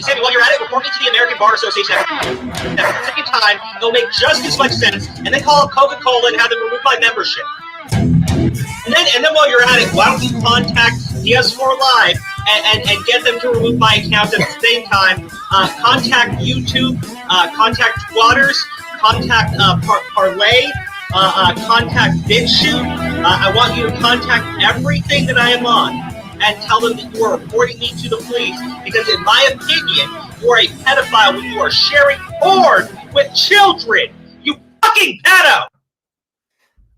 Sammy, while you're at it, report me to the American Bar Association. At the same time, it'll make just as much sense, and then call up Coca-Cola and have them remove my membership. And then while you're at it, why don't you contact PS4 Live and get them to remove my account at the same time? Contact YouTube, contact Squatters, contact Parlay, contact BitChute. I want you to contact everything that I am on and tell them that you are reporting me to the police because, in my opinion, you are a pedophile when you are sharing porn with children. You fucking pedo!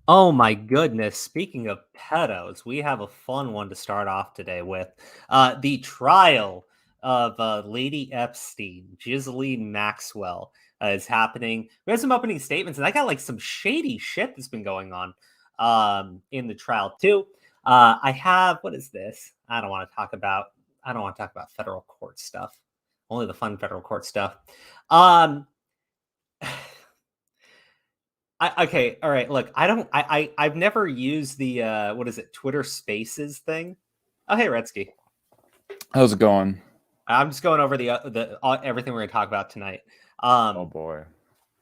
Oh my goodness. Speaking of pedos, we have a fun one to start off today with. The trial of Lady Epstein, Ghislaine Maxwell, is happening. We have some opening statements, and I got like some shady shit that's been going on in the trial too. I have, what is this? I don't want to talk about federal court stuff. Only the fun federal court stuff. Okay, all right. Look, I've never used the what is it, Twitter Spaces thing. Oh, hey, Redsky. How's it going? I'm just going over the everything we're gonna talk about tonight. Oh boy,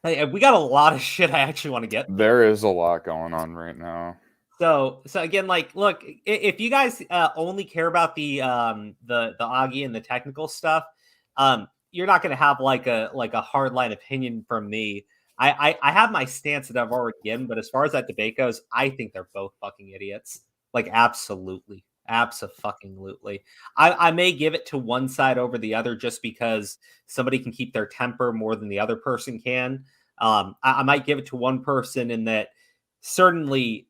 hey, we got a lot of shit I actually want to get. There is a lot going on right now. So again, like, look, if you guys only care about the Augie and the technical stuff, you're not gonna have like a hardline opinion from me. I have my stance that I've already given, but as far as that debate goes, I think they're both fucking idiots. Like, absolutely. Abso-fucking-lutely. I may give it to one side over the other just because somebody can keep their temper more than the other person can. I might give it to one person in that certainly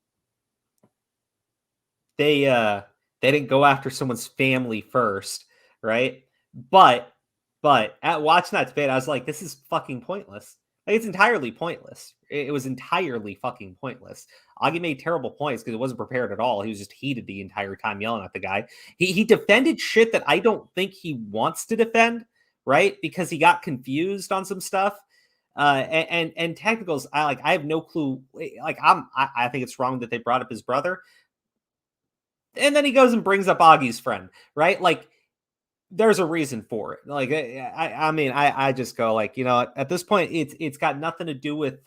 they didn't go after someone's family first, right? But at watching that debate, I was like, this is fucking pointless. Like, it's entirely pointless. It was entirely fucking pointless. Augie made terrible points because it wasn't prepared at all. He was just heated the entire time yelling at the guy. He defended shit that I don't think he wants to defend, right? Because he got confused on some stuff. And technicals, I have no clue. Like, I think it's wrong that they brought up his brother. And then he goes and brings up Augie's friend, right? Like, there's a reason for it. Like, I mean, I just go like, you know, at this point, it's got nothing to do with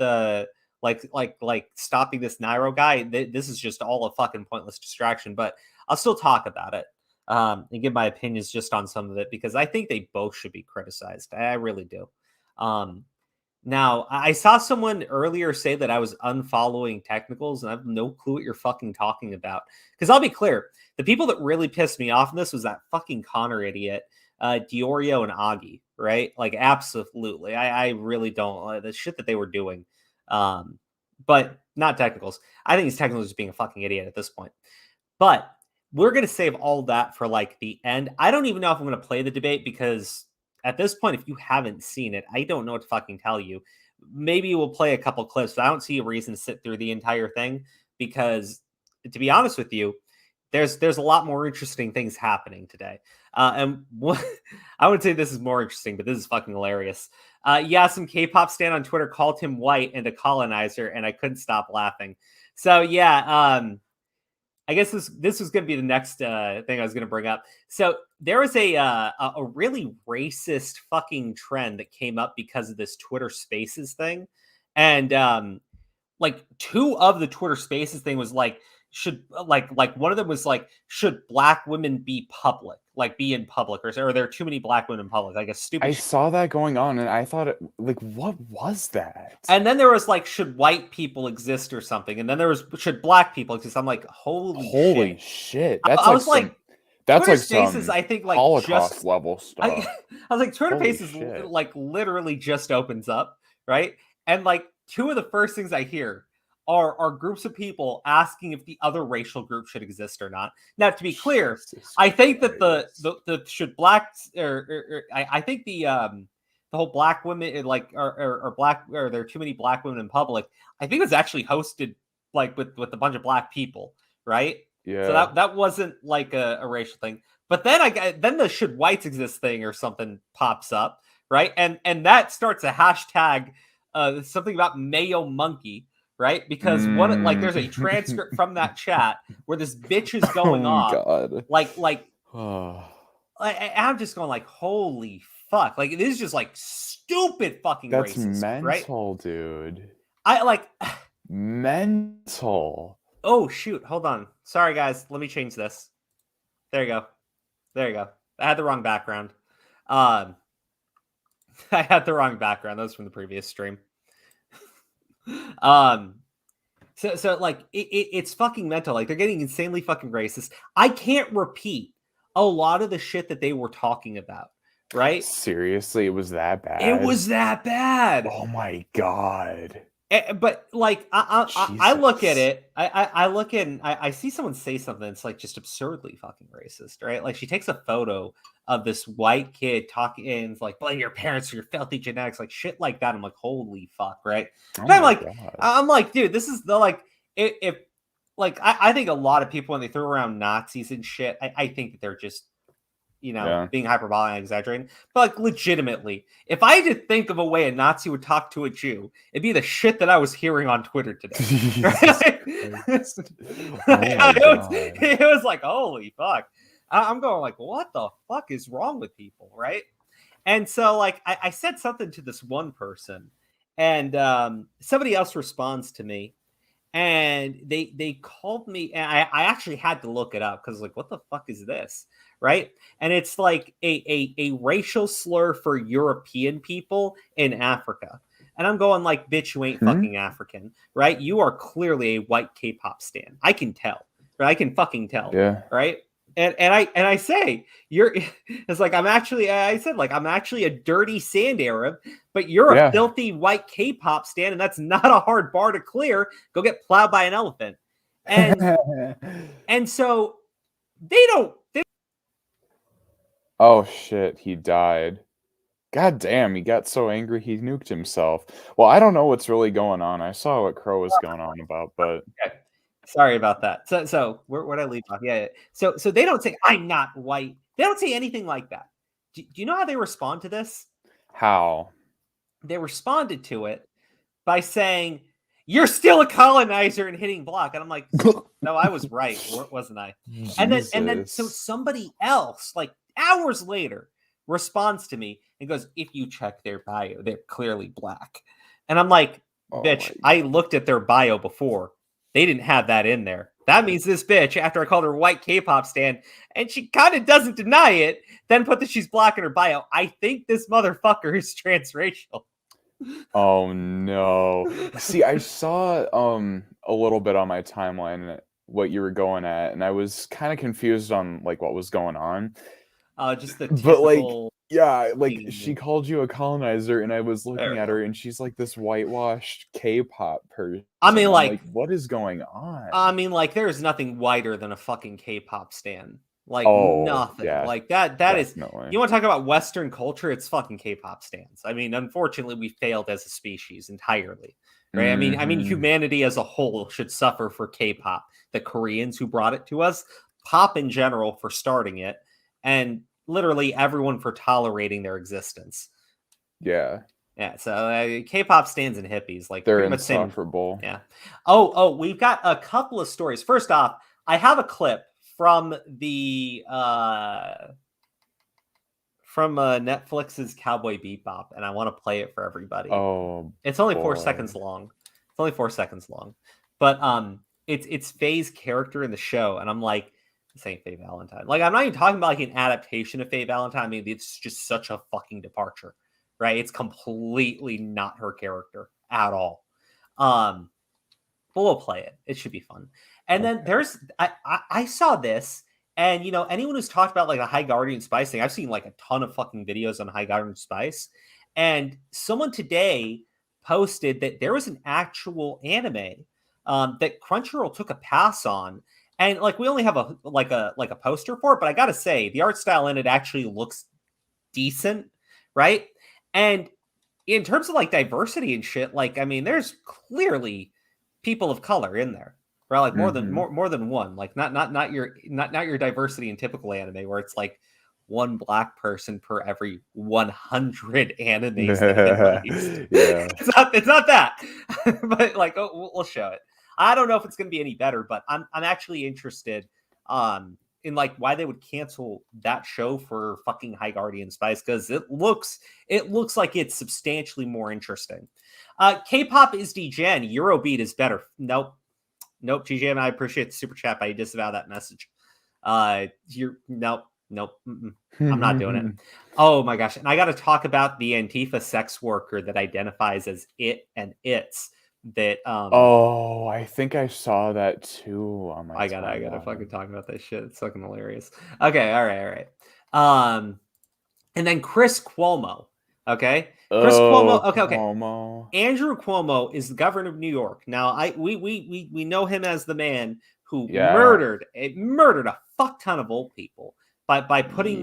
like stopping this Nairo guy. This is just all a fucking pointless distraction. But I'll still talk about it and give my opinions just on some of it because I think they both should be criticized. I really do. Now, I saw someone earlier say that I was unfollowing technicals, and I have no clue what you're fucking talking about. Because I'll be clear, the people that really pissed me off in this was that fucking Connor idiot, Diorio and Augie, right? Like, absolutely. I really don't. The shit that they were doing. But not technicals. I think he's technically just being a fucking idiot at this point. But we're going to save all that for, like, the end. I don't even know if I'm going to play the debate because at this point, if you haven't seen it, I don't know what to fucking tell you. Maybe we'll play a couple clips, but I don't see a reason to sit through the entire thing because, to be honest with you, there's a lot more interesting things happening today. And I would say this is more interesting, but this is fucking hilarious. Yeah, some K-pop stan on Twitter called him white and a colonizer, and I couldn't stop laughing. So yeah, I guess this was going to be the next thing I was going to bring up. So there was a really racist fucking trend that came up because of this Twitter Spaces thing, and like two of the Twitter Spaces thing was like, should like one of them was like, should black women be public, like be in public, or are there too many black women in public? Like a stupid. I saw that going on, and I thought, like, what was that? And then there was like, should white people exist or something? And then there was, should black people exist? I'm like, holy shit! That's I was like, that's Twitter like Spaces, some I think, like Holocaust just, level stuff. I was like, Twitter Holy Spaces shit. like literally just opens up, right? And like two of the first things I hear are groups of people asking if the other racial group should exist or not. Now, to be clear, I think that the should blacks I think the whole black women like or black or there are too many black women in public. I think it was actually hosted like with a bunch of black people, right? Yeah. So that wasn't like a racial thing. But then then the should whites exist thing or something pops up, right? And that starts a hashtag something about Mayo Monkey. Right, because what like there's a transcript from that chat where this bitch is going off, God. like I'm just going like, holy fuck. Like, this is just like stupid fucking That's racist, mental, right? dude. I like mental. Oh shoot, hold on. Sorry guys, let me change this. There you go. There you go. I had the wrong background. I had the wrong background. That was from the previous stream. So like it's fucking mental. Like they're getting insanely fucking racist. I can't repeat a lot of the shit that they were talking about, right? Seriously, it was that bad? It was that bad. Oh my god. But like I look at it, I look at and I see someone say something that's like just absurdly fucking racist, right? Like she takes a photo of this white kid talking and it's like, blame your parents for your filthy genetics, like shit like that. I'm like, holy fuck, right? Oh But my god. I'm like, dude, this is the like if like I think a lot of people when they throw around Nazis and shit, I think that they're just being hyperbolic and exaggerating. But like legitimately, if I had to think of a way a Nazi would talk to a Jew, it'd be the shit that I was hearing on Twitter today. It was like, holy fuck. I'm going like, what the fuck is wrong with people, right? And so like I said something to this one person, and somebody else responds to me. And they called me, and I actually had to look it up because like, what the fuck is this? Right. And it's like a racial slur for European people in Africa. And I'm going like, bitch, you ain't fucking African, right? You are clearly a white K-pop stan. I can tell, right? I can fucking tell. Yeah. Right. And I say it's like I said I'm actually a dirty sand Arab, but you're a filthy white K-pop stan, and that's not a hard bar to clear. Go get plowed by an elephant. And so they don't. Oh shit, he died. God damn, he got so angry he nuked himself. Well, I don't know what's really going on. I saw what Crow was going on about, but okay. Sorry about that. So where'd I leave off? Yeah. So they don't say I'm not white. They don't say anything like that. Do you know how they respond to this? How? They responded to it by saying, "You're still a colonizer," and hitting block. And I'm like, no, I was right, wasn't I? Jesus. And then so somebody else, like hours later, responds to me and goes, "If you check their bio, they're clearly black." And I'm like, bitch, I looked at their bio before. They didn't have that in there. That means this bitch, after I called her white K-pop stan, and she kind of doesn't deny it, then put that she's black in her bio. I think this motherfucker is transracial. Oh no. See, I saw a little bit on my timeline what you were going at, and I was kind of confused on like what was going on. Just the typical... But like, yeah, like she called you a colonizer, and I was looking at her, and she's like this whitewashed K-pop person. I mean, like, what is going on? I mean, like, there's nothing whiter than a fucking K-pop stan. Like, nothing. Yeah, like that definitely. You want to talk about Western culture? It's fucking K-pop stans. I mean, unfortunately, we failed as a species entirely. Right? I mean, humanity as a whole should suffer for K-pop. The Koreans who brought it to us, pop in general for starting it, and literally everyone for tolerating their existence. Yeah. Yeah. So K-pop stans and hippies, like, they're insufferable. Yeah. Oh, we've got a couple of stories. First off, I have a clip from the Netflix's Cowboy Bebop, and I want to play it for everybody. Oh, it's only 4 seconds long. It's only 4 seconds long, but it's Faye's character in the show, and I'm like, this ain't Faye Valentine. Like, I'm not even talking about like an adaptation of Faye Valentine. I mean, it's just such a fucking departure, right? It's completely not her character at all. But we'll play it. It should be fun. And then there's I saw this, and anyone who's talked about like the High Guardian Spice thing, I've seen like a ton of fucking videos on High Guardian Spice, and someone today posted that there was an actual anime that Crunchyroll took a pass on. And like, we only have a poster for it, but I gotta say, the art style in it actually looks decent, right? And in terms of like diversity and shit, like, I mean, there's clearly people of color in there, right? Like more than one. Like not your diversity in typical anime where it's like one black person per every 100 animes that have been released. Yeah, it's not that, but like, we'll show it. I don't know if it's going to be any better, but I'm actually interested in like why they would cancel that show for fucking High Guardian Spice, because it looks like it's substantially more interesting. K-pop is degen. Eurobeat is better. Nope. GJM, I appreciate the super chat, but I disavow that message. Nope. I'm not doing it. Oh my gosh. And I got to talk about the Antifa sex worker that identifies as it and its that I think I saw that too on my I gotta fucking talk about that shit. It's fucking hilarious. Okay, all right. And then Chris Cuomo. Okay. Chris Cuomo. Okay. Cuomo. Andrew Cuomo is the governor of New York. Now we know him as the man who murdered a fuck ton of old people by putting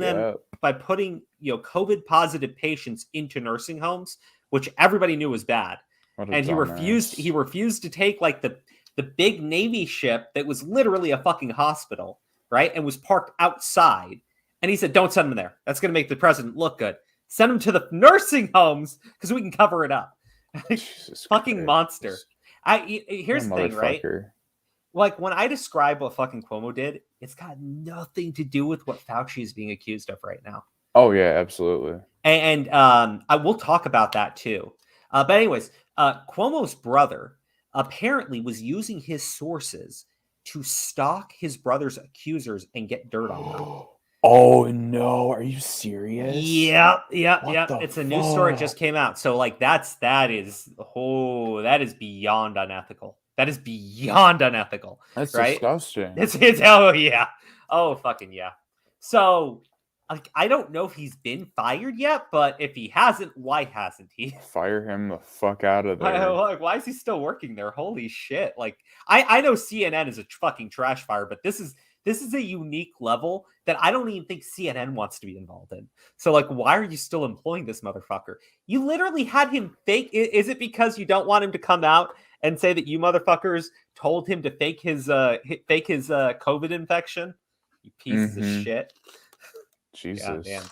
COVID positive patients into nursing homes, which everybody knew was bad. And he refused to take like the big Navy ship that was literally a fucking hospital, right? And was parked outside. And he said, don't send them there. That's going to make the president look good. Send them to the nursing homes because we can cover it up. Fucking monster. Here's the thing, right? Like when I describe what fucking Cuomo did, it's got nothing to do with what Fauci is being accused of right now. Oh yeah, absolutely. And I will talk about that too. But anyways, Cuomo's brother apparently was using his sources to stalk his brother's accusers and get dirt on them. Oh no, are you serious? Yep. It's a news story that just came out. So like that is beyond unethical. That is beyond unethical. That's right? Disgusting. It's oh yeah. Oh fucking yeah. So like I don't know if he's been fired yet, but if he hasn't, why hasn't he? Fire him the fuck out of there. Like, why is he still working there? Holy shit. Like I know CNN is a fucking trash fire, but this is a unique level that I don't even think CNN wants to be involved in. So, like, why are you still employing this motherfucker? You literally had him fake. Is it because you don't want him to come out and say that you motherfuckers told him to fake his COVID infection? You pieces of shit. Jesus.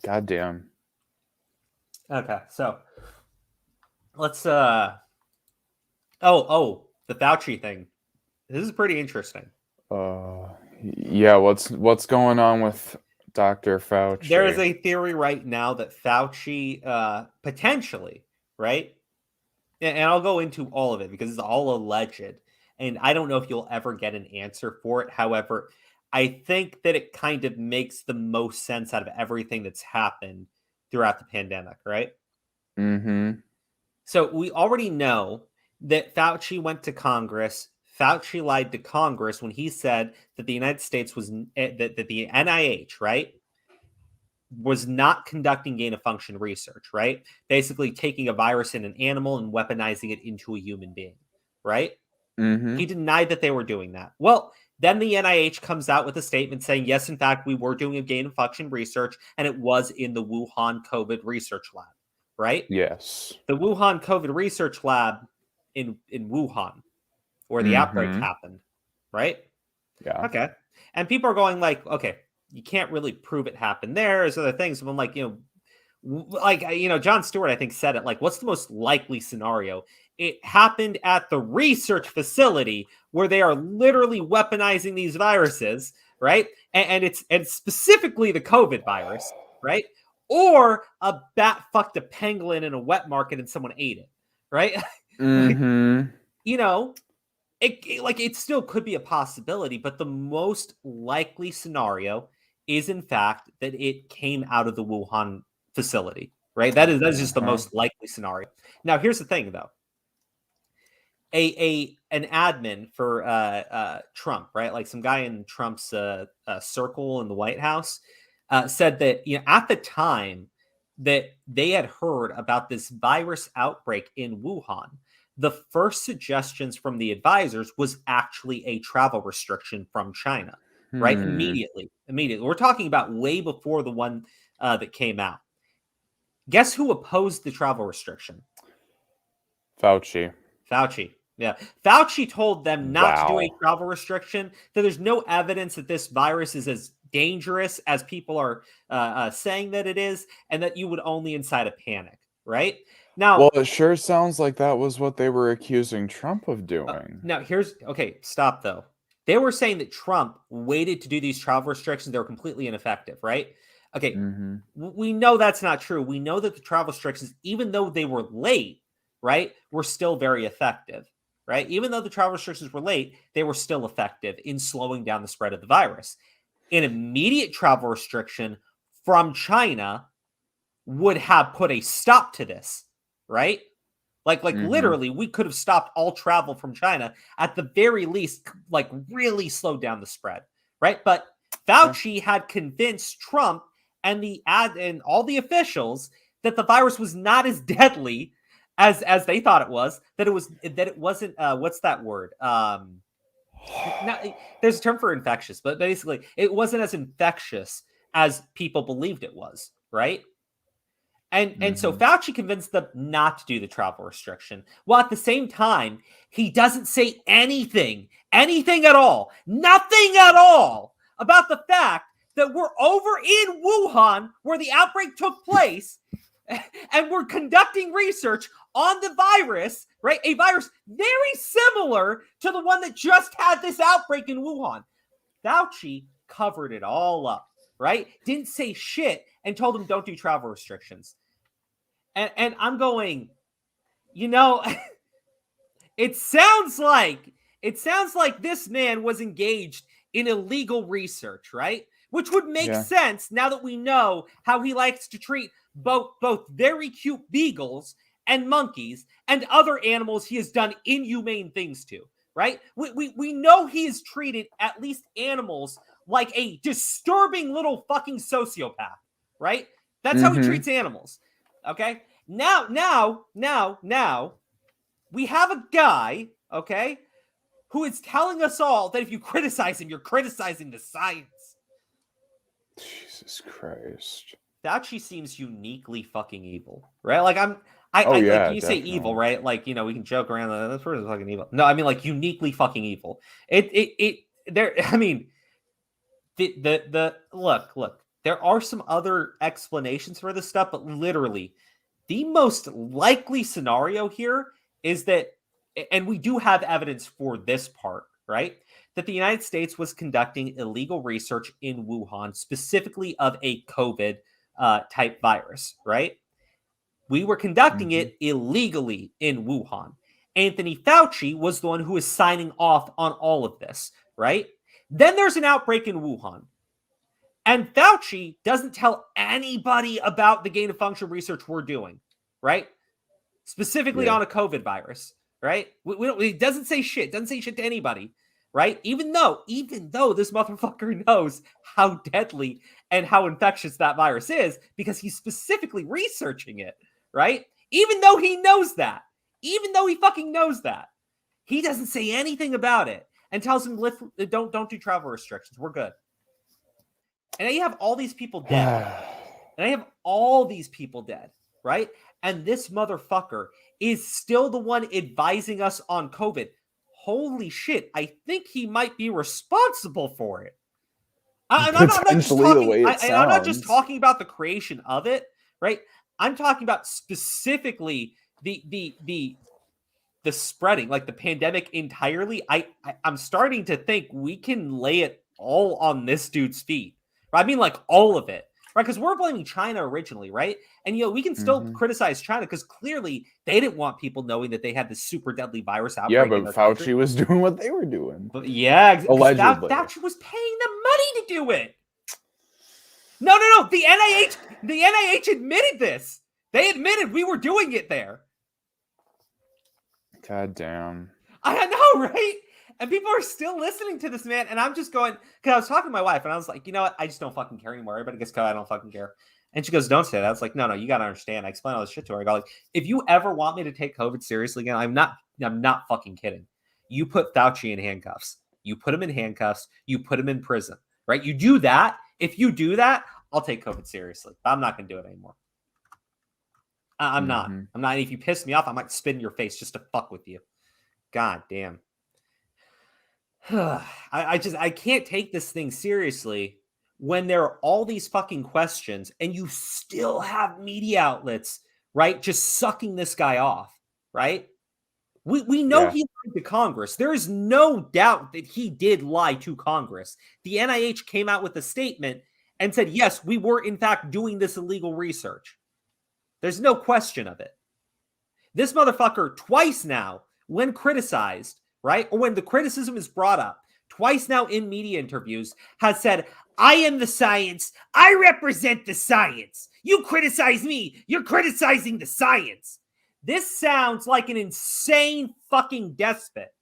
Goddamn. Okay, so let's the Fauci thing. This is pretty interesting. Yeah, what's going on with Dr. Fauci? There is a theory right now that Fauci potentially, right? And I'll go into all of it because it's all alleged. And I don't know if you'll ever get an answer for it. However, I think that it kind of makes the most sense out of everything that's happened throughout the pandemic, right? Mm-hmm. So we already know that Fauci went to Congress. Fauci lied to Congress when he said that the United States was that the NIH, right, was not conducting gain-of-function research, right? Basically taking a virus in an animal and weaponizing it into a human being, right? Mm-hmm. He denied that they were doing that. Well, then the NIH comes out with a statement saying, yes, in fact, we were doing a gain-of-function research, and it was in the Wuhan COVID research lab, right? Yes. The Wuhan COVID research lab in Wuhan, where the outbreak happened, right? Yeah. Okay. And people are going like, okay, you can't really prove it happened there. There's other things. I'm like, Jon Stewart, I think, said it like, what's the most likely scenario? It happened at the research facility where they are literally weaponizing these viruses, right? And it's specifically the COVID virus, right? Or a bat fucked a pangolin in a wet market and someone ate it, right? Mm-hmm. It still could be a possibility, but the most likely scenario is in fact that it came out of the Wuhan facility, right? That is just the most likely scenario. Now, here's the thing, though. An admin for Trump, right? Like some guy in Trump's circle in the White House said that at the time that they had heard about this virus outbreak in Wuhan, the first suggestions from the advisors was actually a travel restriction from China, right? Immediately. We're talking about way before the one that came out. Guess who opposed the travel restriction? Fauci. Yeah. Fauci told them not to do a travel restriction, that there's no evidence that this virus is as dangerous as people are saying that it is, and that you would only incite a panic, right? Now, well, it sure sounds like that was what they were accusing Trump of doing. Now, stop though. They were saying that Trump waited to do these travel restrictions. They were completely ineffective, right? Okay, we know that's not true. We know that the travel restrictions, even though they were late, right, were still very effective, right? Even though the travel restrictions were late, they were still effective in slowing down the spread of the virus. An immediate travel restriction from China would have put a stop to this, right? Like literally, we could have stopped all travel from China at the very least, like really slowed down the spread, right? But Fauci had convinced Trump and all the officials that the virus was not as deadly as they thought it was. That it wasn't. What's that word? There's a term for infectious, but basically, it wasn't as infectious as people believed it was, right? And so Fauci convinced them not to do the travel restriction. While at the same time, he doesn't say anything at all, nothing at all about the fact that we're over in Wuhan where the outbreak took place and we're conducting research on the virus, right? A virus very similar to the one that just had this outbreak in Wuhan. Fauci covered it all up, right? Didn't say shit and told them don't do travel restrictions. And I'm going, it sounds like this man was engaged in illegal research, right? Which would make sense now that we know how he likes to treat both very cute beagles and monkeys and other animals he has done inhumane things to, right? We know he has treated at least animals like a disturbing little fucking sociopath, right? That's how he treats animals. Okay. Now, we have a guy, okay, who is telling us all that if you criticize him, you're criticizing the science. Jesus Christ. Fauci seems uniquely fucking evil, right? Like you definitely. say evil, right? Like, we can joke around that's pretty fucking evil. No, I mean like uniquely fucking evil. Look. There are some other explanations for this stuff, but literally, the most likely scenario here is that, and we do have evidence for this part, right? That the United States was conducting illegal research in Wuhan, specifically of a COVID type virus, right? We were conducting it illegally in Wuhan. Anthony Fauci was the one who was signing off on all of this, right? Then there's an outbreak in Wuhan. And Fauci doesn't tell anybody about the gain of function research we're doing, right? Specifically on a COVID virus, right? He doesn't say shit. Doesn't say shit to anybody, right? Even though this motherfucker knows how deadly and how infectious that virus is because he's specifically researching it, right? Even though he knows that, even though he fucking knows that, he doesn't say anything about it and tells him, don't do travel restrictions. We're good. And now you have all these people dead. Right? And this motherfucker is still the one advising us on COVID. Holy shit. I think he might be responsible for it. I'm not just talking about the creation of it, right? I'm talking about specifically the spreading, like the pandemic entirely. I'm starting to think we can lay it all on this dude's feet. I mean, like all of it, right? Because we're blaming China originally, right? And, we can still criticize China because clearly they didn't want people knowing that they had this super deadly virus outbreak. Yeah, but Fauci was doing what they were doing. But allegedly. Fauci was paying them money to do it. No. The NIH admitted this. They admitted we were doing it there. God damn. I know, right? And people are still listening to this, man. And I'm just going, because I was talking to my wife and I was like, you know what? I just don't fucking care anymore. Everybody gets cut. I don't fucking care. And she goes, don't say that. I was like, no, you got to understand. I explained all this shit to her. I go, like, if you ever want me to take COVID seriously again, I'm not fucking kidding. You put Fauci in handcuffs. You put him in handcuffs. You put him in prison, right? You do that. If you do that, I'll take COVID seriously. But I'm not going to do it anymore. I'm not. If you piss me off, I might spit in your face just to fuck with you. God damn. I can't take this thing seriously when there are all these fucking questions and you still have media outlets, right? Just sucking this guy off, right? We know he lied to Congress. There is no doubt that he did lie to Congress. The NIH came out with a statement and said, yes, we were in fact doing this illegal research. There's no question of it. This motherfucker twice now, when criticized, right, or when the criticism is brought up, twice now in media interviews, has said, I am the science. I represent the science. You criticize me. You're criticizing the science. This sounds like an insane fucking despot,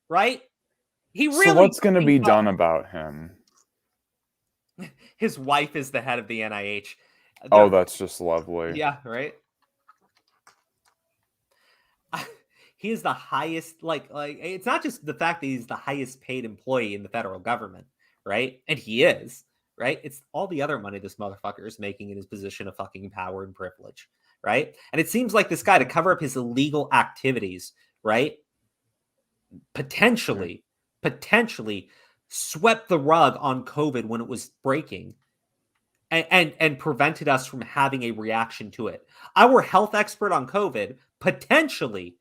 right? He really. So what's going to be done about him? His wife is the head of the NIH. Oh, that's just lovely. Yeah, right? He is the highest, like it's not just the fact that he's the highest paid employee in the federal government, right? And he is, right? It's all the other money this motherfucker is making in his position of fucking power and privilege, right? And it seems like this guy, to cover up his illegal activities, right, potentially swept the rug on COVID when it was breaking and prevented us from having a reaction to it. Our health expert on COVID potentially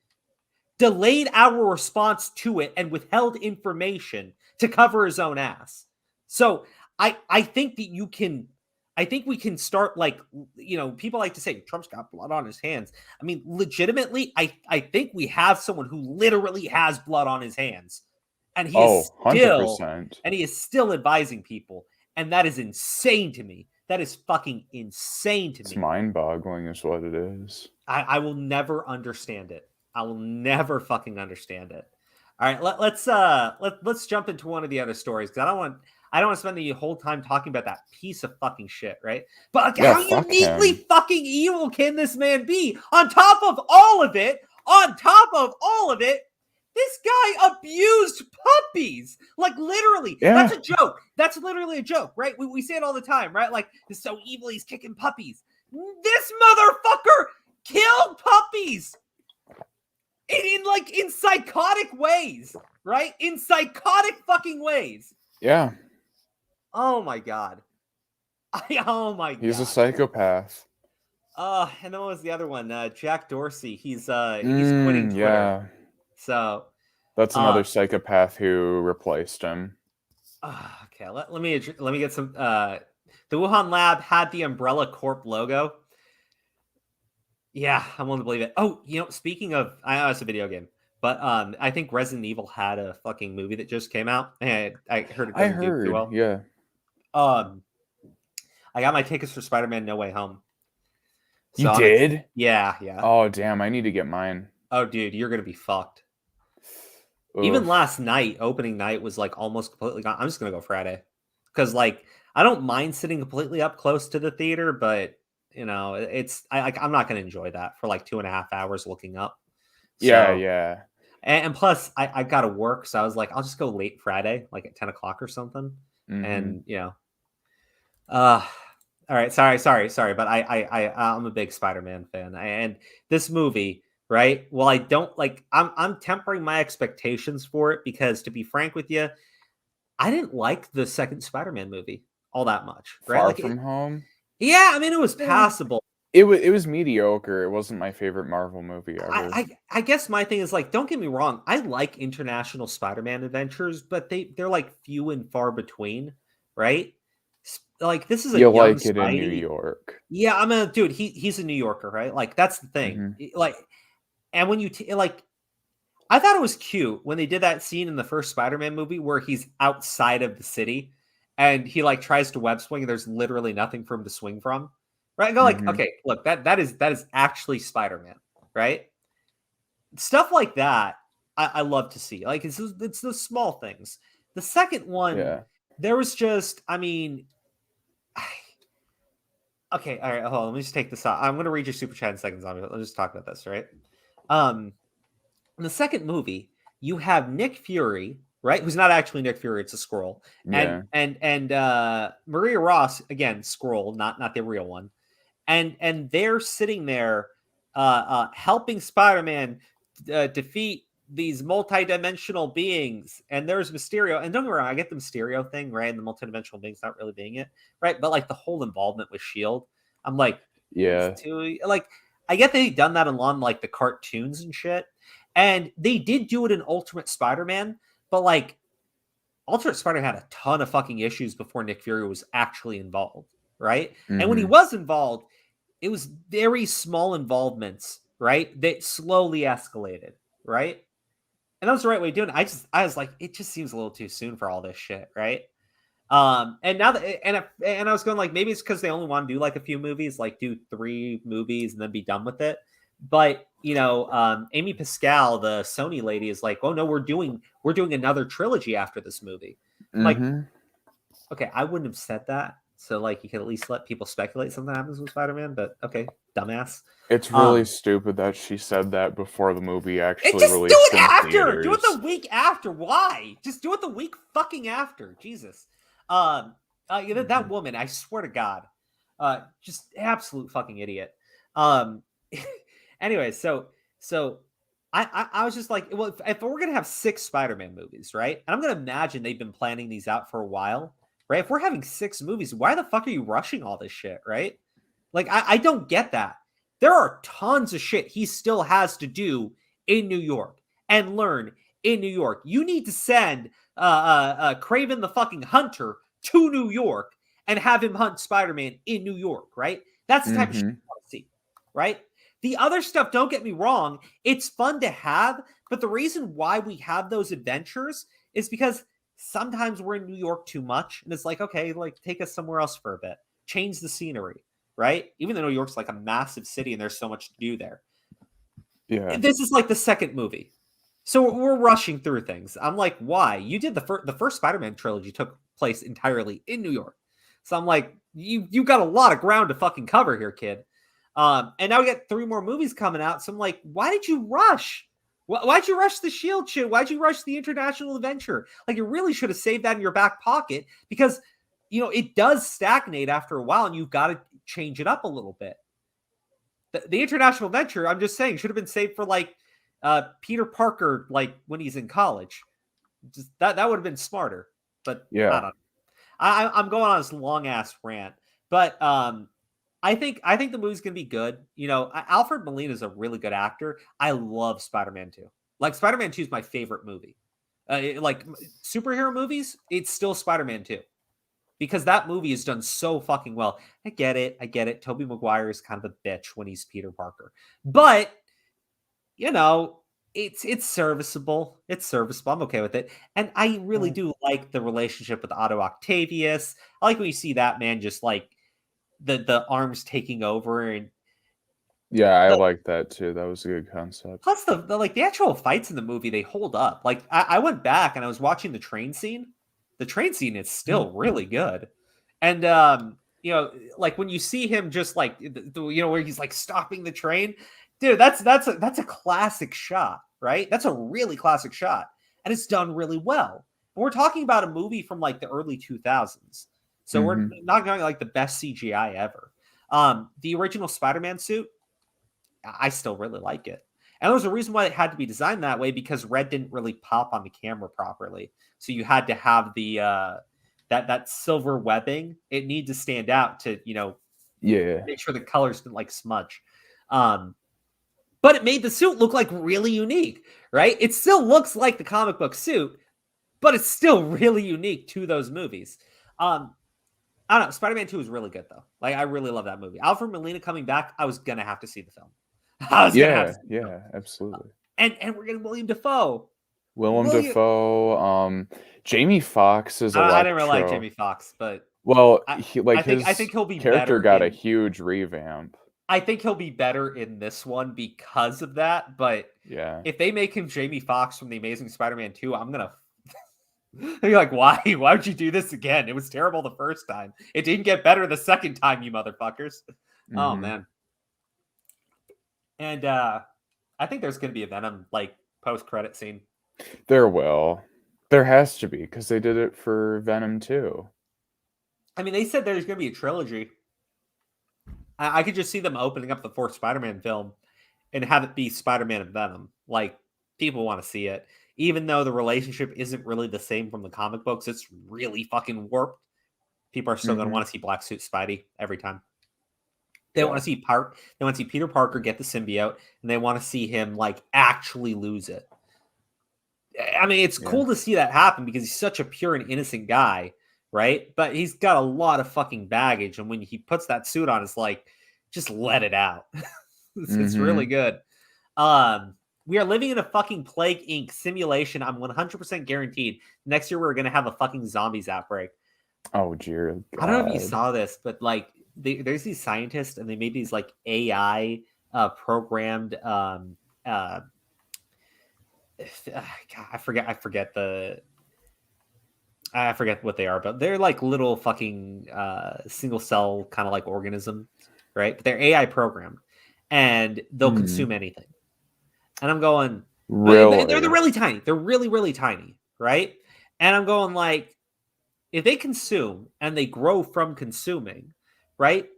delayed our response to it and withheld information to cover his own ass. So I think that I think we can start, like, you know, people like to say Trump's got blood on his hands. I mean, legitimately, I think we have someone who literally has blood on his hands. And he is still 100%. And he is still advising people. And that is insane to me. That is fucking insane to me. It's mind-boggling is what it is. I will never understand it. I will never fucking understand it. All right, let's jump into one of the other stories, because I don't want to spend the whole time talking about that piece of fucking shit, right? But like, how uniquely fucking evil can this man be? On top of all of it, this guy abused puppies. Like, literally. Yeah. That's a joke. That's literally a joke, right? We say it all the time, right? Like, he's so evil, he's kicking puppies. This motherfucker killed puppies in psychotic ways, right? In psychotic fucking ways. Yeah. Oh my god. Oh my god. He's a psychopath. And then what was the other one? Jack Dorsey. He's quitting Twitter. Yeah. So that's another psychopath who replaced him. Okay, let me get some. The Wuhan lab had the Umbrella Corp logo. Yeah, I'm willing to believe it. Oh, you know, speaking of, I know it's a video game, but I think Resident Evil had a fucking movie that just came out, and I heard it doesn't do too well. Yeah. I got my tickets for Spider-Man No Way Home. So you did? Yeah. Oh, damn, I need to get mine. Oh, dude, you're gonna be fucked. Oof. Even last night, opening night was like almost completely gone. I'm just gonna go Friday, because like I don't mind sitting completely up close to the theater, but you know, I'm not gonna enjoy that for like 2.5 hours looking up. So, yeah. And plus, I gotta work, so I was like, I'll just go late Friday, like at 10 o'clock or something. Mm-hmm. And you know, all right, sorry, but I'm a big Spider-Man fan, and this movie. Right. Well, I don't like. I'm tempering my expectations for it, because, to be frank with you, I didn't like the second Spider-Man movie all that much. Right. Far From Home. Yeah, I mean, it was passable. It was mediocre. It wasn't my favorite Marvel movie ever. I guess my thing is, like, don't get me wrong, I like international Spider-Man adventures, but they're like few and far between. Right. Like, this is a you young like it Spidey. in New York. Yeah, I'm a dude. He's a New Yorker, right? Like, that's the thing. Mm-hmm. Like. And when you like, I thought it was cute when they did that scene in the first Spider-Man movie where he's outside of the city and he like tries to web swing and there's literally nothing for him to swing from. Right? I go like, okay, look, that is actually Spider-Man, right? Stuff like that, I love to see. Like, it's the small things. The second one, there was just, I mean, okay, all right, hold on, let me just take this out. I'm going to read your super chat in seconds. Let's just talk about this, right? In the second movie, you have Nick Fury, right? Who's not actually Nick Fury, it's a Skrull. And Maria Ross, again, Skrull, not the real one. And they're sitting there helping Spider-Man defeat these multidimensional beings. And there's Mysterio. And don't get me wrong, I get the Mysterio thing, right? And the multidimensional beings not really being it, right? But like the whole involvement with S.H.I.E.L.D., I'm like, yeah. like, I get they've done that along like the cartoons and shit. And they did do it in Ultimate Spider-Man, but like Ultimate Spider had a ton of fucking issues before Nick Fury was actually involved, right? And when he was involved, it was very small involvements, right? That slowly escalated, right? And that was the right way of doing it. I was like, it just seems a little too soon for all this shit, right? And now that and I was going like, maybe it's because they only want to do like a few movies, like do 3 movies and then be done with it. But Amy Pascal, the Sony lady, is like, oh no, we're doing another trilogy after this movie. Like, okay, I wouldn't have said that. So like, you can at least let people speculate something happens with Spider-Man. But okay, dumbass. It's really stupid that she said that before the movie actually just released. Do it after. Theaters. Do it the week after. Why? Just do it the week fucking after. Jesus. That woman, I swear to God, just absolute fucking idiot. Anyway, so I was just like, well, if we're gonna have 6 Spider-Man movies, right? And I'm gonna imagine they've been planning these out for a while, right? If we're having 6 movies, why the fuck are you rushing all this shit, right? Like, I don't get that. There are tons of shit he still has to do in New York and learn in New York. You need to send Kraven the fucking Hunter to New York and have him hunt Spider-Man in New York, right? That's the type of shit you want to see, right? The other stuff, don't get me wrong, it's fun to have, but the reason why we have those adventures is because sometimes we're in New York too much, and it's like, okay, like, take us somewhere else for a bit. Change the scenery, right? Even though New York's like a massive city and there's so much to do there. Yeah. This is like the second movie. So we're rushing through things. I'm like, why? You did the first Spider-Man trilogy took place entirely in New York. So I'm like, you got a lot of ground to fucking cover here, kid. And now we got 3 more movies coming out. So I'm like, why did you rush? Why'd you rush the S.H.I.E.L.D. shit? Why'd you rush the international adventure? Like, you really should have saved that in your back pocket because, it does stagnate after a while and you've got to change it up a little bit. The international adventure, I'm just saying, should have been saved for like Peter Parker, like when he's in college. Just that would have been smarter. But yeah, I don't know. I'm going on this long ass rant, but I think the movie's gonna be good. Alfred Molina is a really good actor. I love Spider-Man 2. Like, Spider-Man 2 is my favorite movie. Like superhero movies, it's still Spider-Man 2 because that movie is done so fucking well. I get it. Tobey Maguire is kind of a bitch when he's Peter Parker, but it's serviceable. It's serviceable. I'm okay with it. And I really do like the relationship with Otto Octavius. I like when you see that man just like the arms taking over. And I like that too. That was a good concept. Plus the actual fights in the movie, they hold up. Like, I went back and I was watching the train scene. The train scene is still really good. And like when you see him just like where he's like stopping the train. Dude, that's a classic shot, right? That's a really classic shot. And it's done really well. And we're talking about a movie from like the early 2000s. So we're not going like the best CGI ever. The original Spider-Man suit, I still really like it. And there was a reason why it had to be designed that way because red didn't really pop on the camera properly. So you had to have the that silver webbing. It needed to stand out to, make sure the colors didn't like smudge. But it made the suit look like really unique, right? It still looks like the comic book suit, but it's still really unique to those movies. I don't know. Spider-Man 2 is really good, though. Like, I really love that movie. Alfred Molina coming back, I was going to have to see the film. Absolutely. And we're getting William Dafoe. Dafoe. Jamie Foxx is Electro. I didn't really like Jamie Foxx, but... Well, I think he'll be character got a huge revamp. I think he'll be better in this one because of that, but if they make him Jamie Foxx from The Amazing Spider-Man 2, I'm going to... You're like, why? Why would you do this again? It was terrible the first time. It didn't get better the second time, you motherfuckers. Oh, man. And I think there's going to be a Venom, like, post-credit scene. There will. There has to be, because they did it for Venom 2. I mean, they said there's going to be a trilogy. I could just see them opening up the 4th Spider-Man film and have it be Spider-Man and Venom. Like, people want to see it. Even though the relationship isn't really the same from the comic books, it's really fucking warped. People are still going to want to see Black Suit Spidey every time. They want to see They want to see Peter Parker get the symbiote, and they want to see him like actually lose it. I mean, it's cool to see that happen because he's such a pure and innocent guy, right? But he's got a lot of fucking baggage, and when he puts that suit on, it's like, just let it out. It's really good. We are living in a fucking Plague Inc. simulation. I'm 100% guaranteed. Next year, we're going to have a fucking zombies outbreak. Oh, dear God. I don't know if you saw this, but like, there's these scientists, and they made these like AI programmed. God, I forget what they are, but they're like little fucking single cell kind of like organism, right? But they're AI programmed, and they'll consume anything. And I'm going, really? They're really tiny. They're really, really tiny, right? And I'm going like, if they consume and they grow from consuming, right?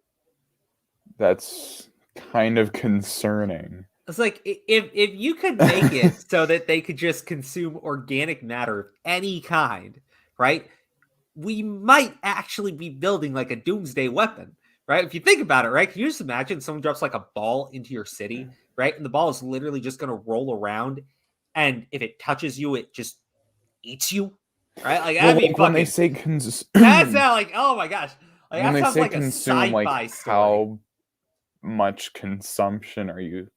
That's kind of concerning. It's like, if you could make it so that they could just consume organic matter of any kind, right? We might actually be building like a doomsday weapon, right? If you think about it, right? Can you just imagine someone drops like a ball into your city, right? And the ball is literally just going to roll around. And if it touches you, it just eats you, right? Like, that'd be fucking... when they say that's not like, oh my gosh. Like, when that they sounds say like consume, a sci-fi like, story. how much consumption are you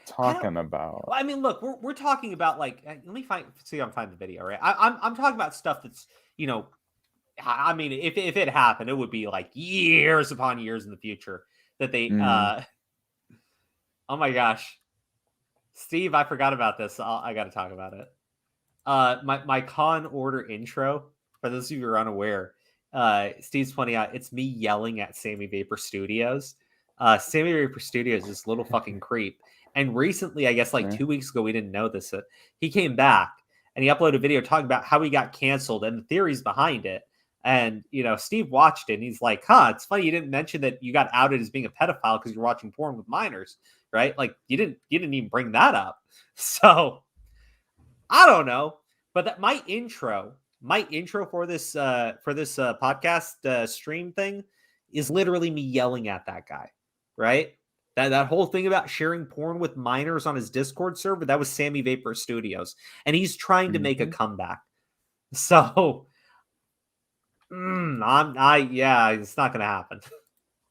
talking about? Well, I mean, look, we're talking about like, let me see if I can find the video, right? I'm talking about stuff that's, you know, I mean, if it happened, it would be like years upon years in the future that they oh my gosh, Steve, I forgot about this. I got to talk about it. My con order intro, for those of you who are unaware, Steve's pointing out it's me yelling at Sammy Vapor Studios. Sammy Vapor Studios is this little fucking creep. And recently, I guess like 2 weeks ago, we didn't know this. He came back and he uploaded a video talking about how he got canceled and the theories behind it. And, you know, Steve watched it and he's like, it's funny you didn't mention that you got outed as being a pedophile because you're watching porn with minors, right? Like you didn't even bring that up. So I don't know. But that my intro for this podcast stream thing is literally me yelling at that guy, right? That whole thing about sharing porn with minors on his Discord server, that was Sammy Vapor Studios. And he's trying to make a comeback. So, it's not going to happen.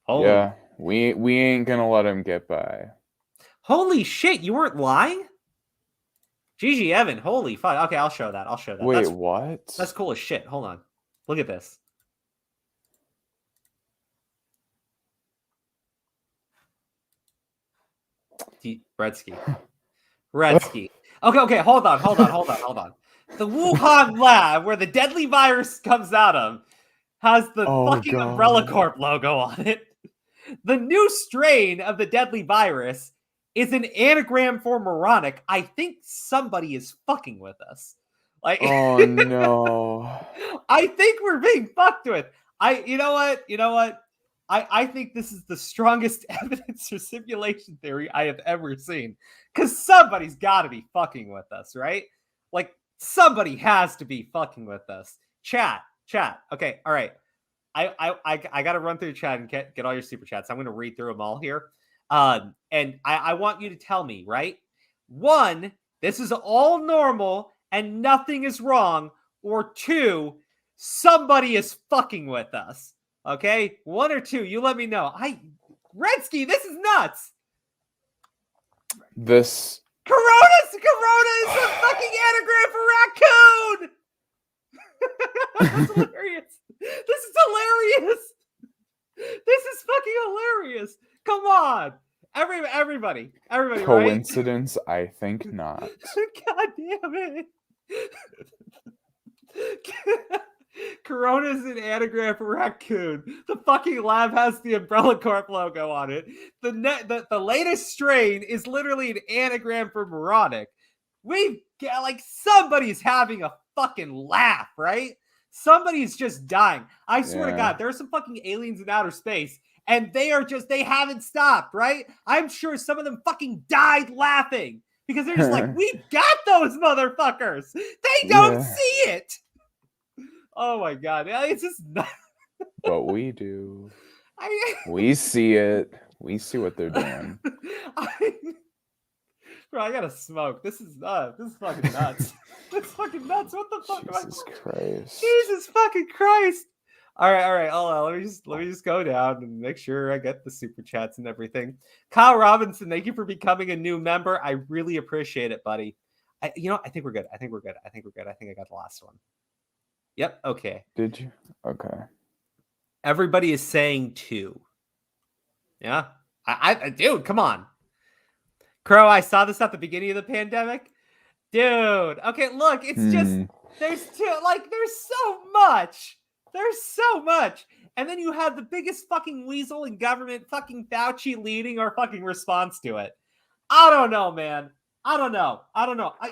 Yeah, we ain't going to let him get by. Holy shit, you weren't lying? GG Evan, holy fuck. Okay, I'll show that. Wait, what? That's cool as shit. Hold on. Look at this. Redsky. Okay, hold on. The Wuhan lab where the deadly virus comes out of has the fucking Umbrella Corp logo on it. The new strain of the deadly virus is an anagram for moronic. I think somebody is fucking with us. Like, oh no. I think we're being fucked with. You know what? I think this is the strongest evidence for simulation theory I have ever seen. Because somebody's got to be fucking with us, right? Like, somebody has to be fucking with us. Chat. Okay, all right. I got to run through the chat and get all your super chats. I'm going to read through them all here. And I want you to tell me, right? 1, this is all normal and nothing is wrong. Or 2, somebody is fucking with us. Okay? 1 or 2, you let me know. Redsky, this is nuts. Corona is a fucking anagram for raccoon. That's hilarious. This is hilarious. This is fucking hilarious. Come on. Everybody. Coincidence? Right? I think not. God damn it. Corona is an anagram for raccoon. The fucking lab has the Umbrella Corp logo on it. The latest strain is literally an anagram for moronic. We've got, like, somebody's having a fucking laugh, right? Somebody's just dying. I swear to God, there are some fucking aliens in outer space, and they haven't stopped, right? I'm sure some of them fucking died laughing because they're just like, we got those motherfuckers. They don't see it. Oh my God. It's just not... But we do. We see it. We see what they're doing. Bro, I gotta smoke. This is fucking nuts. This is fucking nuts. What the fuck? Jesus Christ. Jesus fucking Christ. All right. Hold on. Let me just go down and make sure I get the super chats and everything. Kyle Robinson, thank you for becoming a new member. I really appreciate it, buddy. I think we're good. I think I got the last one. Yep. Okay. Did you? Okay. Everybody is saying 2. Yeah. Dude, come on. Crow, I saw this at the beginning of the pandemic. Dude. Okay, look, it's just there's so much. There's so much. And then you have the biggest fucking weasel in government, fucking Fauci, leading our fucking response to it. I don't know, man. I don't know.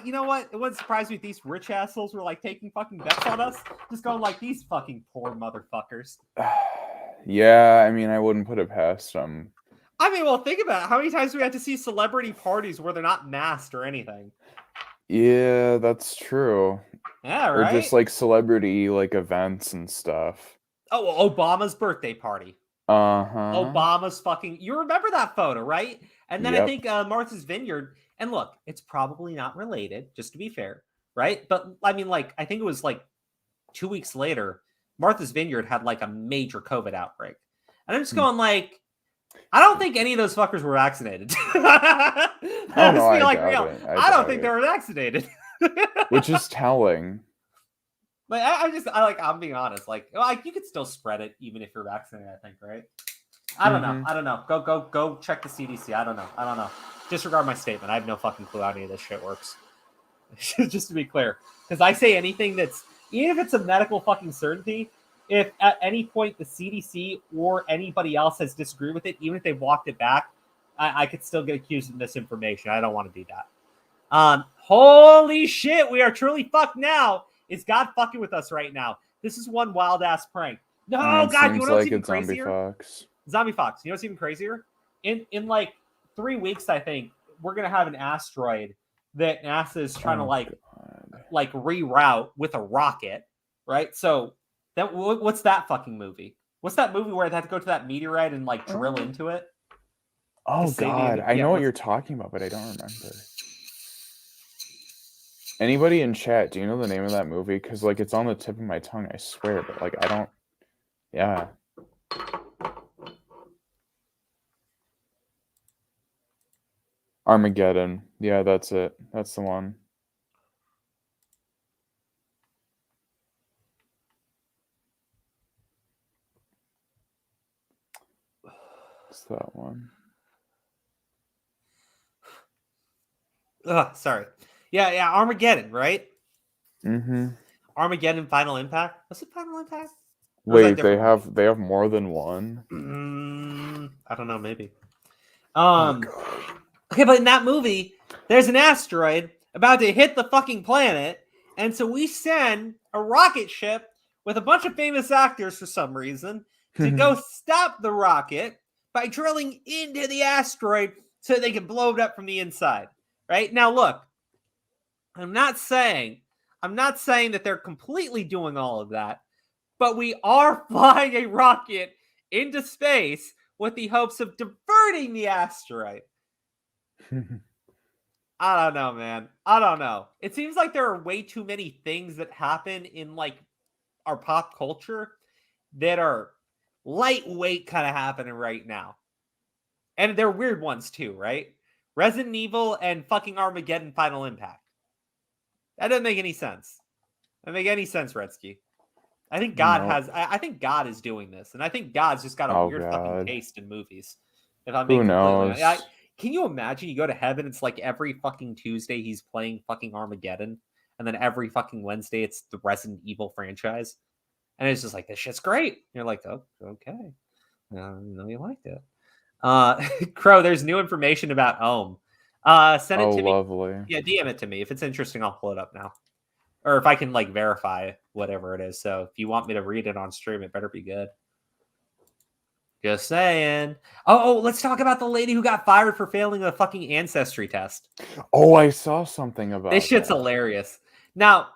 You know what? It wouldn't surprise me if these rich assholes were like taking fucking bets on us. Just going like, these fucking poor motherfuckers. Yeah, I mean, I wouldn't put it past them. I mean, well, think about it. How many times do we have to see celebrity parties where they're not masked or anything? Yeah, that's true. Yeah, right? Or just like celebrity like events and stuff. Oh, Obama's birthday party. Obama's fucking... You remember that photo, right? And then I think Martha's Vineyard... And look, it's probably not related, just to be fair, right? But I mean, like, I think it was like 2 weeks later, Martha's Vineyard had like a major COVID outbreak. And I'm just going like, I don't think any of those fuckers were vaccinated. I don't think they were vaccinated. Which is telling. But I'm being honest. Like you could still spread it even if you're vaccinated, I think, right? I don't know. Go check the CDC. I don't know. Disregard my statement. I have no fucking clue how any of this shit works. Just to be clear. Because I say anything that's, even if it's a medical fucking certainty, if at any point the CDC or anybody else has disagreed with it, even if they've walked it back, I could still get accused of misinformation. I don't want to do that. Holy shit, we are truly fucked now. Is God fucking with us right now? This is one wild ass prank. No, God, you know what's even crazier? Zombie Fox. You know what's even crazier? In like 3 weeks, I think, we're gonna have an asteroid that NASA is trying to like reroute with a rocket, right? So that what's that fucking movie? What's that movie where they have to go to that meteorite and like drill into it? Oh God, I know what you're talking about, but I don't remember. Anybody in chat, do you know the name of that movie? Because like it's on the tip of my tongue, I swear, but like I don't. Yeah. Armageddon. Yeah, that's it. That's the one. It's that one. Sorry. Yeah, Armageddon, right? Mm-hmm. Armageddon Final Impact. Was it Final Impact? Wait, they have more than one? I don't know, maybe. Okay, but in that movie, there's an asteroid about to hit the fucking planet, and so we send a rocket ship with a bunch of famous actors for some reason to go stop the rocket by drilling into the asteroid so they can blow it up from the inside. Right? Now look, I'm not saying that they're completely doing all of that, but we are flying a rocket into space with the hopes of diverting the asteroid. I don't know, man. I don't know. It seems like there are way too many things that happen in like our pop culture that are lightweight kind of happening right now. And they're weird ones too, right? Resident Evil and fucking Armageddon Final Impact. That doesn't make any sense. Doesn't make any sense, Redsky. I think God I think God is doing this, and I think God's just got a weird fucking taste in movies. If I'm being completely honest. Can you imagine you go to heaven, it's like every fucking Tuesday he's playing fucking Armageddon, and then every fucking Wednesday it's the Resident Evil franchise. And it's just like, this shit's great. And you're like, oh, okay. No, you liked it. Crow, there's new information about Ohm. Send it to me. Lovely. Yeah, DM it to me. If it's interesting, I'll pull it up now. Or if I can like verify whatever it is. So if you want me to read it on stream, it better be good. Just saying. Oh, let's talk about the lady who got fired for failing a fucking ancestry test. Oh, I saw something about this shit's hilarious. Now,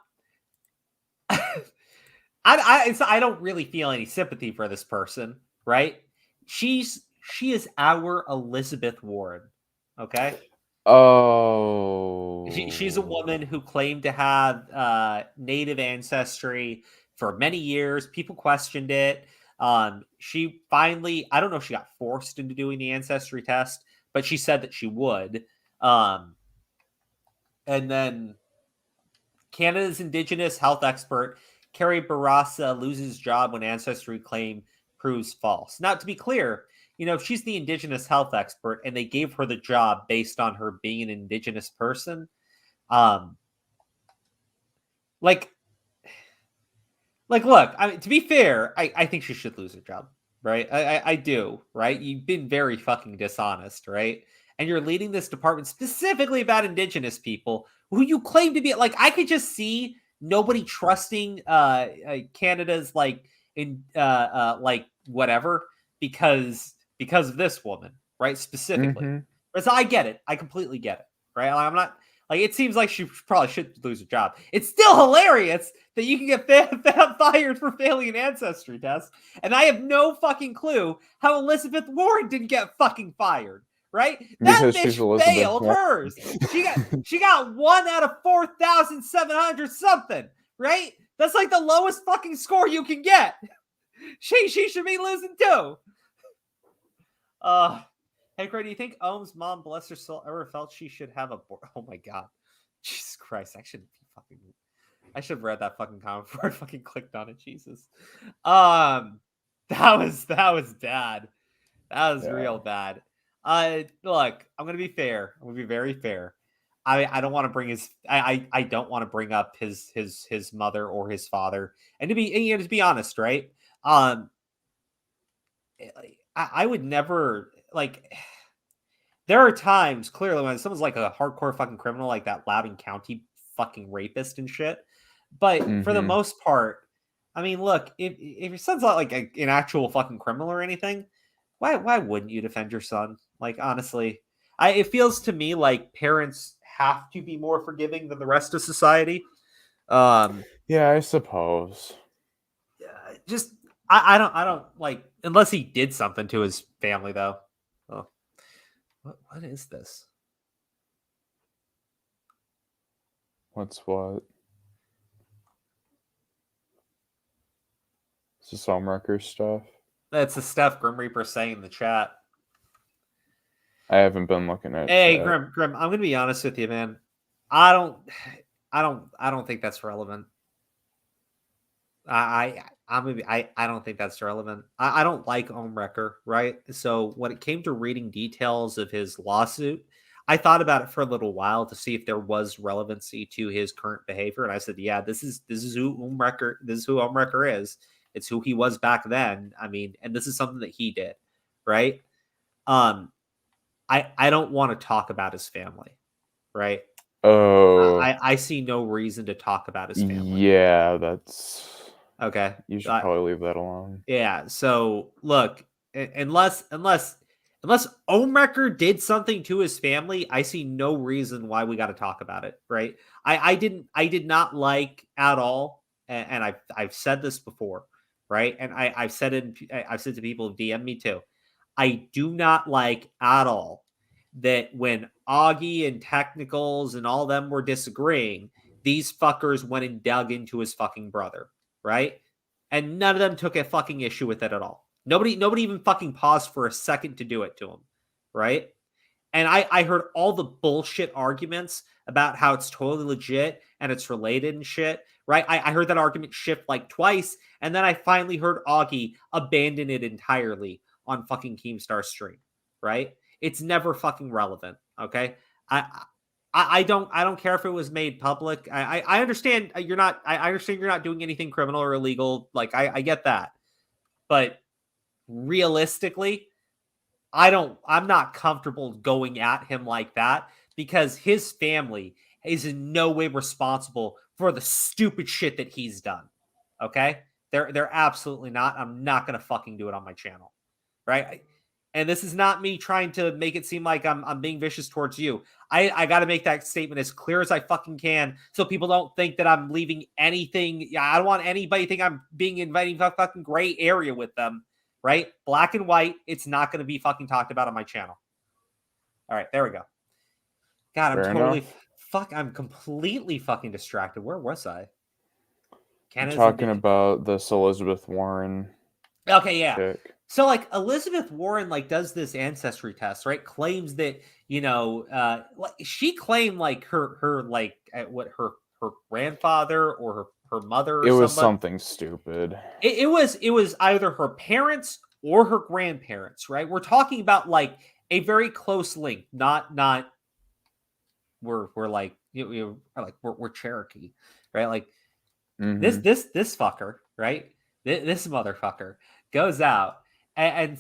I don't really feel any sympathy for this person, right? She's She is our Elizabeth Warren. Okay. Oh. She's a woman who claimed to have Native ancestry for many years. People questioned it. She finally, I don't know if she got forced into doing the ancestry test, but she said that she would. And then Canada's Indigenous health expert, Carrie Barassa, loses job when ancestry claim proves false. Now, to be clear, she's the Indigenous health expert and they gave her the job based on her being an Indigenous person. Look, I mean, to be fair, I think she should lose her job, right? I do, right? You've been very fucking dishonest, right? And you're leading this department specifically about Indigenous people who you claim to be. Like, I could just see nobody trusting Canada's like whatever because of this woman, right? Specifically, so I get it. I completely get it, right? I'm not. Like, it seems like she probably should lose her job. It's still hilarious that you can get fired for failing an ancestry test. And I have no fucking clue how Elizabeth Warren didn't get fucking fired, right? Because that bitch failed hers. She got 1 out of 4,700 something, right? That's like the lowest fucking score you can get. She should be losing too. Hey, Craig, do you think Ohm's mom, bless her soul, ever felt she should have a... Oh, my God. Jesus Christ. I should have read that fucking comment before I fucking clicked on it. Jesus. That was bad. That was real bad. Look, I'm going to be fair. I'm going to be very fair. I don't want to bring I don't want to bring up his mother or his father. And to be honest, right? I would never... Like, there are times clearly when someone's like a hardcore fucking criminal, like that Loudoun County fucking rapist and shit. But for the most part, I mean, look, if your son's not like an actual fucking criminal or anything, why wouldn't you defend your son? Like, honestly, it feels to me like parents have to be more forgiving than the rest of society. Yeah, I suppose. Just I don't like, unless he did something to his family though. Oh, what is this? What's what? Is this Homewrecker stuff? That's the stuff Grim Reaper saying in the chat. I haven't been looking at. Hey, Grim, I'm gonna be honest with you, man. I don't think that's relevant. I don't think that's relevant. I don't like Homewrecker, right? So when it came to reading details of his lawsuit, I thought about it for a little while to see if there was relevancy to his current behavior, and I said, yeah, this is who Homewrecker is. It's who he was back then. I mean, and this is something that he did, right? I don't want to talk about his family, right? Oh, I see no reason to talk about his family. Yeah, that's okay. You should probably leave that alone. Yeah. So look, unless Homewrecker did something to his family, I see no reason why we got to talk about it, right? I did not like at all, and I've said this before, right? And I've said to people who DM me too. I do not like at all that when Augie and Technicals and all them were disagreeing, these fuckers went and dug into his fucking brother, right? And none of them took a fucking issue with it at all. Nobody even fucking paused for a second to do it to him, right? And I heard all the bullshit arguments about how it's totally legit and it's related and shit, right? I heard that argument shift like twice, and then I finally heard Augie abandon it entirely on fucking Keemstar's stream, right? It's never fucking relevant, okay? I don't care if it was made public. I understand you're not. I understand you're not doing anything criminal or illegal. Like I get that, but realistically, I'm not comfortable going at him like that because his family is in no way responsible for the stupid shit that he's done. Okay, they're absolutely not. I'm not gonna fucking do it on my channel, right? And this is not me trying to make it seem like I'm being vicious towards you. I got to make that statement as clear as I fucking can so people don't think that I'm leaving anything. Yeah, I don't want anybody to think I'm being inviting fucking gray area with them, right? Black and white. It's not going to be fucking talked about on my channel. All right, there we go. God, I'm Fair totally enough. I'm completely fucking distracted. Where was I? Canada's Talking about this Elizabeth Warren Okay, yeah. chick. So like Elizabeth Warren like does this ancestry test, right? Claims that, you know, like she claimed like her like what her grandfather or her mother or It was somebody. something stupid. It was either her parents or her grandparents, right? We're talking about like a very close link, not we're like we're Cherokee, right? Like Mhm. this fucker, right? This motherfucker goes out and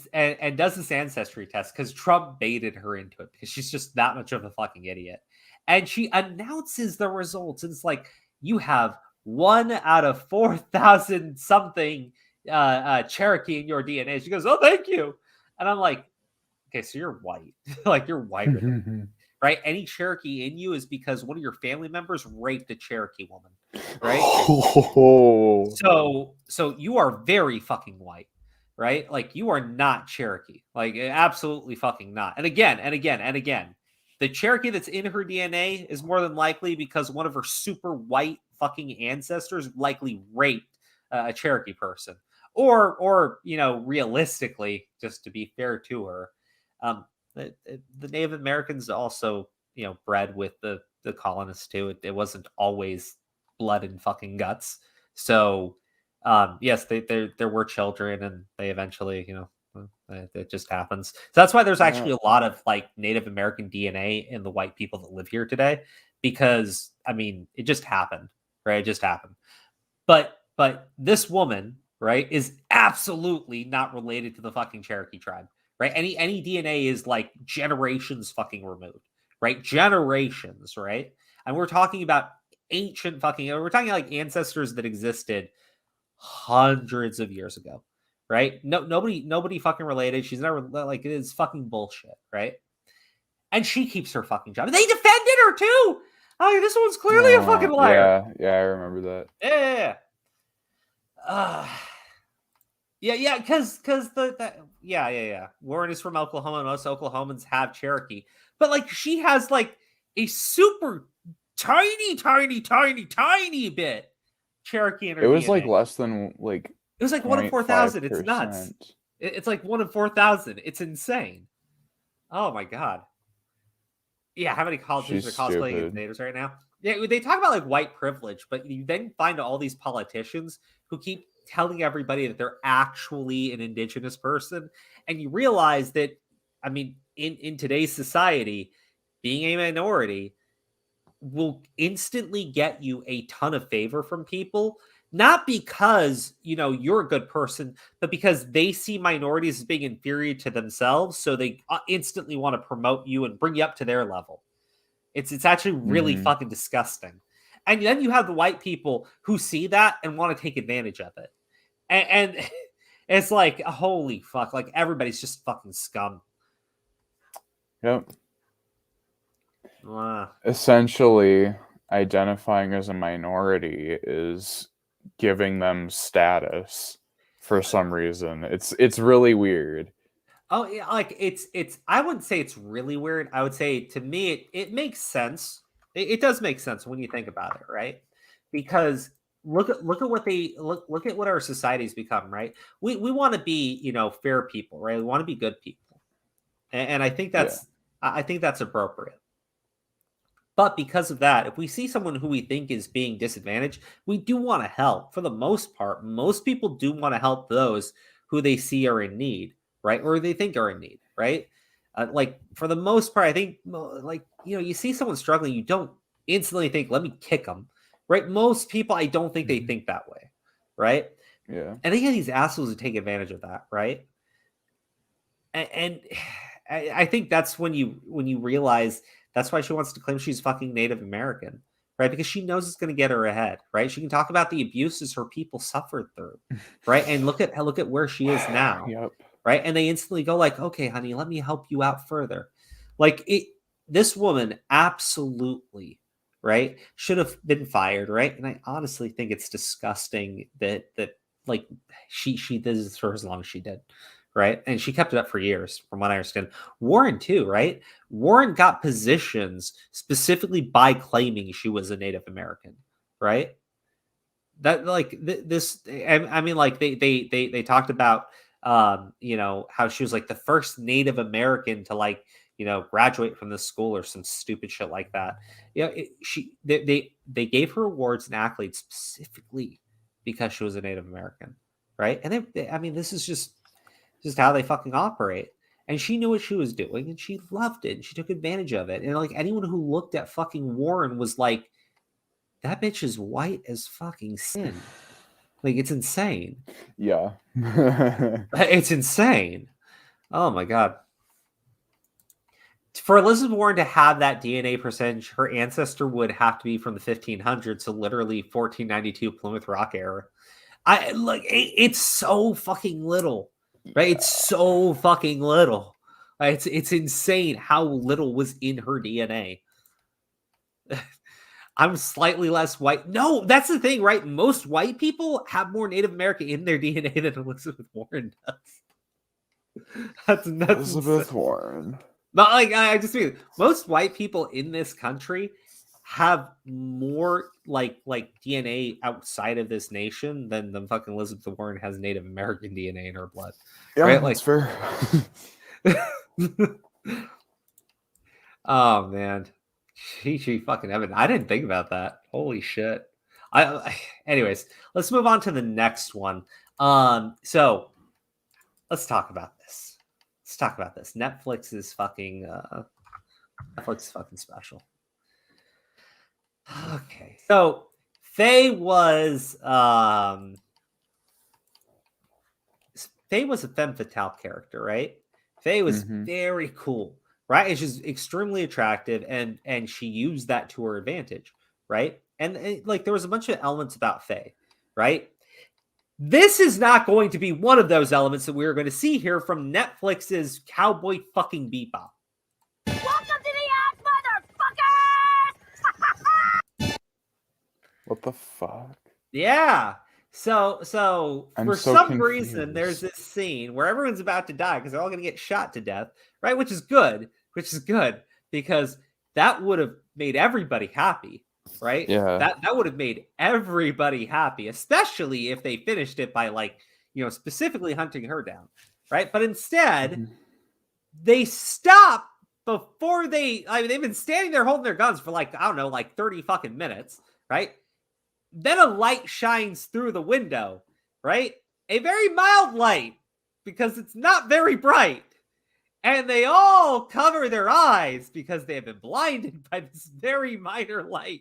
does this ancestry test because Trump baited her into it because she's just that much of a fucking idiot. And she announces the results. And it's like, you have 1 out of 4,000 something Cherokee in your DNA. She goes, oh, thank you. And I'm like, okay, so you're white. Like, you're whiter than me, right? Any Cherokee in you is because one of your family members raped a Cherokee woman, right? So you are very fucking white, right? Like, you are not Cherokee, like absolutely fucking not. And again, the Cherokee that's in her DNA is more than likely because one of her super white fucking ancestors likely raped a Cherokee person, or you know, realistically, just to be fair to her, the Native Americans also, you know, bred with the colonists too. It wasn't always blood and fucking guts. So yes, there were children, and they eventually, you know, it just happens. So that's why there's actually a lot of like Native American DNA in the white people that live here today, because I mean, it just happened, right? It just happened. But this woman, right, is absolutely not related to the fucking Cherokee tribe, right? Any DNA is like generations fucking removed, right? Generations, right? And we're talking about ancient fucking, we're talking like ancestors that existed hundreds of years ago, right? Nobody fucking related. She's never like, it is fucking bullshit, right? And she keeps her fucking job. They defended her too. Oh, this one's clearly a fucking liar. Yeah, I remember that. Yeah. Because Warren is from Oklahoma, and most Oklahomans have Cherokee, but like she has like a super tiny bit Cherokee in her It was DNA. like less than like It was like 1 in 4,000. It's nuts. It's like 1 in 4,000. It's insane. Oh my god. Yeah, how many colleges are cosplaying as natives right now? Yeah, they talk about like white privilege, but you then find all these politicians who keep telling everybody that they're actually an indigenous person, and you realize that, I mean, in today's society, being a minority will instantly get you a ton of favor from people, not because, you know, you're a good person, but because they see minorities as being inferior to themselves, so they instantly want to promote you and bring you up to their level. It's actually really fucking disgusting. And then you have the white people who see that and want to take advantage of it. And it's like, holy fuck, like everybody's just fucking scum. Yep. Essentially, identifying as a minority is giving them status for some reason. It's really weird. Oh, yeah, like it's I wouldn't say it's really weird. I would say, to me, it makes sense. It does make sense when you think about it, right? Because look at what they look at what our society's become, right? We want to be, you know, fair people, right? We want to be good people. And I think that's appropriate. But because of that, if we see someone who we think is being disadvantaged, we do want to help. For the most part, most people do want to help those who they see are in need, right? Or they think are in need, right? Like, for the most part, I think, like, you know, you see someone struggling, you don't instantly think, let me kick them, right? Most people, I don't think they think that way, right? Yeah. And they get these assholes who take advantage of that, right? And I think that's when you realize that's why she wants to claim she's fucking Native American, right? Because she knows it's going to get her ahead, right? She can talk about the abuses her people suffered through, right? And look at where she is now, Yep. right? And they instantly go like, okay, honey, let me help you out further. Like, this woman absolutely, right, should have been fired, right? And I honestly think it's disgusting that like she did this for as long as she did, right? And she kept it up for years, from what I understand. Warren too, right? Warren got positions specifically by claiming she was a Native American, right? That like this, I mean, like they talked about, you know, how she was like the first Native American to like, you know, graduate from the school or some stupid shit like that. You know, they gave her awards and accolades specifically because she was a Native American, right? And I mean, this is just how they fucking operate. And she knew what she was doing, and she loved it, and she took advantage of it. And like anyone who looked at fucking Warren was like, that bitch is white as fucking sin. Like, it's insane. Yeah. It's insane. Oh my god. For Elizabeth Warren to have that DNA percentage, her ancestor would have to be from the 1500s, so literally 1492 Plymouth Rock era. It's so fucking little, right? It's so fucking little. It's insane how little was in her DNA. I'm slightly less white. No, that's the thing, right? Most white people have more Native American in their DNA than Elizabeth Warren does. That's Elizabeth Warren. But like, I just mean most white people in this country have more like DNA outside of this nation than the fucking Elizabeth Warren has Native American DNA in her blood. Yeah, right? That's fair. Oh man, she fucking Evan. I didn't think about that. Holy shit. Anyways, let's move on to the next one. So let's talk about this. Netflix is fucking special. Okay, so Faye was a femme fatale character, right? Faye was very cool, right? And she's extremely attractive, and she used that to her advantage, right? And like there was a bunch of elements about Faye, right? This is not going to be one of those elements that we're going to see here from Netflix's Cowboy fucking Bebop. Welcome to the ass, motherfucker! What the fuck? Yeah. So I'm for so some confused. reason, there's this scene where everyone's about to die because they're all going to get shot to death, right? Which is good because that would have made everybody happy. Right? Yeah. That would have made everybody happy, especially if they finished it by like, you know, specifically hunting her down. Right? But instead, they stop before they've been standing there holding their guns for like, I don't know, like 30 fucking minutes, right? Then a light shines through the window, right? A very mild light because it's not very bright. And they all cover their eyes because they have been blinded by this very minor light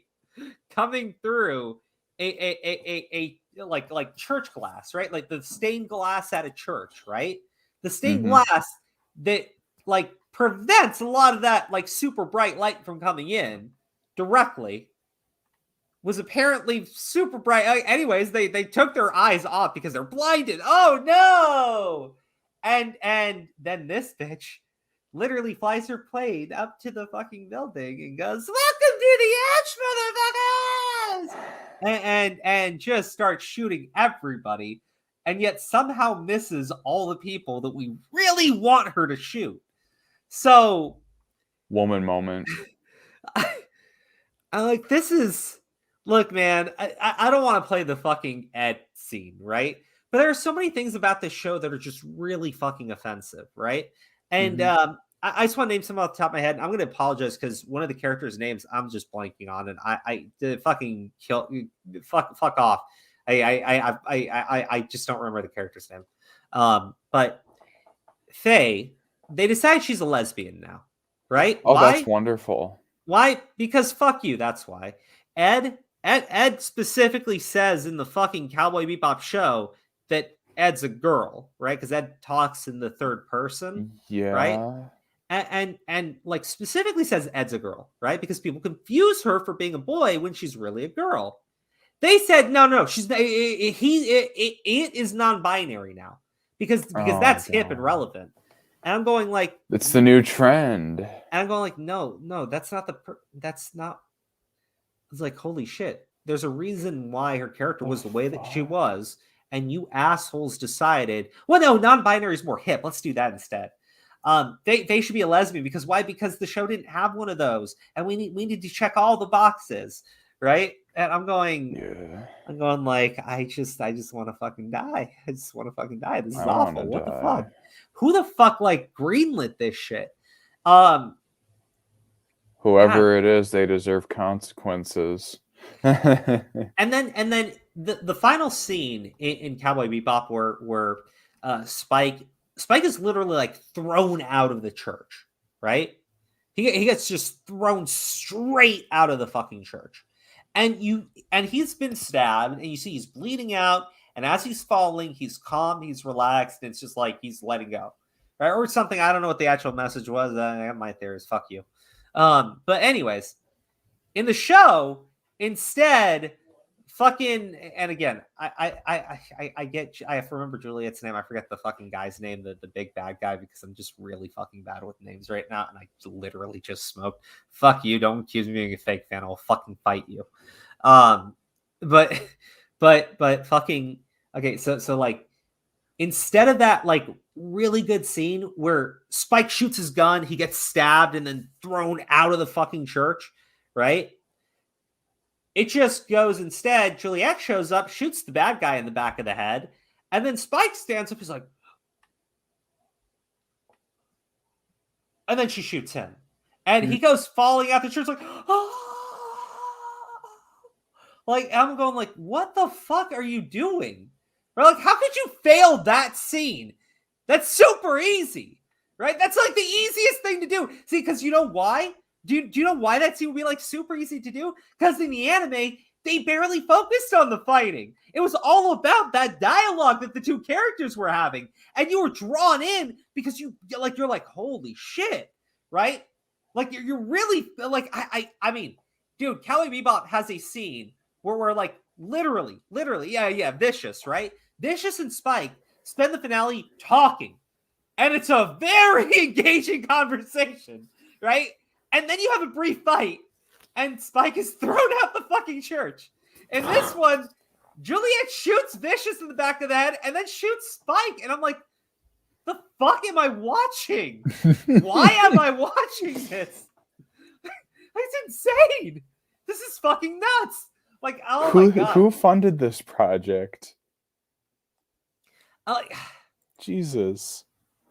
coming through a like church glass, right? Like the stained glass at a church, right? The stained glass that like prevents a lot of that like super bright light from coming in directly was apparently super bright. Anyways, they took their eyes off because they're blinded. Oh no! And then this bitch literally flies her plane up to the fucking building and goes, "Welcome to the edge, motherfuckers!" And just starts shooting everybody, and yet somehow misses all the people that we really want her to shoot. So, Woman moment. I like this is look, man. I don't want to play the fucking Ed scene, right? But there are so many things about this show that are just really fucking offensive, right? And I just want to name some off the top of my head. I'm going to apologize because one of the characters' names I'm just blanking on, and I did fucking kill. Fuck off. I just don't remember the character's name. But Faye, they decide she's a lesbian now, right? Oh, Why? that's wonderful. Why? Because fuck you. That's why. Ed specifically says in the fucking Cowboy Bebop show that Ed's a girl, right? Because Ed talks in the third person, Yeah. right? And like specifically says Ed's a girl, right? Because people confuse her for being a boy when she's really a girl. They said no, she's it is non-binary now because that's hip and relevant. And I'm going like it's the new trend. And I'm going like no, that's not that's not. It's like holy shit. There's a reason why her character was the way that she was. and you assholes decided, well, no, non-binary is more hip. Let's do that instead. They should be a lesbian because why? Because the show didn't have one of those, and we need to check all the boxes, right? And I'm going like, I just want to fucking die. I just want to fucking die. This is awful. What the fuck? Who the fuck like greenlit this shit? Whoever it is, they deserve consequences. and then the final scene in Cowboy Bebop where Spike is literally like thrown out of the church, right? He gets just thrown straight out of the fucking church. And he's been stabbed, and you see he's bleeding out, and as he's falling, he's calm, he's relaxed, and it's just like he's letting go. Right? Or something. I don't know what the actual message was. My theory is fuck you. But anyways, in the show, instead, fucking, and again, I get, I have to remember Juliet's name. I forget the fucking guy's name, the big bad guy, because I'm just really fucking bad with names right now, and I literally just smoked. Fuck you! Don't accuse me of being a fake fan. I'll fucking fight you. But fucking okay. So like, instead of that, like really good scene where Spike shoots his gun, he gets stabbed, and then thrown out of the fucking church, right? It just goes instead. Juliet shows up, shoots the bad guy in the back of the head, and then Spike stands up. He's like, and then she shoots him, and he goes falling out the church like, oh, like I'm going like, what the fuck are you doing? Right? Like, how could you fail that scene? That's super easy, right? That's like the easiest thing to do. See, because you know why? Do you know why that scene would be like super easy to do? Because in the anime, they barely focused on the fighting. It was all about that dialogue that the two characters were having, and you were drawn in because you're like, holy shit, right? Like you're really like I mean, dude, Cowboy Bebop has a scene where we're like literally, yeah, Vicious, right? Vicious and Spike spend the finale talking, and it's a very engaging conversation, right? And then you have a brief fight, and Spike is thrown out the fucking church. In this one, Juliet shoots Vicious in the back of the head and then shoots Spike. And I'm like, the fuck am I watching? Why am I watching this? It's insane. This is fucking nuts. Like, oh my God. Who funded this project? Like, Jesus.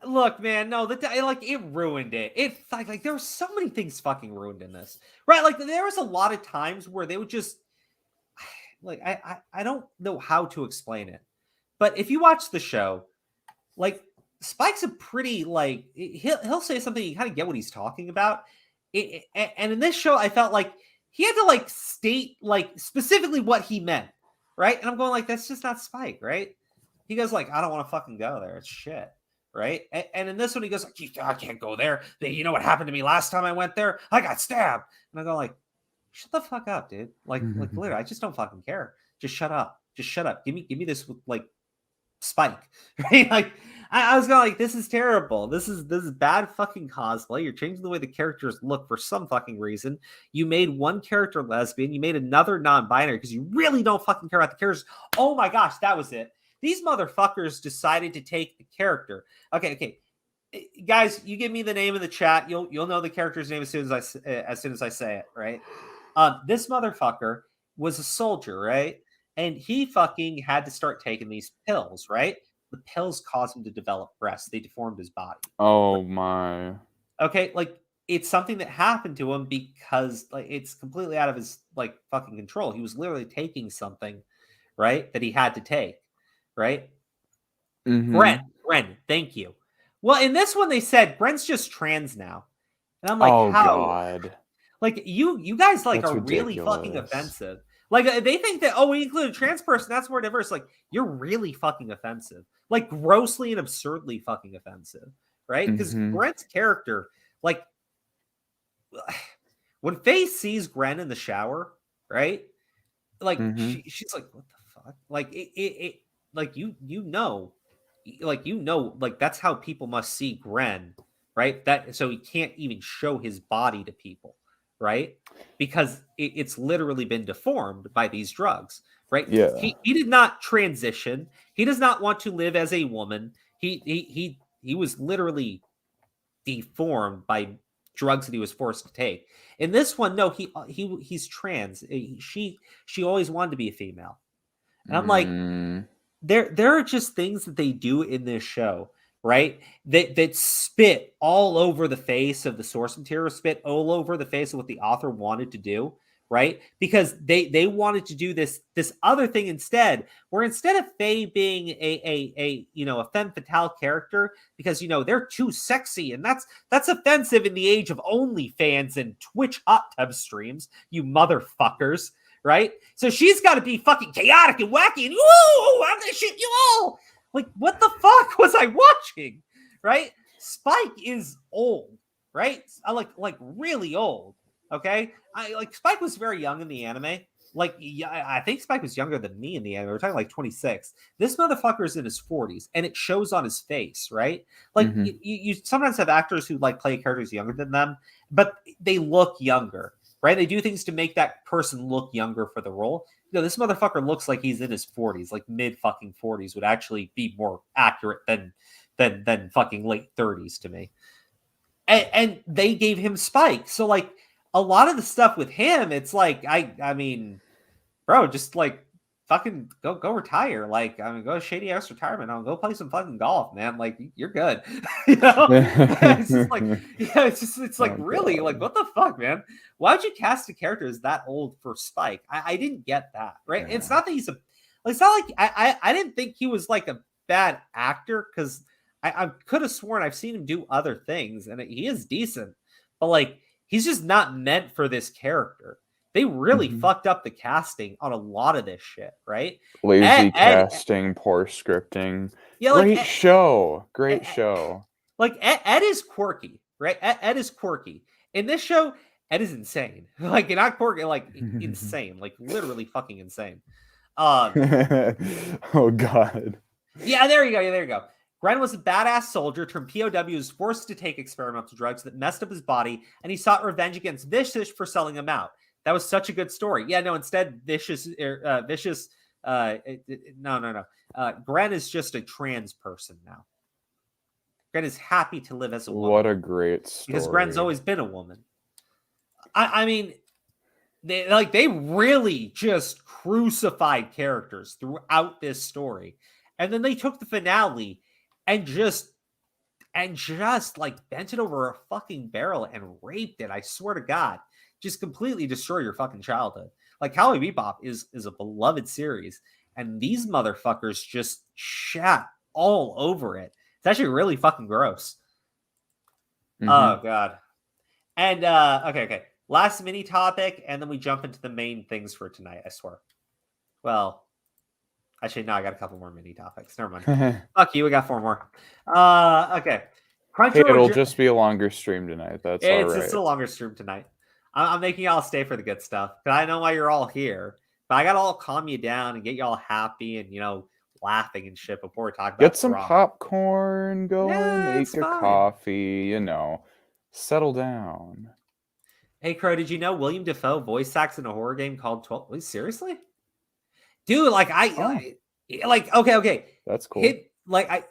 Look, man, no, it ruined it. It like there were so many things fucking ruined in this, right? Like there was a lot of times where they would just like I don't know how to explain it, but if you watch the show, like Spike's a pretty like he'll say something, you kind of get what he's talking about. And in this show, I felt like he had to like state like specifically what he meant, right? And I'm going like, that's just not Spike, right? He goes like, I don't want to fucking go there. It's shit. Right. And in this one, he goes like, I can't go there. You know what happened to me last time I went there? I got stabbed. And I go like, shut the fuck up, dude. Like literally, I just don't fucking care. Just shut up. Just shut up. Give me this like Spike. Right. Like I was going like, this is terrible. This is bad fucking cosplay. You're changing the way the characters look for some fucking reason. You made one character lesbian. You made another non-binary because you really don't fucking care about the characters. Oh my gosh, that was it. These motherfuckers decided to take the character. Okay, guys, you give me the name in the chat. You'll know the character's name as soon as I say it, right? This motherfucker was a soldier, right? And he fucking had to start taking these pills, right? The pills caused him to develop breasts. They deformed his body. Oh my. Okay, like it's something that happened to him because like it's completely out of his like fucking control. He was literally taking something, right, that he had to take. Right? Mm-hmm. Gren, thank you. Well, in this one, they said Gren's just trans now. And I'm like, oh, how? God. Like, you guys, like, That's are ridiculous. really fucking offensive. Like, they think that, oh, we include a trans person, that's more diverse. Like, you're really fucking offensive. Like, grossly and absurdly fucking offensive. Right? Because Gren's character, like, when Faye sees Gren in the shower, right? Like, she's like, what the fuck? Like, it like you know, like that's how people must see Gren, right? That so he can't even show his body to people, right? Because it's literally been deformed by these drugs, right? Yeah. He did not transition. He does not want to live as a woman. He was literally deformed by drugs that he was forced to take. In this one, no, he's trans. She always wanted to be a female. And I'm like, there are just things that they do in this show, right? That spit all over the face of the source material, spit all over the face of what the author wanted to do, right? Because they wanted to do this other thing instead, where instead of Faye being a femme fatale character, because they're too sexy, and that's offensive in the age of OnlyFans and Twitch hot tub streams, you motherfuckers. Right? So she's got to be fucking chaotic and wacky and, ooh, I'm gonna shoot you all. Like, what the fuck was I watching? Right? Spike is old, right? I like really old. Okay? Spike was very young in the anime. Like, yeah, I think Spike was younger than me in the anime. We're talking like 26. This motherfucker's in his 40s, and it shows on his face, right? Like, you sometimes have actors who like play characters younger than them, but they look younger. Right? They do things to make that person look younger for the role. This motherfucker looks like he's in his 40s, like mid fucking 40s would actually be more accurate than fucking late 30s to me. And they gave him Spike. So like a lot of the stuff with him, it's like I mean, bro, just like fucking go retire. Like, I mean, go shady ass retirement. I'll go play some fucking golf, man. Like, you're good. It's just like, yeah, it's like, really, like, what the fuck, man? Why would you cast a character as that old for Spike? I didn't get that, right? Yeah. It's not that it's not like I didn't think he was like a bad actor, because I could have sworn I've seen him do other things, and he is decent, but like, he's just not meant for this character. They really fucked up the casting on a lot of this shit, right? Lazy casting, poor scripting. Yeah, great show. Like, Ed is quirky, right? Ed is quirky. In this show, Ed is insane. Like, not quirky, like insane. Like, literally fucking insane. Oh, God. Yeah, there you go. Gren was a badass soldier turned POW who was forced to take experimental drugs that messed up his body, and he sought revenge against Vicious for selling him out. That was such a good story. Yeah, no, instead, Vicious, Gren is just a trans person now. Gren is happy to live as a woman. What a great story. Because Gren's always been a woman. I mean, they really just crucified characters throughout this story. And then they took the finale and just like bent it over a fucking barrel and raped it. I swear to God. Just completely destroy your fucking childhood. Like, Cowboy Bebop is a beloved series, and these motherfuckers just shat all over it. It's actually really fucking gross. Oh God. And okay. Last mini topic, and then we jump into the main things for tonight, I swear. Well, actually, no, I got a couple more mini topics. Never mind. Fuck you, we got 4 more. Okay. It'll just be a longer stream tonight. That's all right. It's a longer stream tonight. I'm making y'all stay for the good stuff, because I know why you're all here. But I gotta all calm you down and get y'all happy and laughing and shit before we talk about. Get some popcorn going, make a coffee, settle down. Hey Crow, did you know William Dafoe voice acts in a horror game called 12? Wait, seriously, dude? Like okay, that's cool.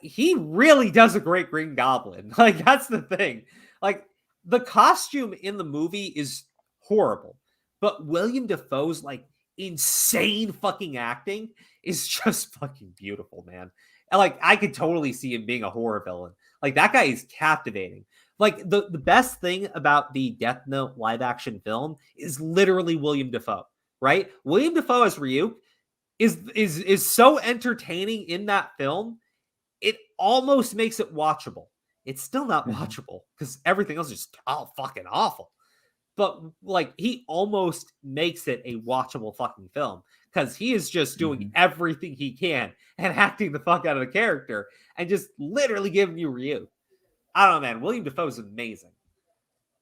He really does a great Green Goblin. Like, that's the thing. Like, the costume in the movie is horrible, but William Dafoe's like insane fucking acting is just fucking beautiful, man. And like, I could totally see him being a horror villain. Like, that guy is captivating. Like, the best thing about the Death Note live action film is literally William Dafoe, right? William Dafoe as Ryuk is so entertaining in that film. It almost makes it watchable. It's still not watchable because everything else is just fucking awful. But like, he almost makes it a watchable fucking film because he is just doing everything he can and acting the fuck out of the character and just literally giving you Ryu. I don't know, man. William Dafoe is amazing.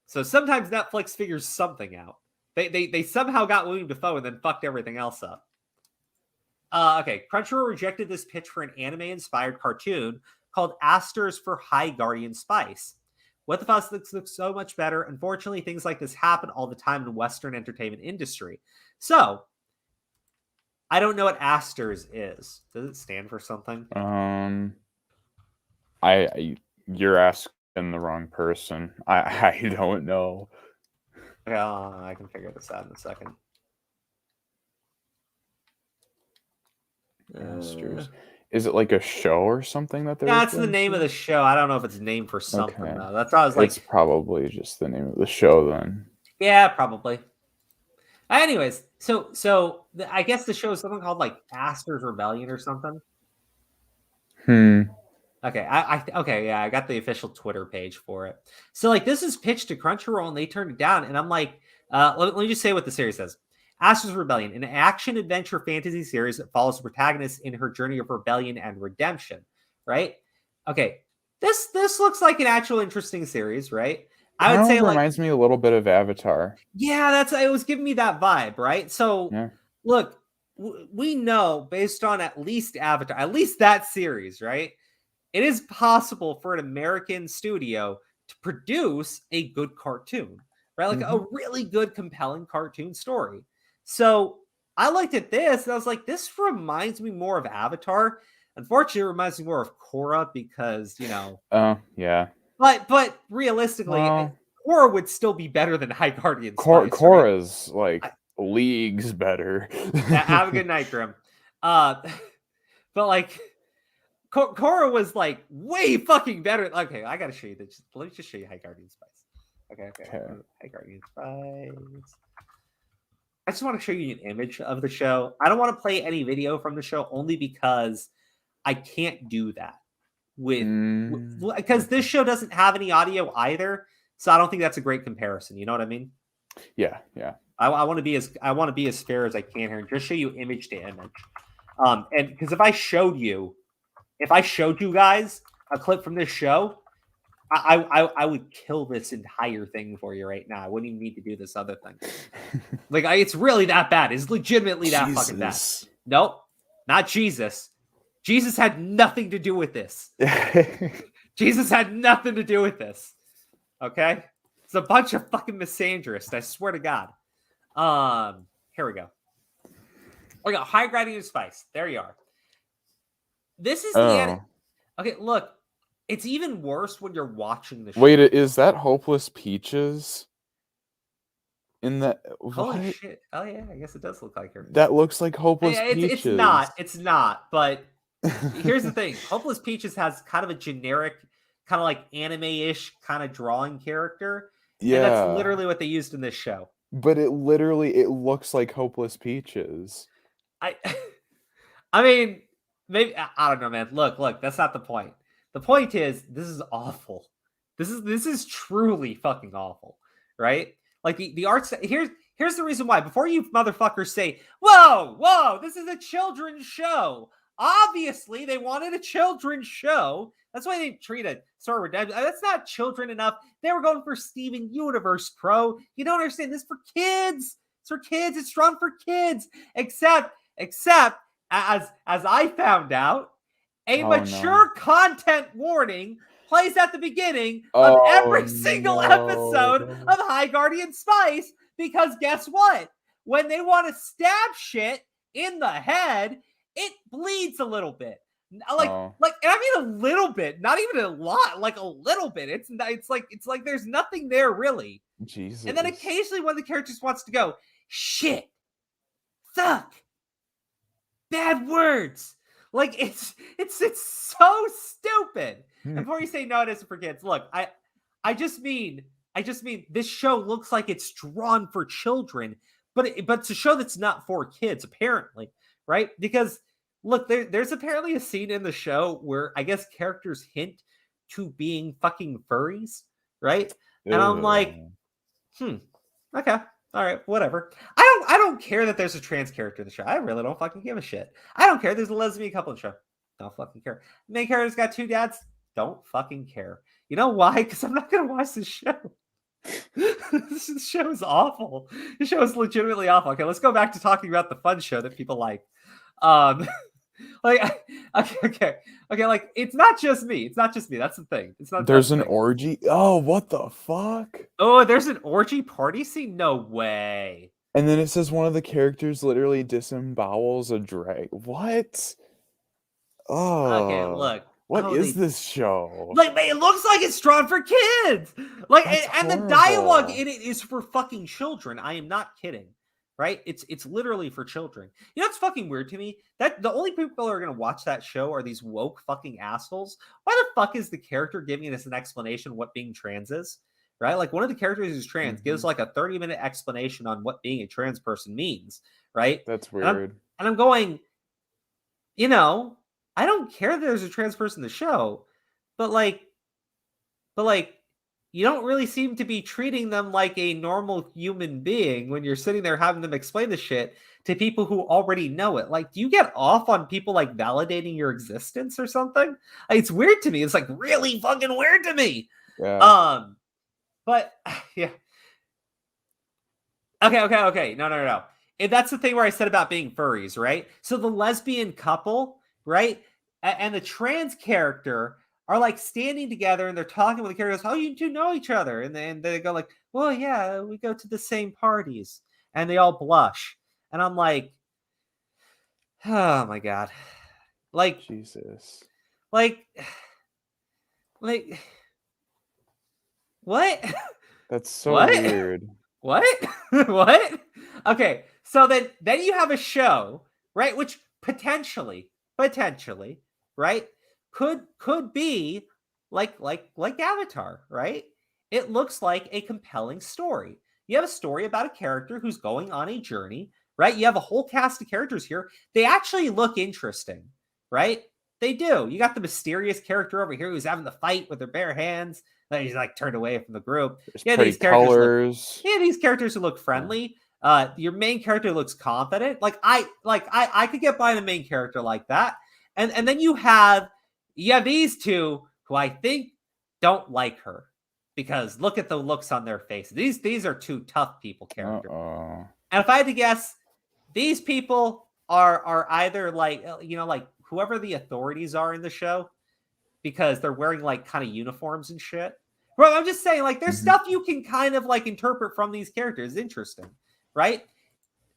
So sometimes Netflix figures something out. They somehow got William Dafoe and then fucked everything else up. Okay, Crunchyroll rejected this pitch for an anime-inspired cartoon called Asters for High Guardian Spice. What the fuss looks so much better. Unfortunately, things like this happen all the time in the Western entertainment industry. So, I don't know what Asters is. Does it stand for something? You're asking the wrong person. I don't know. Okay, I can figure this out in a second. Asters. Is it like a show or something that they're? That's the name of the show. I don't know if it's named for something Okay. though. That's why I was like, it's probably just the name of the show then. yeah, probably. Anyways, so I guess the show is something called like Astor's Rebellion or something. Okay, I got the official Twitter page for it. So like this is pitched to Crunchyroll and they turned it down, and I'm like, let me just say what the series says. Astor's Rebellion, an action-adventure fantasy series that follows the protagonist in her journey of rebellion and redemption, right? Okay, this looks like an actual interesting series, right? I would say it reminds me a little bit of Avatar. Yeah, it was giving me that vibe, right? So yeah. Look, we know based on at least Avatar, at least that series, right? It is possible for an American studio to produce a good cartoon, right? Like a really good, compelling cartoon story. So I looked at this and I was like, this reminds me more of Avatar. Unfortunately, it reminds me more of Korra because, yeah. But realistically, Korra would still be better than High Guardian Spice. Korra's like leagues better. Have a good night, Grim. But like Korra was like way fucking better. Okay, I gotta show you this. Let me just show you High Guardian Spice. Okay. High Guardian Spice. I just want to show you an image of the show. I don't want to play any video from the show only because I can't do that because this show doesn't have any audio either. So I don't think that's a great comparison. You know what I mean? Yeah. I want to be as fair as I can here and just show you image to image. And because if I showed you guys a clip from this show, I would kill this entire thing for you right now. I wouldn't even need to do this other thing. Like it's really that bad. It's legitimately that fucking bad. Nope, not Jesus. Jesus had nothing to do with this. Jesus had nothing to do with this. Okay, it's a bunch of fucking misandrists. I swear to God. Here we go. We got High Guardian Spice. There you are. This is the end. Okay, look. It's even worse when you're watching the show. Wait, is that Hopeless Peaches? In that? Holy shit! Oh yeah, I guess it does look like her. That looks like Hopeless Peaches. It's not. But here's the thing: Hopeless Peaches has kind of a generic, kind of like anime-ish kind of drawing character. Yeah, and that's literally what they used in this show. But it looks like Hopeless Peaches. I mean, maybe I don't know, man. Look, that's not the point. The point is, this is awful. This is truly fucking awful, right? Like the art. Here's the reason why. Before you motherfuckers say, "Whoa, this is a children's show." Obviously, they wanted a children's show. That's why they treat it Star Redemption. That's not children enough. They were going for Steven Universe, bro. You don't understand. This is for kids. It's for kids. It's drawn for kids. Except as I found out. A mature content warning plays at the beginning of every single episode of High Guardian Spice because guess what? When they want to stab shit in the head, it bleeds a little bit. Like and I mean a little bit, not even a lot, like a little bit. It's like there's nothing there really. Jesus. And then occasionally one of the characters wants to go, shit, fuck, bad words. Like it's so stupid. Before you say no, it isn't for kids. Look, I just mean this show looks like it's drawn for children, but it's a show that's not for kids apparently, right? Because look, there's apparently a scene in the show where I guess characters hint to being fucking furries, right? And I'm like, okay. All right, whatever. I don't care that there's a trans character in the show. I really don't fucking give a shit. I don't care. There's a lesbian couple in the show. Don't fucking care. Main character's got 2 dads. Don't fucking care. You know why? Because I'm not gonna watch this show. This show is awful. This show is legitimately awful. Okay, let's go back to talking about the fun show that people like. Like, okay. Like, it's not just me. That's the thing. It's not. There's an orgy. Oh, what the fuck? Oh, there's an orgy party scene. No way. And then it says one of the characters literally disembowels a drag. What? Okay, Oh, look. what Oh, is this show? like, man, it looks like it's drawn for kids. Like, That's and the dialogue horrible. in it is for fucking children. I am not kidding. Right? It's literally for children. You know what's fucking weird to me? That the only people who are gonna watch that show are these woke fucking assholes. Why the fuck is the character giving us an explanation what being trans is? Right? Like one of the characters who's trans gives like a 30-minute explanation on what being a trans person means. Right? That's And weird. I'm going, you know, I don't care that there's a trans person in the show, but like, you don't really seem to be treating them like a normal human being when you're sitting there having them explain the shit to people who already know it. Like, do you get off on people like validating your existence or something? Like, it's weird to me. It's like really fucking weird to me. Yeah. But yeah. Okay. No. That's the thing where I said about being furries, right? So the lesbian couple, right? And the trans character are like standing together and they're talking with the characters. Oh, you two know each other. And then they go like, well, yeah, we go to the same parties. And they all blush. And I'm like, oh my God. Like, Jesus. like, what? That's so What? weird. What? What? Okay, so then you have a show, right? Which potentially, right, could be like Avatar, right? It looks like a compelling story. You have a story about a character who's going on a journey, right? You have a whole cast of characters here. They actually look interesting, right? They do. You got the mysterious character over here who's having the fight with her bare hands. Then he's like turned away from the group. There's Yeah, pretty these characters colors. these characters who look friendly. Your main character looks confident. I could get behind a main character like that. And then you have these two who I think don't like her because look at the looks on their faces. These are two tough people characters. Uh-oh. And if I had to guess, these people are either like like whoever the authorities are in the show, because they're wearing like kind of uniforms and shit. Bro, I'm just saying, like, there's stuff you can kind of like interpret from these characters. Interesting, right?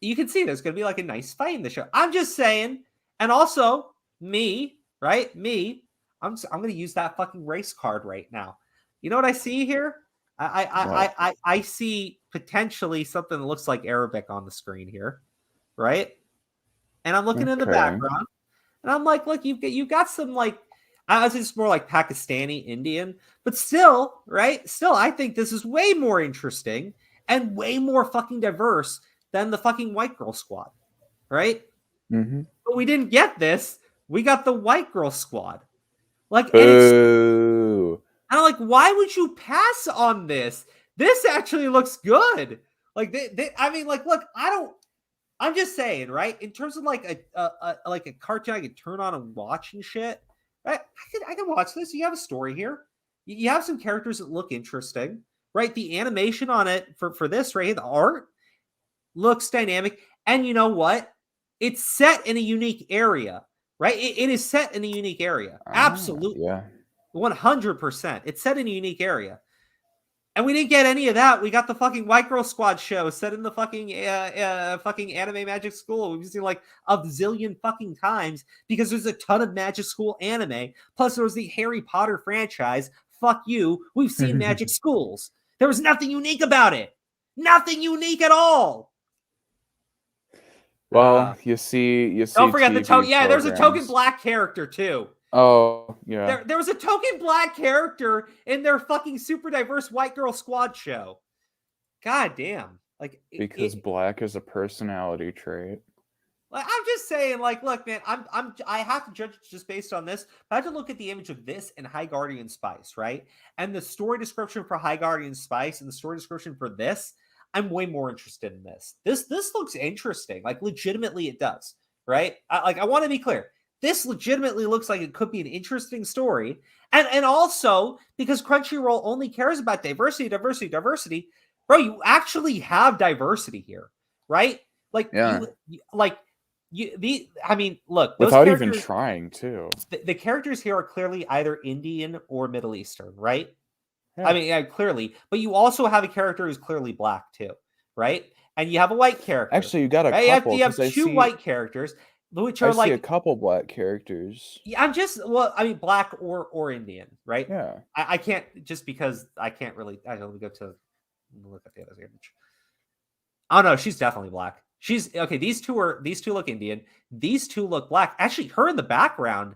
You can see there's going to be like a nice fight in the show. I'm just saying, and also me, right? Me, I'm going to use that fucking race card right now. You know what I see here? I see potentially something that looks like Arabic on the screen here, right? And I'm looking in the background, and I'm like, look, you've got some like. I was just more like Pakistani Indian, but still, right? Still, I think this is way more interesting and way more fucking diverse than the fucking white girl squad, right? Mm-hmm. But we didn't get this. We got the white girl squad. Like, Boo. and I'm like, why would you pass on this? This actually looks good. Like, I mean, like, look, I'm just saying, right? In terms of like a cartoon I could turn on and watch and shit. Right? I can watch this. You have a story here. You have some characters that look interesting, right? The animation on it for this, right? The art looks dynamic. And you know what? It's set in a unique area, right? It is set in a unique area. Absolutely. Yeah. 100%. It's set in a unique area. And we didn't get any of that. We got the fucking White Girl Squad show set in the fucking fucking anime magic school. We've seen like a zillion fucking times because there's a ton of magic school anime. Plus there was the Harry Potter franchise. Fuck you. We've seen magic schools. There was nothing unique about it. Nothing unique at all. Well, you see. Don't forget the token. Yeah, there's a token programs. black character too. Oh, yeah. There was a token black character in their fucking super diverse white girl squad show. God damn. Like Because black is a personality trait. Like, I'm just saying, like, look, man, I have to judge it just based on this. But I have to look at the image of this and High Guardian Spice, right? And the story description for High Guardian Spice and the story description for this, I'm way more interested in this. This looks interesting. Like, legitimately it does, right? I want to be clear. This legitimately looks like it could be an interesting story. And also, because Crunchyroll only cares about diversity. Bro, you actually have diversity here, right? Like, yeah. I mean, look. Without even trying, too. The characters here are clearly either Indian or Middle Eastern, right? Yeah. I mean, yeah, clearly. But you also have a character who's clearly black, too, right? And you have a white character. Actually, you got a right? couple. You have 'cause two white characters, which are I see a like couple black characters. I'm just I mean black or Indian, right? Yeah. I can't just because I can't really. I don't go to look at the other image. Oh no, she's definitely black. She's okay. These two look Indian. These two look black. Actually, her in the background,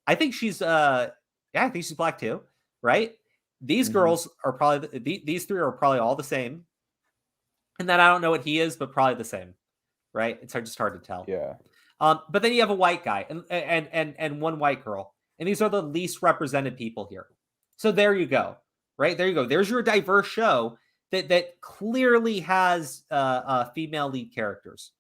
I think she's I think she's black too, right? These girls are probably these three are probably all the same. And then I don't know what he is, but probably the same, right? It's just hard to tell. Yeah. But then you have a white guy and one white girl, and these are the least represented people here. So there you go, right? There you go. There's your diverse show that clearly has female lead characters.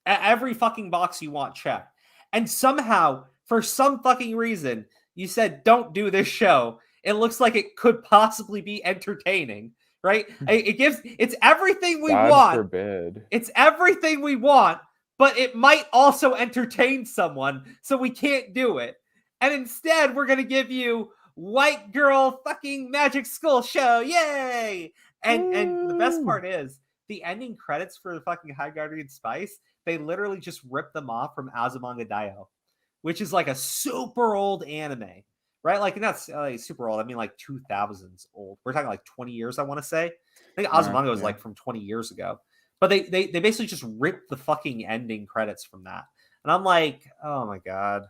Every fucking box you want checked. And somehow, for some fucking reason, you said don't do this show. It looks like it could possibly be entertaining, right? It's everything we God want. forbid. It's everything we want, but it might also entertain someone, so we can't do it. And instead, we're gonna give you white girl fucking magic school show, yay! And the best part is the ending credits for the fucking High Guardian Spice. They literally just ripped them off from Azumanga Daioh, which is like a super old anime, right? Like not super old. I mean like 2000s old. We're talking like 20 years. I want to say. I think Azumanga was like from 20 years ago. But they basically just ripped the fucking ending credits from that, and I'm like, oh my god,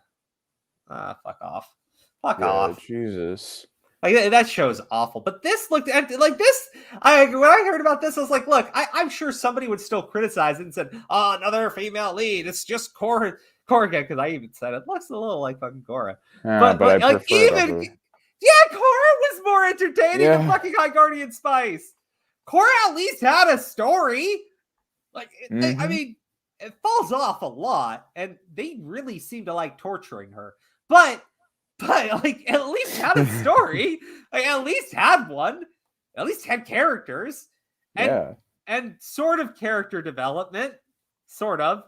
fuck off, fuck off, Jesus. Like that show is awful. But this looked like this. When I heard about this, I was like, look, I'm sure somebody would still criticize it and said, oh, another female lead. It's just Korra again, because I even said it looks a little like fucking Korra. But I like prefer even Korra was more entertaining than fucking High Guardian Spice. Korra at least had a story. Like, I mean, it falls off a lot, and they really seem to like torturing her. But like, at least had a story. Like, at least had one. At least had characters. And sort of character development. Sort of.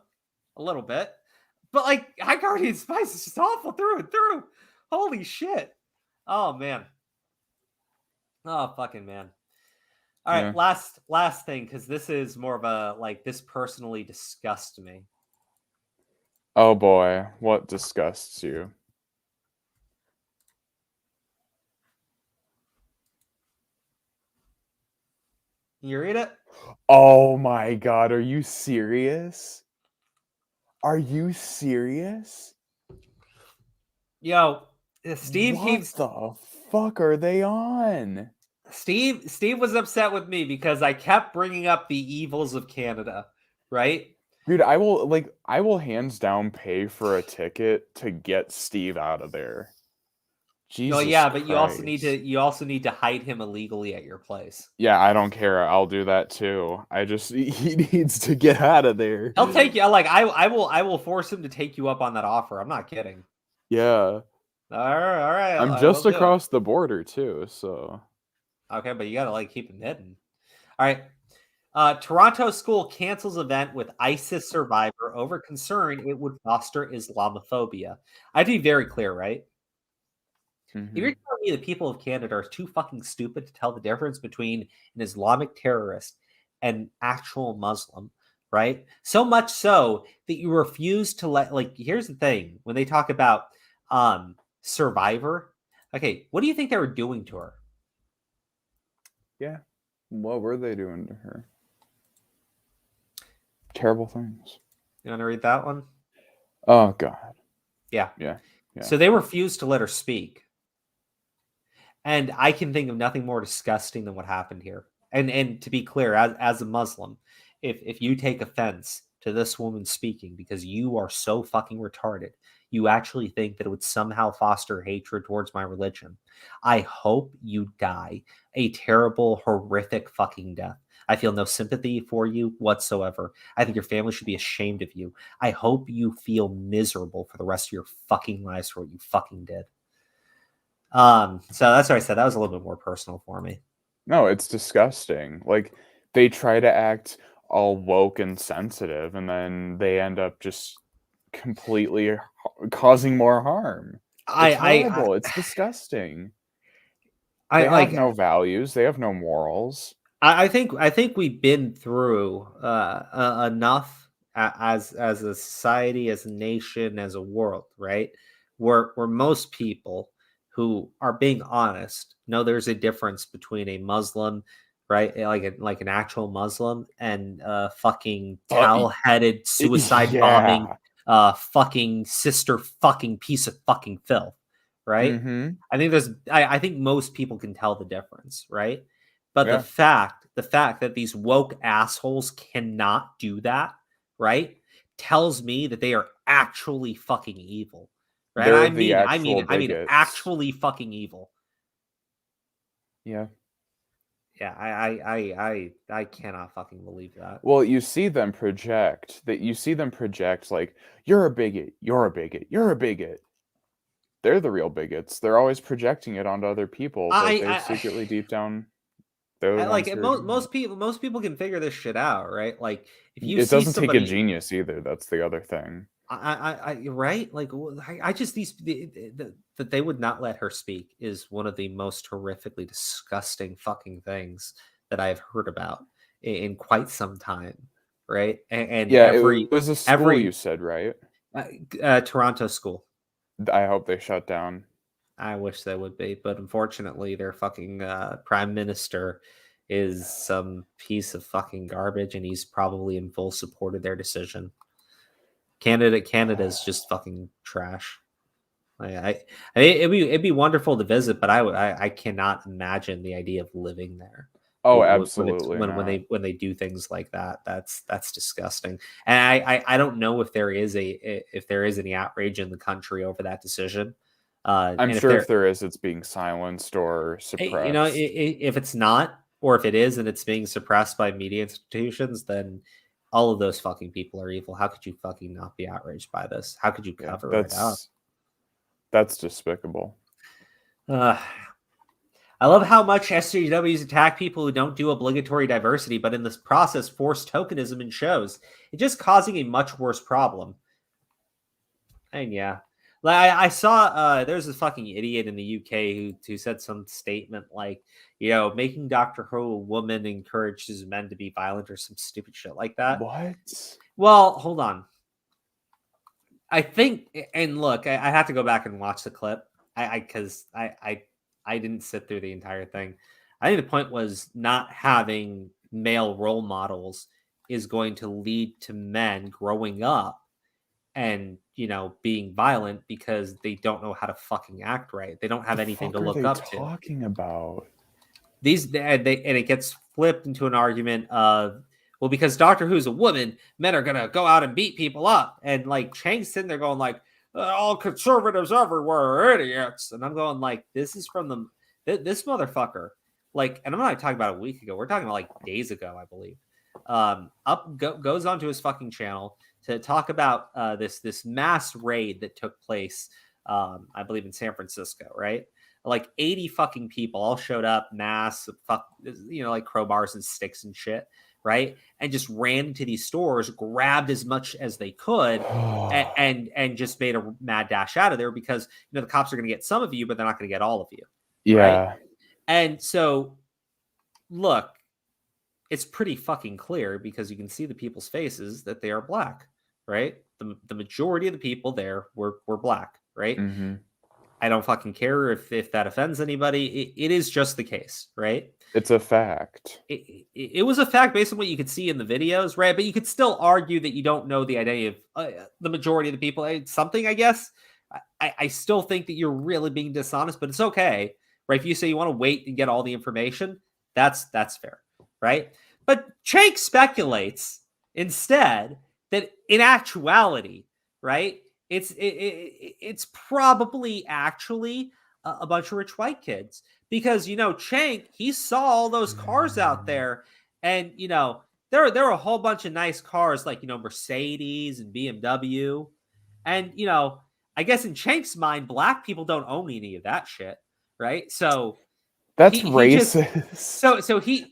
A little bit. But, like, High Guardian Spice is just awful through and through. Holy shit. Oh, man. Oh, fucking man. All right, last thing, because this is more of a, like, this personally disgusts me. Oh, boy. What disgusts you? You read it? Oh, my God. Are you serious? Are you serious? Yo, Steve What the fuck are they on? Steve was upset with me because I kept bringing up the evils of Canada, right? Dude, I will hands down pay for a ticket to get Steve out of there. Jesus. Oh yeah, but Christ. you also need to hide him illegally at your place. Yeah, I don't care. I'll do that too. He needs to get out of there. He'll take you. Like I will force him to take you up on that offer. I'm not kidding. Yeah. All right. I'm just across the border too, so. Okay, but you gotta like keep him hidden. All right. Toronto school cancels event with ISIS survivor over concern it would foster Islamophobia. I'd be very clear, right? If you're telling me the people of Canada are too fucking stupid to tell the difference between an Islamic terrorist and actual Muslim, right? So much so that you refuse to let, like, here's the thing. When they talk about survivor, okay, what do you think they were doing to her? Yeah. What were they doing to her? Terrible things. You want to read that one? Oh, God. Yeah. Yeah. So they refused to let her speak. And I can think of nothing more disgusting than what happened here. And to be clear, as a Muslim, if you take offense to this woman speaking because you are so fucking retarded, you actually think that it would somehow foster hatred towards my religion, I hope you die a terrible, horrific fucking death. I feel no sympathy for you whatsoever. I think your family should be ashamed of you. I hope you feel miserable for the rest of your fucking lives for what you fucking did. So that's what I said. That was a little bit more personal for me. No, it's disgusting. Like, they try to act all woke and sensitive, and then they end up just completely causing more harm. It's horrible. It's disgusting. They have no values. They have no morals. I think we've been through enough as a society, as a nation, as a world, right? Where most people who are being honest know there's a difference between a Muslim, right, like an actual Muslim, and fucking towel-headed suicide bombing, Yeah. fucking sister fucking piece of fucking filth, right? Mm-hmm. I think most people can tell the difference, right? But Yeah. the fact that these woke assholes cannot do that, right, tells me that they are actually fucking evil. Right? They're I the mean, actual bigots. actually fucking evil. Yeah. Yeah, I cannot fucking believe that. Well, you see them project like, you're a bigot, you're a bigot, you're a bigot. They're the real bigots. They're always projecting it onto other people, but they're secretly deep down, they're the ones who are doing it. most people can figure this shit out, right? Like if you It see doesn't take a somebody, genius either. That's the other thing. right? Like I just that they would not let her speak is one of the most horrifically disgusting fucking things that I've heard about in quite some time, right? And Yeah, it was a school, you said, right? Toronto school. I hope they shut down. I wish they would be, but unfortunately, their fucking prime minister is some piece of fucking garbage, and he's probably in full support of their decision. Canada's just fucking trash. It'd be wonderful to visit, but I cannot imagine the idea of living there. Oh, absolutely when they do things like that. That's disgusting. And I don't know if there is any outrage in the country over that decision. I'm sure if there is, it's being silenced or suppressed. You know, if it's not, or if it is and it's being suppressed by media institutions, then all of those fucking people are evil. How could you fucking not be outraged by this? How could you cover it up? That's despicable. I love how much SJWs attack people who don't do obligatory diversity, but in this process force tokenism in shows. It's just causing a much worse problem. And yeah. I saw there's this fucking idiot in the UK who said some statement like, you know, making Doctor Who a woman encourages men to be violent or some stupid shit like that. What? Well, hold on. I think, and look, I have to go back and watch the clip. Because I didn't sit through the entire thing. I think the point was not having male role models is going to lead to men growing up and, you know, being violent because they don't know how to fucking act right. They don't have anything to look up to. Talking about and it gets flipped into an argument of, well, because Doctor Who's a woman, men are gonna go out and beat people up, and like Chang's sitting there going like, all conservatives everywhere are idiots, and I'm going like, this is from this motherfucker. Like, and I'm not talking about a week ago. We're talking about like days ago, I believe. Goes onto his fucking channel to talk about this mass raid that took place, I believe in San Francisco, right? Like 80 fucking people all showed up, mass, like crowbars and sticks and shit, right? And just ran to these stores, grabbed as much as they could, and just made a mad dash out of there because, you know, the cops are going to get some of you, but they're not going to get all of you. Yeah. Right? And so, look, it's pretty fucking clear because you can see the people's faces that they are black, right? The majority of the people there were black, right? Mm-hmm. I don't fucking care if that offends anybody. It is just the case, right? It's a fact. It was a fact based on what you could see in the videos, right? But you could still argue that you don't know the identity of the majority of the people. It's something, I guess. I still think that you're really being dishonest, but it's okay, right? If you say you want to wait and get all the information, that's fair, right? But Chank speculates instead that in actuality, right, it's probably actually a bunch of rich white kids because, you know, Chank, he saw all those cars out there, and, you know, there are a whole bunch of nice cars like, you know, Mercedes and BMW, and, you know, I guess in Chank's mind, black people don't own any of that shit, right? So that's racist.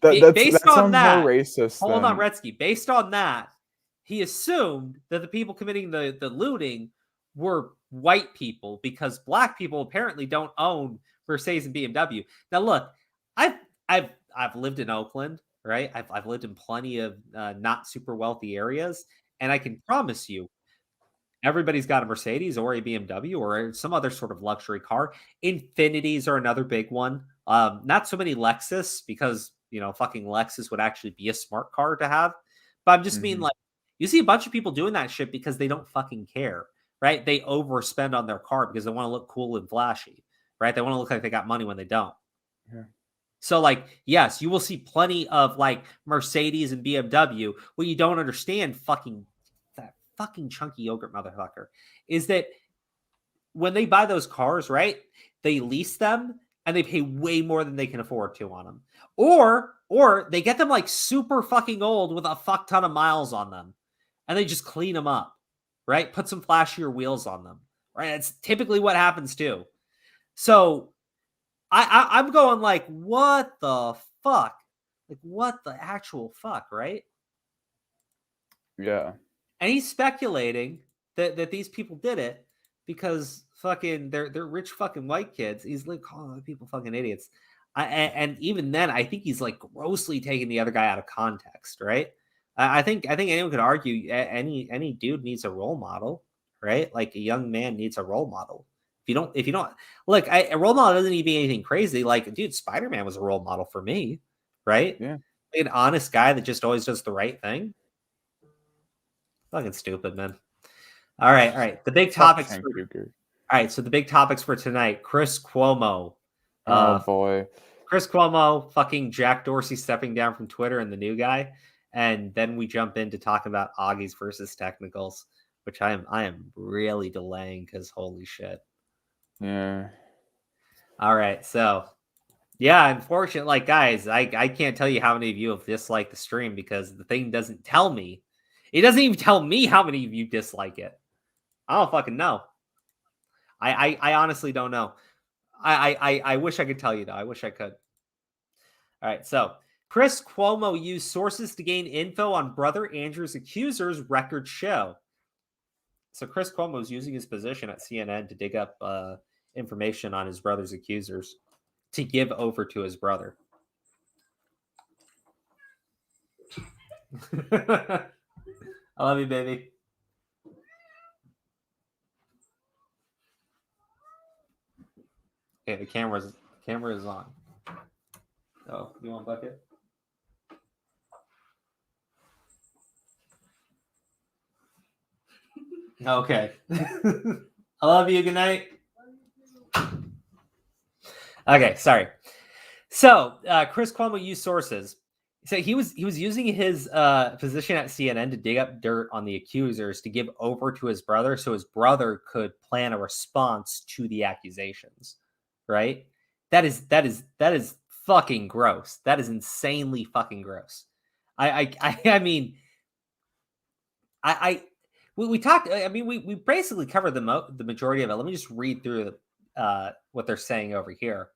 Based on that, more racist. Hold on, Retsky. Based on that, he assumed that the people committing the looting were white people because black people apparently don't own Mercedes and BMW. Now, look, I've lived in Oakland, right? I've lived in plenty of not super wealthy areas, and I can promise you, everybody's got a Mercedes or a BMW or some other sort of luxury car. Infinities are another big one. Not so many Lexus because, fucking Lexus would actually be a smart car to have. But I'm just mean, like, you see a bunch of people doing that shit because they don't fucking care, right? They overspend on their car because they want to look cool and flashy, right? They want to look like they got money when they don't. Yeah. So, like, yes, you will see plenty of like Mercedes and BMW. What you don't understand, that fucking chunky yogurt motherfucker, is that when they buy those cars, right? They lease them and they pay way more than they can afford to on them. Or they get them like super fucking old with a fuck ton of miles on them and they just clean them up, right? Put some flashier wheels on them, right? That's typically what happens too. So I'm going like, what the fuck? Like, what the actual fuck, right? Yeah. And he's speculating that these people did it because fucking they're rich fucking white kids. He's like calling people fucking idiots. And even then, I think he's like grossly taking the other guy out of context, right? I think anyone could argue any dude needs a role model, right? Like a young man needs a role model. If you don't look, a role model doesn't need to be anything crazy. Like, dude, Spider-Man was a role model for me, right? Yeah. Like an honest guy that just always does the right thing. Fucking stupid, man. All right. The big topics. All right, so the big topics for tonight: Chris Cuomo. Oh boy, Chris Cuomo, fucking Jack Dorsey stepping down from Twitter, and the new guy, and then we jump into talking about Augies versus technicals, which I am really delaying because holy shit. Yeah. All right, so yeah, unfortunately, like guys, I can't tell you how many of you have disliked the stream because the thing doesn't tell me. It doesn't even tell me how many of you dislike it. I don't fucking know. I honestly don't know. I wish I could tell you though. I wish I could. All right, so Chris Cuomo used sources to gain info on brother Andrew's accusers record show. So Chris Cuomo is using his position at CNN to dig up information on his brother's accusers to give over to his brother. I love you, baby. Okay, the camera is on. Oh, you want a bucket? Okay. I love you. Good night. Okay, sorry. So Chris Cuomo used sources. So he was using his position at CNN to dig up dirt on the accusers to give over to his brother, so his brother could plan a response to the accusations. Right? That is fucking gross. That is insanely fucking gross. I mean, we talked. I mean, we basically covered the majority of it. Let me just read through what they're saying over here.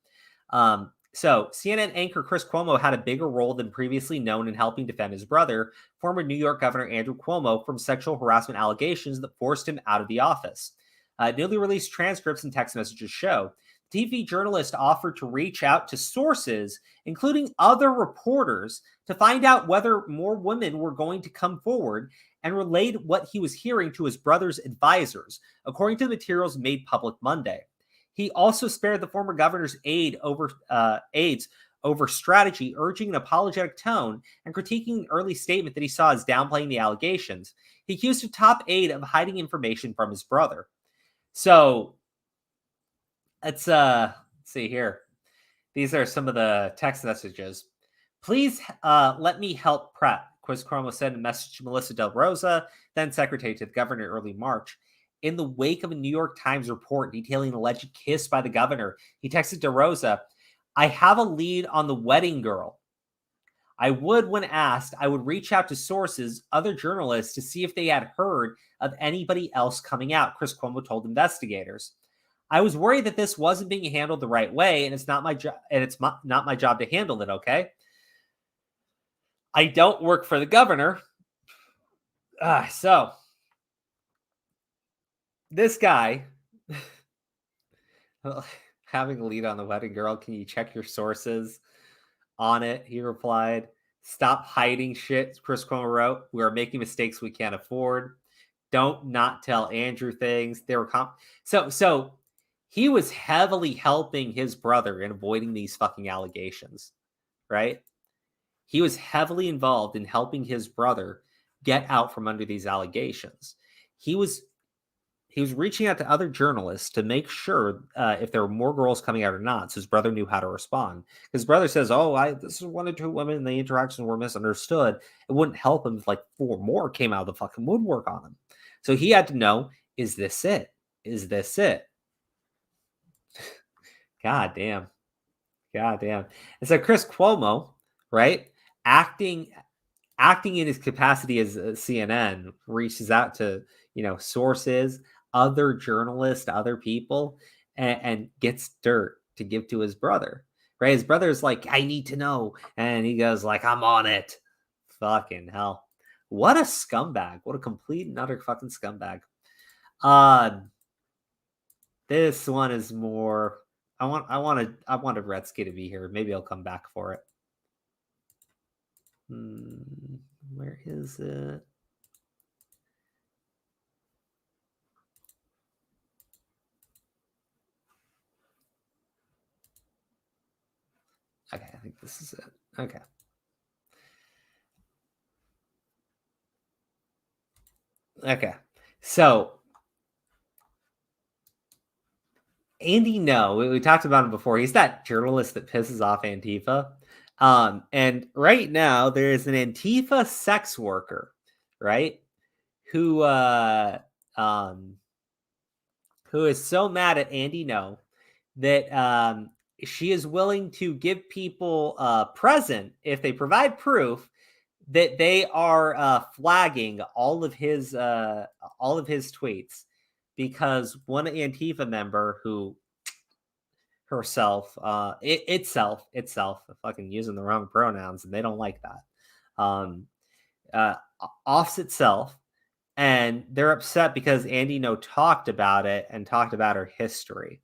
So CNN anchor Chris Cuomo had a bigger role than previously known in helping defend his brother, former New York Governor Andrew Cuomo, from sexual harassment allegations that forced him out of the office. Newly released transcripts and text messages show TV journalist offered to reach out to sources, including other reporters, to find out whether more women were going to come forward and relayed what he was hearing to his brother's advisors, according to the materials made public Monday. He also spared the former governor's aides over strategy, urging an apologetic tone and critiquing an early statement that he saw as downplaying the allegations. He accused a top aide of hiding information from his brother. So let's see here. These are some of the text messages. Please let me help prep, Chris Cuomo said in a message to Melissa Del Rosa, then secretary to the governor in early March. In the wake of a New York Times report detailing an alleged kiss by the governor, he texted Del Rosa, I have a lead on the wedding girl. when asked, I would reach out to sources, other journalists, to see if they had heard of anybody else coming out, Chris Cuomo told investigators. I was worried that this wasn't being handled the right way, and it's not my job. And it's not my job to handle it. Okay. I don't work for the governor. So this guy having a lead on the wedding girl. Can you check your sources on it? He replied. Stop hiding shit, Chris Cuomo wrote. We are making mistakes we can't afford. Don't not tell Andrew things. They were so he was heavily helping his brother in avoiding these fucking allegations, right? He was heavily involved in helping his brother get out from under these allegations. He was reaching out to other journalists to make sure if there were more girls coming out or not, so his brother knew how to respond. His brother says, this is 1 or 2 women, and the interactions were misunderstood. It wouldn't help him if like 4 more came out of the fucking woodwork on him. So he had to know, is this it? Is this it? God damn. And so Chris Cuomo, right, acting in his capacity as a CNN, reaches out to, sources, other journalists, other people, and gets dirt to give to his brother, right? His brother's like, I need to know. And he goes like, I'm on it. Fucking hell. What a scumbag. What a complete and utter fucking scumbag. This one is more, I wanted Retsky to be here. Maybe I'll come back for it. Where is it? Okay, I think this is it. Okay. So Andy Ngo, we talked about him before. He's that journalist that pisses off Antifa. And right now there is an Antifa sex worker, right? Who is so mad at Andy Ngo that she is willing to give people a present if they provide proof that they are flagging all of his tweets, because one Antifa member who herself, itself, fucking using the wrong pronouns, and they don't like that, offs itself, and they're upset because Andy Ngo talked about it and talked about her history,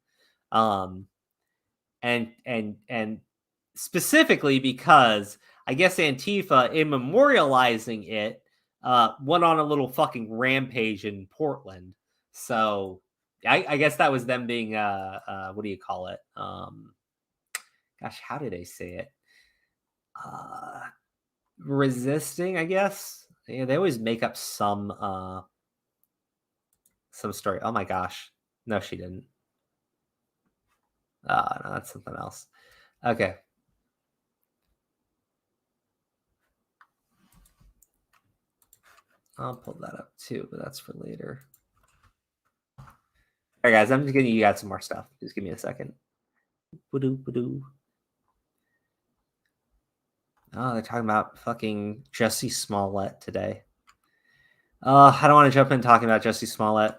and specifically because I guess Antifa, in memorializing it, went on a little fucking rampage in Portland. So I guess that was them being, what do you call it? Gosh, how did they say it? Resisting, I guess. Yeah, they always make up some story. Oh my gosh. No, she didn't. No, that's something else. Okay. I'll pull that up too, but that's for later. All right, guys, I'm just giving you guys some more stuff. Just give me a second. Oh, they're talking about fucking Jussie Smollett today. I don't want to jump in talking about Jussie Smollett.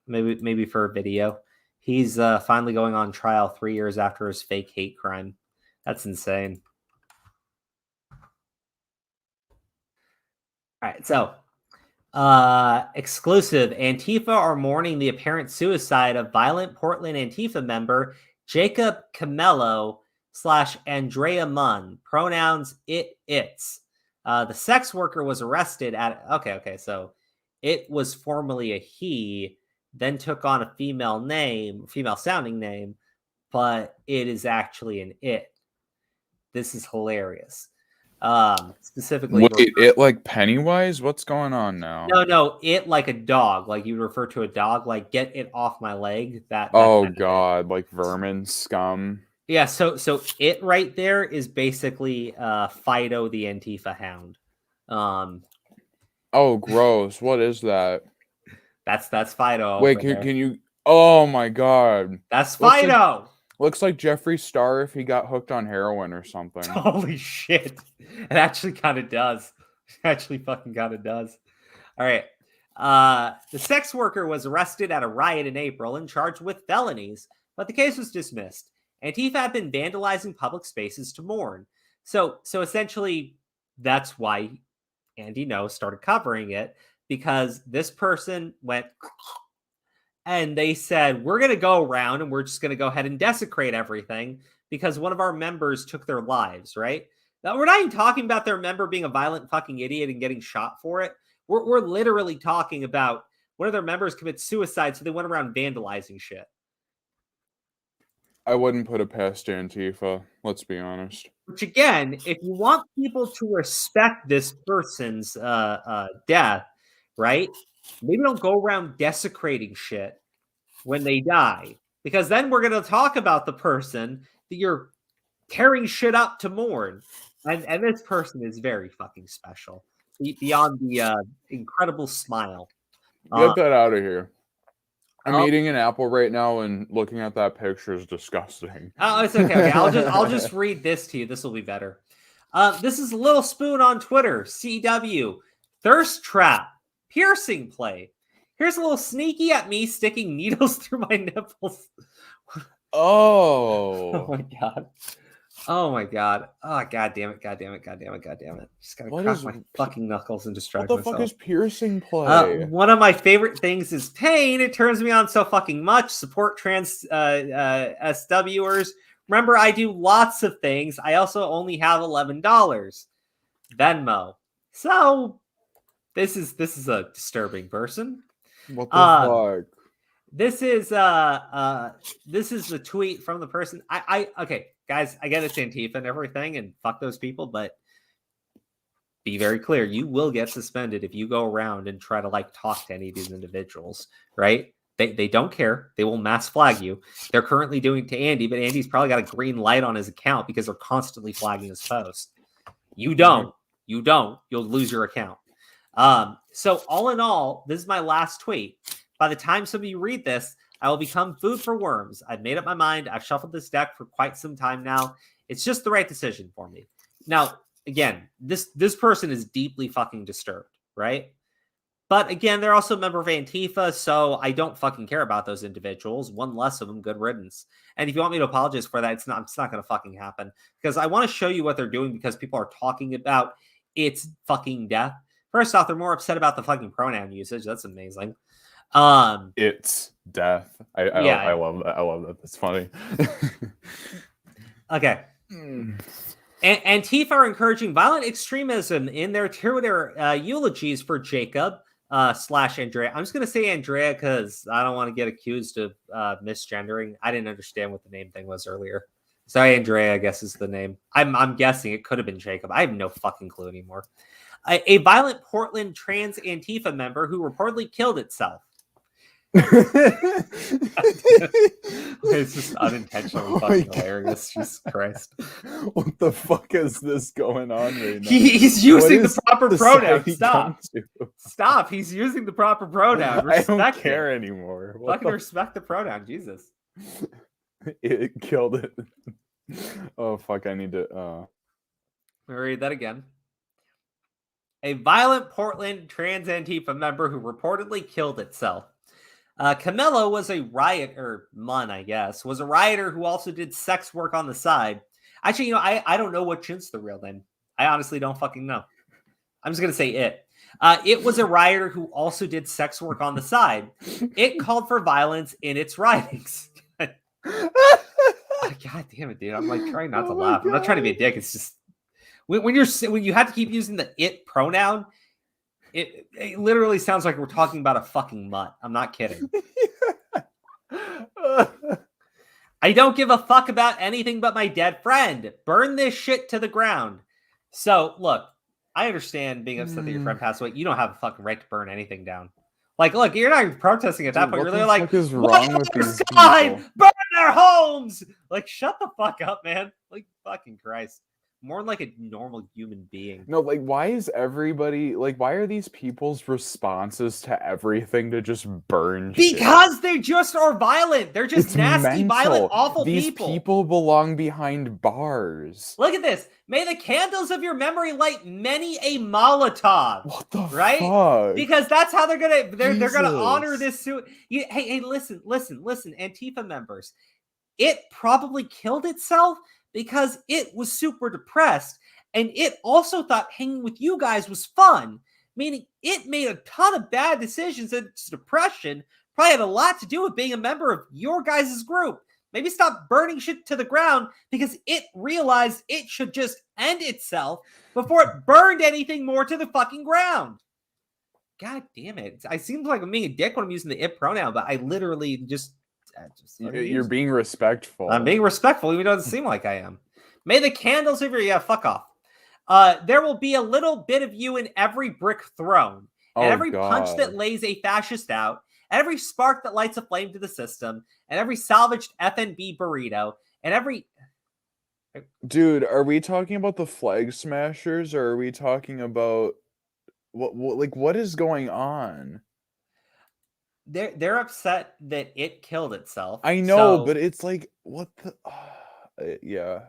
Maybe for a video. He's finally going on trial 3 years after his fake hate crime. That's insane. All right, so exclusive. Antifa are mourning the apparent suicide of violent Portland Antifa member Jacob Camello / Andrea Munn. Pronouns it's. The sex worker was arrested at... Okay, so it was formerly a he, then took on a female-sounding name, but it is actually an it. This is hilarious. Specifically, wait, it like Pennywise? What's going on now? No, it like a dog, like you refer to a dog, like get it off my leg. That oh god, like vermin scum. Yeah, so it right there is basically Fido the Antifa hound. Oh, gross! What is that? That's Fido. Wait, can you? Oh my god, that's Fido. Looks like Jeffree Star if he got hooked on heroin or something. Holy shit. It actually kind of does. It actually fucking kind of does. All right. The sex worker was arrested at a riot in April and charged with felonies, but the case was dismissed. Antifa had been vandalizing public spaces to mourn. So essentially, that's why Andy Ngo started covering it, because this person went... And they said, we're going to go around and we're just going to go ahead and desecrate everything because one of our members took their lives, right? Now, we're not even talking about their member being a violent fucking idiot and getting shot for it. We're literally talking about one of their members commit suicide, so they went around vandalizing shit. I wouldn't put it past Antifa, let's be honest. Which, again, if you want people to respect this person's death, right, maybe don't go around desecrating shit when they die. Because then we're going to talk about the person that you're tearing shit up to mourn. And this person is very fucking special. Beyond the incredible smile. Get that out of here. I'm eating an apple right now, and looking at that picture is disgusting. Oh, it's okay. I'll just read this to you. This will be better. This is Little Spoon on Twitter. CW. Thirst trap. Piercing play. Here's a little sneaky at me sticking needles through my nipples. Oh. Oh my god. Oh my god. Oh god damn it. God damn it. God damn it. God damn it. Just gotta crack my fucking knuckles and distract myself. What the fuck is piercing play? One of my favorite things is pain. It turns me on so fucking much. Support trans SWers. Remember, I do lots of things. I also only have $11. Venmo. So this is a disturbing person. What the fuck? This is the tweet from the person. Okay, guys, I get it's Antifa and everything, and fuck those people, but be very clear, you will get suspended if you go around and try to like talk to any of these individuals, right? They don't care. They will mass flag you. They're currently doing it to Andy, but Andy's probably got a green light on his account because they're constantly flagging his post. You don't. You'll lose your account. So all in all, this is my last tweet. By the time some of you read this, I will become food for worms. I've made up my mind. I've shuffled this deck for quite some time now. It's just the right decision for me. Now, again, this person is deeply fucking disturbed, right? But again, they're also a member of Antifa, so I don't fucking care about those individuals. One less of them, good riddance. And if you want me to apologize for that, it's not going to fucking happen. Because I want to show you what they're doing because people are talking about its fucking death. First off, they're more upset about the fucking pronoun usage. That's amazing. It's death. I love that. I love that. That's funny. Okay. Antifa are encouraging violent extremism in their Twitter eulogies for Jacob / Andrea. I'm just going to say Andrea because I don't want to get accused of misgendering. I didn't understand what the name thing was earlier. Sorry, Andrea, I guess is the name. I'm guessing it could have been Jacob. I have no fucking clue anymore. A violent Portland trans Antifa member who reportedly killed itself. It's just unintentionally fucking hilarious. Jesus Christ. What the fuck is this going on right now? He's using the proper pronoun. Stop. He's using the proper pronoun. Respect I don't care anymore. Fucking respect the pronoun. Jesus. It killed it. Oh, fuck. I need to... Let me read that again. A violent Portland trans Antifa member who reportedly killed itself. Camilla was a rioter, was a rioter who also did sex work on the side. Actually, I don't know what's the real name. I honestly don't fucking know. I'm just going to say it. It was a rioter who also did sex work on the side. It called for violence in its writings. God damn it, dude. I'm like trying not to laugh. I'm not trying to be a dick. It's just when you have to keep using the it pronoun, it literally sounds like we're talking about a fucking mutt. I'm not kidding. I don't give a fuck about anything but my dead friend. Burn this shit to the ground. So, look, I understand being upset that your friend passed away. You don't have a fucking right to burn anything down. Like, look, you're not even protesting at that point. You're literally like, what is wrong with these people? people? Burn their homes! Like, shut the fuck up, man. Like, fucking Christ. More like a normal human being. No, like, why is everybody, like, why are these people's responses to everything to just burn because shit? they just are violent. They're just nasty, violent, awful people. These people belong behind bars. Look at this. May the candles of your memory light many a Molotov. What the fuck? Because that's how they're gonna honor this suit. Hey, listen, Antifa members. It probably killed itself because it was super depressed, and it also thought hanging with you guys was fun, meaning it made a ton of bad decisions, and its depression probably had a lot to do with being a member of your guys' group. Maybe stop burning shit to the ground because it realized it should just end itself before it burned anything more to the fucking ground. God damn it. I seem like I'm being a dick when I'm using the it pronoun, but I literally just You're being respectful. I'm being respectful, even though it doesn't seem like I am. May the candles of your... Yeah, fuck off. There will be a little bit of you in every brick thrown, and every punch that lays a fascist out, and every spark that lights a flame to the system, and every salvaged FNB burrito, and every... Dude, are we talking about the flag smashers, or are we talking about what is going on? They're upset that it killed itself. I know, but it's like, what the... yeah.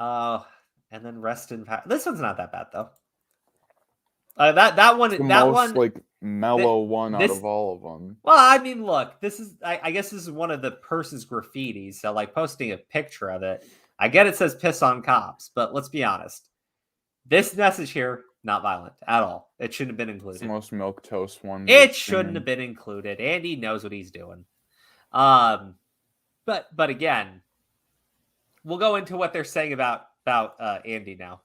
And then rest in power. This one's not that bad though. That one, the that most, one, like mellow one out of all of them. Well, I mean, look, this is, I guess this is one of the person's graffitis. So, like, posting a picture of it. I get it says "piss on cops," but let's be honest. This message here, not violent at all. It shouldn't have been included. It's the most milquetoast one. It shouldn't have been included. Andy knows what he's doing. But again, we'll go into what they're saying about Andy now.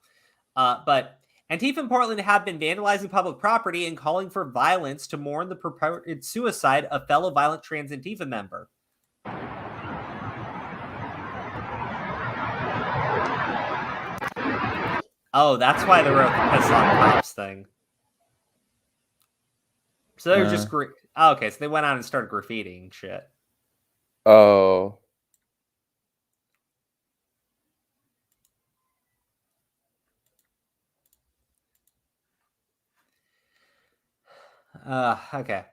But Antifa in Portland have been vandalizing public property and calling for violence to mourn the purported suicide of fellow violent trans Antifa member. Oh, that's why they wrote the piss on cops thing. So they were just... okay, so they went out and started graffitiing shit. Oh. Okay.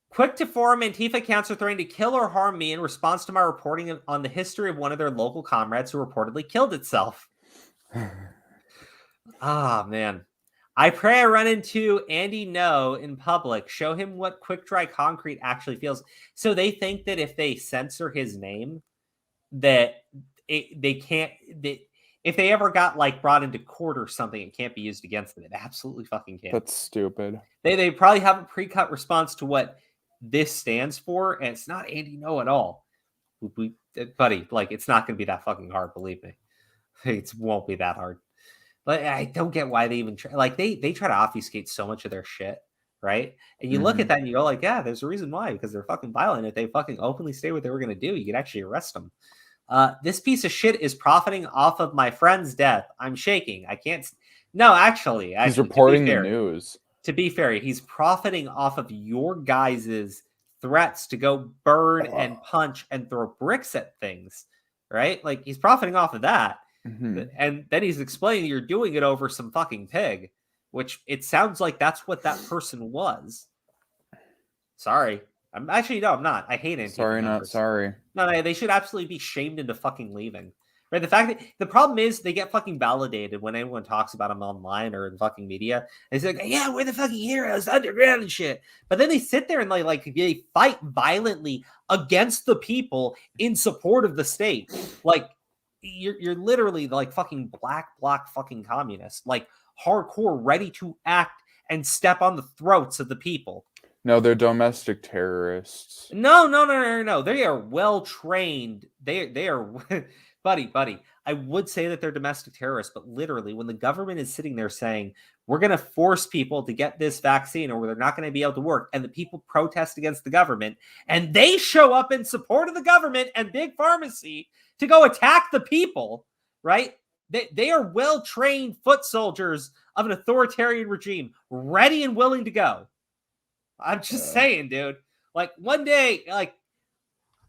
Quick to form Antifa accounts are threatening to kill or harm me in response to my reporting on the history of one of their local comrades who reportedly killed itself. Man. I pray I run into Andy No in public. Show him what quick dry concrete actually feels. So they think that if they censor his name, that they can't... if they ever got like brought into court or something, it can't be used against them. It absolutely fucking can't. That's stupid. They probably have a pre-cut response to what this stands for, and it's not Andy No at all. Buddy, like, it's not going to be that fucking hard, believe me. It won't be that hard. But I don't get why they even try. Like, they try to obfuscate so much of their shit, right? And you look at that and you go like, yeah, there's a reason why, because they're fucking violent. If they fucking openly say what they were going to do, you could actually arrest them. This piece of shit is profiting off of my friend's death. I'm shaking. I can't... No, actually. He's reporting the news. To be fair, he's profiting off of your guys' threats to go burn and punch and throw bricks at things, right? Like, he's profiting off of that. And then he's explaining you're doing it over some fucking pig, which it sounds like that's what that person was. Sorry. I'm not. I hate Antifa Sorry, members. not sorry. No, they should absolutely be shamed into fucking leaving. Right? The fact that the problem is they get fucking validated when anyone talks about them online or in fucking media. They say, like, yeah, we're the fucking heroes, underground and shit. But then they sit there and they fight violently against the people in support of the state. Like, you're literally like fucking black fucking communists, like hardcore, ready to act and step on the throats of the people. No, they're domestic terrorists. No. They are well trained. They are, buddy. I would say that they're domestic terrorists, but literally, when the government is sitting there saying we're going to force people to get this vaccine, or they're not going to be able to work, and the people protest against the government, and they show up in support of the government and big pharmacy to go attack the people, right? They are well trained foot soldiers of an authoritarian regime, ready and willing to go. I'm just saying, dude. Like, one day, like,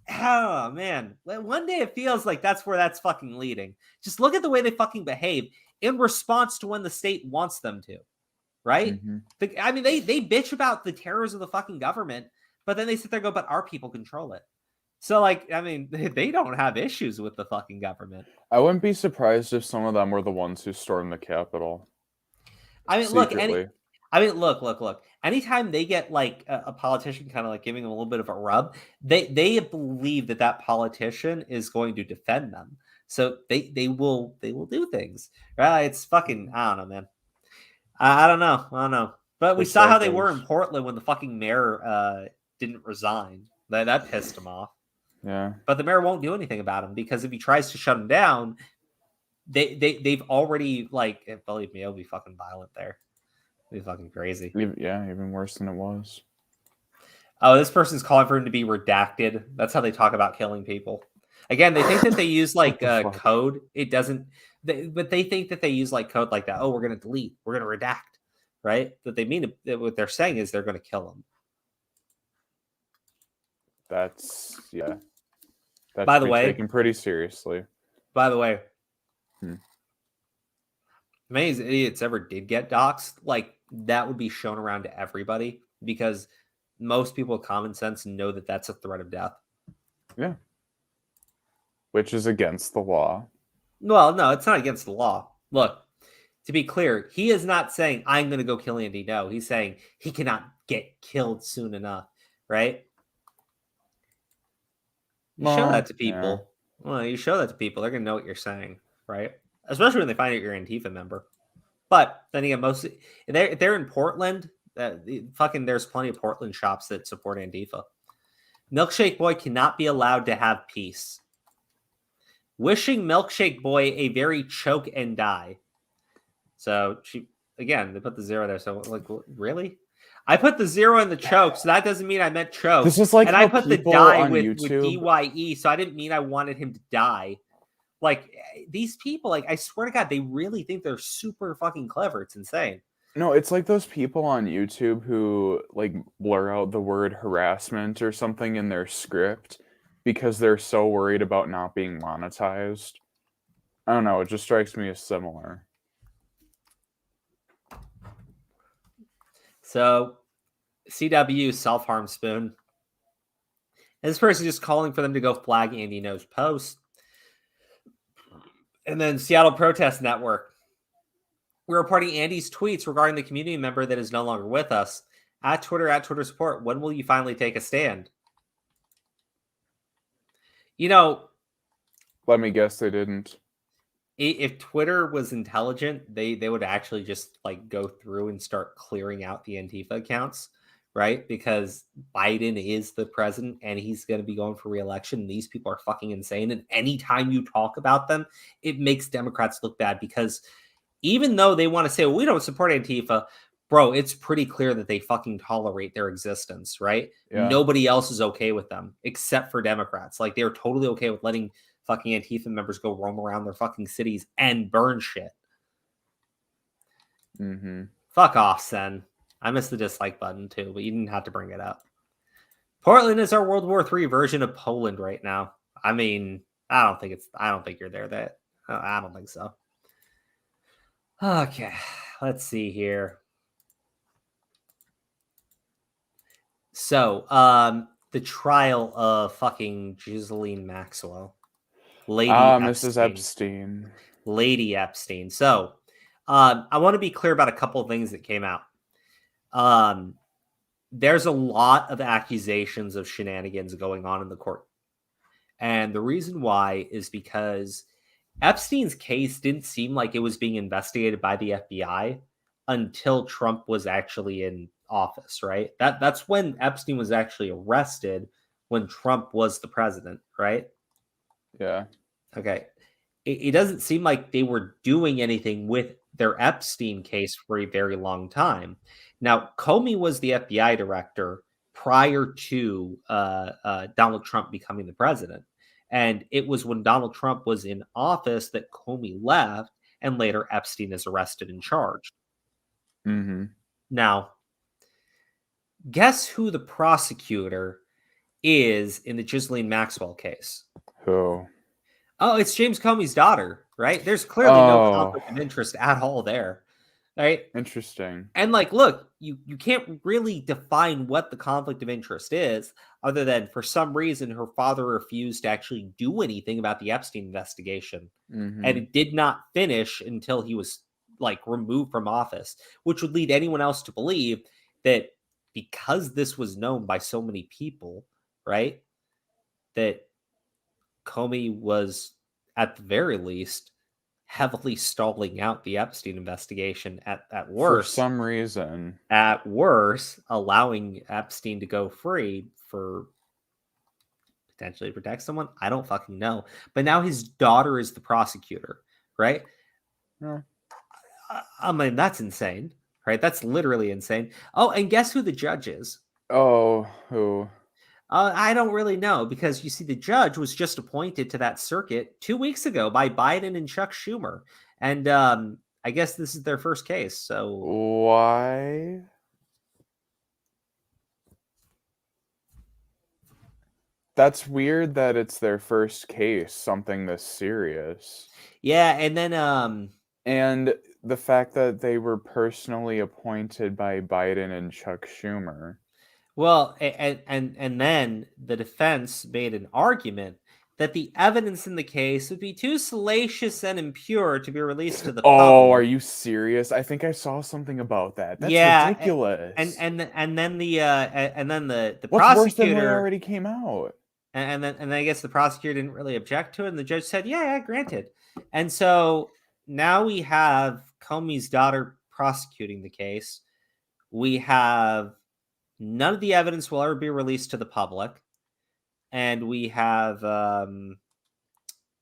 oh, man. One day it feels like that's where that's fucking leading. Just look at the way they fucking behave in response to when the state wants them to, right? I mean, they bitch about the terrors of the fucking government, but then they sit there and go, but our people control it. So, like, I mean, they don't have issues with the fucking government. I wouldn't be surprised if some of them were the ones who stormed the Capitol. I mean, secretly. Look. Anytime they get like a politician kind of like giving them a little bit of a rub, they believe that politician is going to defend them. So they will do things. Right? It's fucking, I don't know, man. I don't know. But we saw how they were in Portland when the fucking mayor didn't resign. That pissed him off. Yeah. But the mayor won't do anything about him because if he tries to shut him down, they've already, like, believe me, it'll be fucking violent there. It'll be fucking crazy. Yeah, even worse than it was. Oh, this person's calling for him to be redacted. That's how they talk about killing people. Again, they think that they use like code. It doesn't, but they think that they use like code like that. Oh, we're going to delete. We're going to redact, right? But they mean what they're saying is they're going to kill them. That's That By should the be way, taken pretty seriously. If any of these idiots ever did get doxxed, like that would be shown around to everybody because most people with common sense know that that's a threat of death. Yeah. Which is against the law. Well, no, it's not against the law. Look, to be clear, he is not saying I'm going to go kill Andy. No, he's saying he cannot get killed soon enough, right? You show that to people. Yeah. Well, you show that to people, they're going to know what you're saying, right? Especially when they find out you're an Antifa member. But then again, mostly they're in Portland. There's plenty of Portland shops that support Antifa. Milkshake Boy cannot be allowed to have peace. Wishing Milkshake Boy a very choke and die. So they put the 0 there. So like, really? I put the 0 in the choke, so that doesn't mean I meant choke. This is like, and how I put the people die on with YouTube... DYE, so I didn't mean I wanted him to die. Like, these people, like, I swear to God, they really think they're super fucking clever. It's insane. No, it's like those people on YouTube who, like, blur out the word harassment or something in their script because they're so worried about not being monetized. I don't know, it just strikes me as similar. So, CW self-harm spoon. And this person just calling for them to go flag Andy No's post. And then Seattle Protest Network. We're reporting Andy's tweets regarding the community member that is no longer with us. At Twitter support, when will you finally take a stand? You know... Let me guess they didn't. If Twitter was intelligent, they would actually just like go through and start clearing out the Antifa accounts, right? Because Biden is the president and he's going to be going for re-election. These people are fucking insane. And anytime you talk about them, it makes Democrats look bad because even though they want to say, well, we don't support Antifa, bro, it's pretty clear that they fucking tolerate their existence, right? Yeah. Nobody else is okay with them except for Democrats. Like they're totally okay with letting fucking Antifa members go roam around their fucking cities and burn shit. Mm-hmm. Fuck off, Sen. I missed the dislike button too, but you didn't have to bring it up. Portland is our World War III version of Poland right now. I mean, I don't think you're there. I don't think so. Okay, let's see here. So, the trial of fucking Ghislaine Maxwell. Mrs. Epstein. Lady Epstein. So, I want to be clear about a couple of things that came out. There's a lot of accusations of shenanigans going on in the court. And the reason why is because Epstein's case didn't seem like it was being investigated by the FBI until Trump was actually in office, right? That's when Epstein was actually arrested, when Trump was the president, right? Yeah. Okay. It doesn't seem like they were doing anything with their Epstein case for a very long time. Now, Comey was the FBI director prior to Donald Trump becoming the president. And it was when Donald Trump was in office that Comey left, and later Epstein is arrested and charged. Mm-hmm. Now, guess who the prosecutor is in the Ghislaine Maxwell case? Who? Oh, it's James Comey's daughter, right? There's clearly no conflict of interest at all there, right? Interesting. And like, look, you can't really define what the conflict of interest is, other than for some reason her father refused to actually do anything about the Epstein investigation. Mm-hmm. And it did not finish until he was like removed from office, which would lead anyone else to believe that because this was known by so many people, right, that Comey was at the very least heavily stalling out the Epstein investigation at worst. For some reason. At worst, allowing Epstein to go free for potentially protect someone. I don't fucking know. But now his daughter is the prosecutor, right? Yeah. I mean, that's insane, right? That's literally insane. Oh, and guess who the judge is? Oh, who? I don't really know, because you see, the judge was just appointed to that circuit 2 weeks ago by Biden and Chuck Schumer. And I guess this is their first case. So Why? That's weird that it's their first case, something this serious. yeah, and then And the fact that they were personally appointed by Biden and Chuck Schumer. well, and then the defense made an argument that the evidence in the case would be too salacious and impure to be released to the public. Oh, are you serious? I think I saw something about that. That's ridiculous. And then the What's worse than what prosecutor already came out? and I guess the prosecutor didn't really object to it, and the judge said, yeah, granted. And so now we have Comey's daughter prosecuting the case. We have none of the evidence will ever be released to the public. And we have,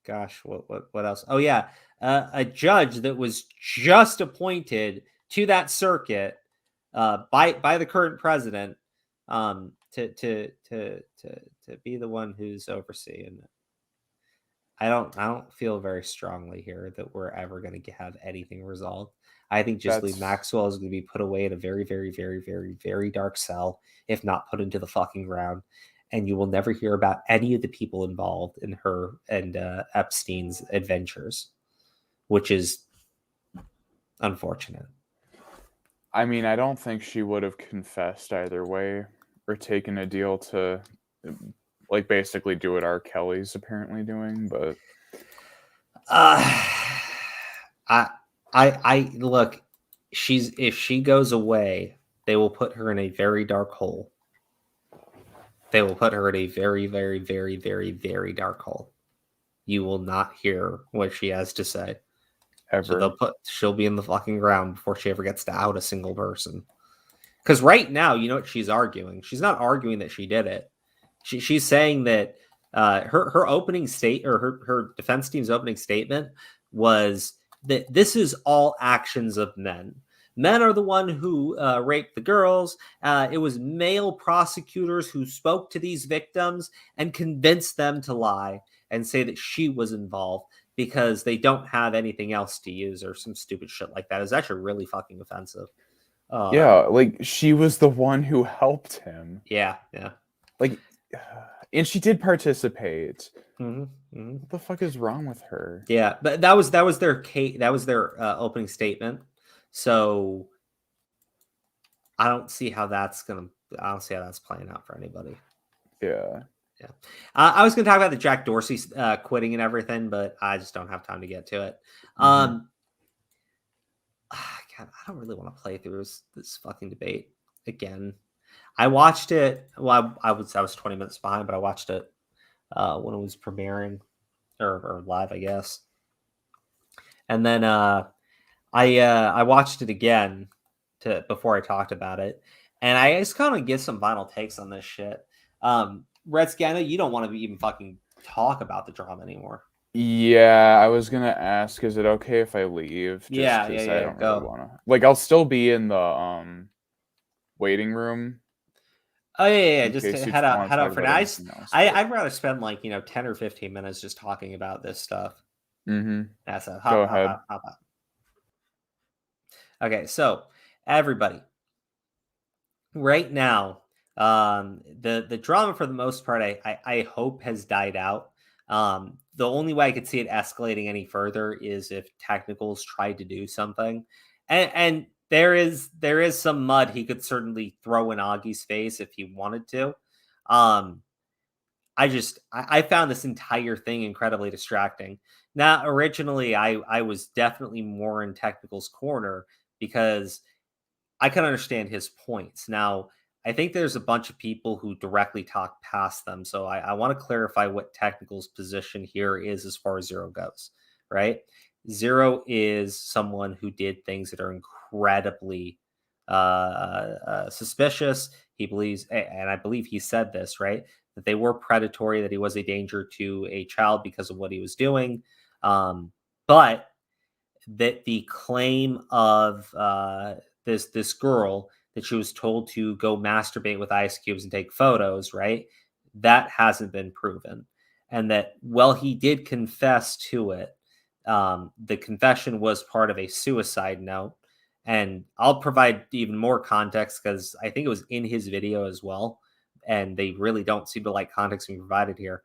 gosh, what else? Oh, yeah, a judge that was just appointed to that circuit by the current president to be the one who's overseeing it. I don't feel very strongly here that we're ever going to have anything resolved. I think Ghislaine Maxwell is going to be put away in a very, very, very, very, very dark cell, if not put into the fucking ground. And you will never hear about any of the people involved in her and Epstein's adventures, which is unfortunate. I mean, I don't think she would have confessed either way or taken a deal to, like, basically do what R. Kelly's apparently doing, but I look, if she goes away, they will put her in a very dark hole. They will put her in a very, very, very, very, very dark hole. You will not hear what she has to say. ever. So she'll be in the fucking ground before she ever gets to out a single person. Because right now, you know what she's arguing? She's not arguing that she did it. She's saying that her opening state, or her defense team's opening statement, was that this is all actions of men. Men are the one who raped the girls. It was male prosecutors who spoke to these victims and convinced them to lie and say that she was involved because they don't have anything else to use, or some stupid shit like that. It's actually really fucking offensive. Yeah, like, she was the one who helped him. Yeah. Like, and she did participate. Mm-hmm. What the fuck is wrong with her? Yeah, but that was their opening statement. So I don't see how that's playing out for anybody. Yeah. I was going to talk about the Jack Dorsey quitting and everything, but I just don't have time to get to it. God, I don't really want to play through this fucking debate again. I watched it. Well, I was 20 minutes behind, but I watched it when it was premiering or live, I guess. And then I watched it again before I talked about it, and I just kind of give some final takes on this shit. Redsky, I know you don't want to even fucking talk about the drama anymore. Yeah, I was gonna ask, is it okay if I leave? Just Yeah, I don't go. really wanna. Like, I'll still be in the waiting room. Oh yeah. in Just case you head wanna out talk for about now. anything else, but- I'd rather spend 10 or 15 minutes just talking about this stuff. That's it. Go ahead. Hop. Okay, so everybody, right now, the drama for the most part, I hope has died out. The only way I could see it escalating any further is if Technicals tried to do something, and there is some mud he could certainly throw in Augie's face if he wanted to. I found this entire thing incredibly distracting. Now, originally, I was definitely more in Technical's corner because I can understand his points. Now, I think there's a bunch of people who directly talk past them. So I want to clarify what Technical's position here is as far as Zero goes, right? Zero is someone who did things that are incredibly suspicious. He believes, and I believe he said this, right, that they were predatory, that he was a danger to a child because of what he was doing. But that the claim of this girl that she was told to go masturbate with ice cubes and take photos, right, that hasn't been proven. And that, well, he did confess to it. The confession was part of a suicide note. And I'll provide even more context because I think it was in his video as well. And they really don't seem to like context being provided here.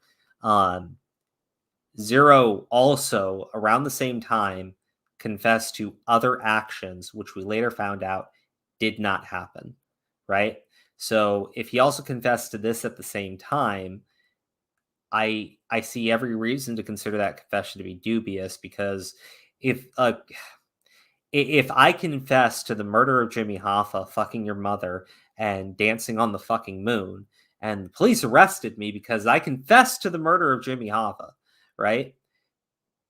Zero also, around the same time, confessed to other actions, which we later found out did not happen, right? So if he also confessed to this at the same time, I see every reason to consider that confession to be dubious, because if I confess to the murder of Jimmy Hoffa, fucking your mother, and dancing on the fucking moon, and the police arrested me because I confessed to the murder of Jimmy Hoffa, right?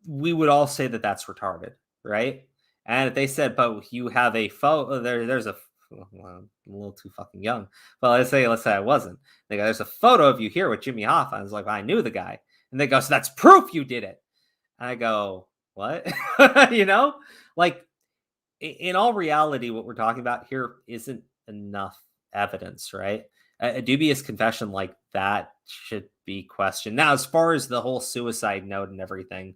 We would all say that that's retarded, right? And if they said, but you have a photo, there's a, well, I'm a little too fucking young, but let's say I wasn't. They go, there's a photo of you here with Jimmy Hoffa. I was like, well, I knew the guy. And they go, so that's proof you did it. And I go, what? You know, like, in all reality, what we're talking about here isn't enough evidence, right? A dubious confession like that should be questioned. Now, as far as the whole suicide note and everything,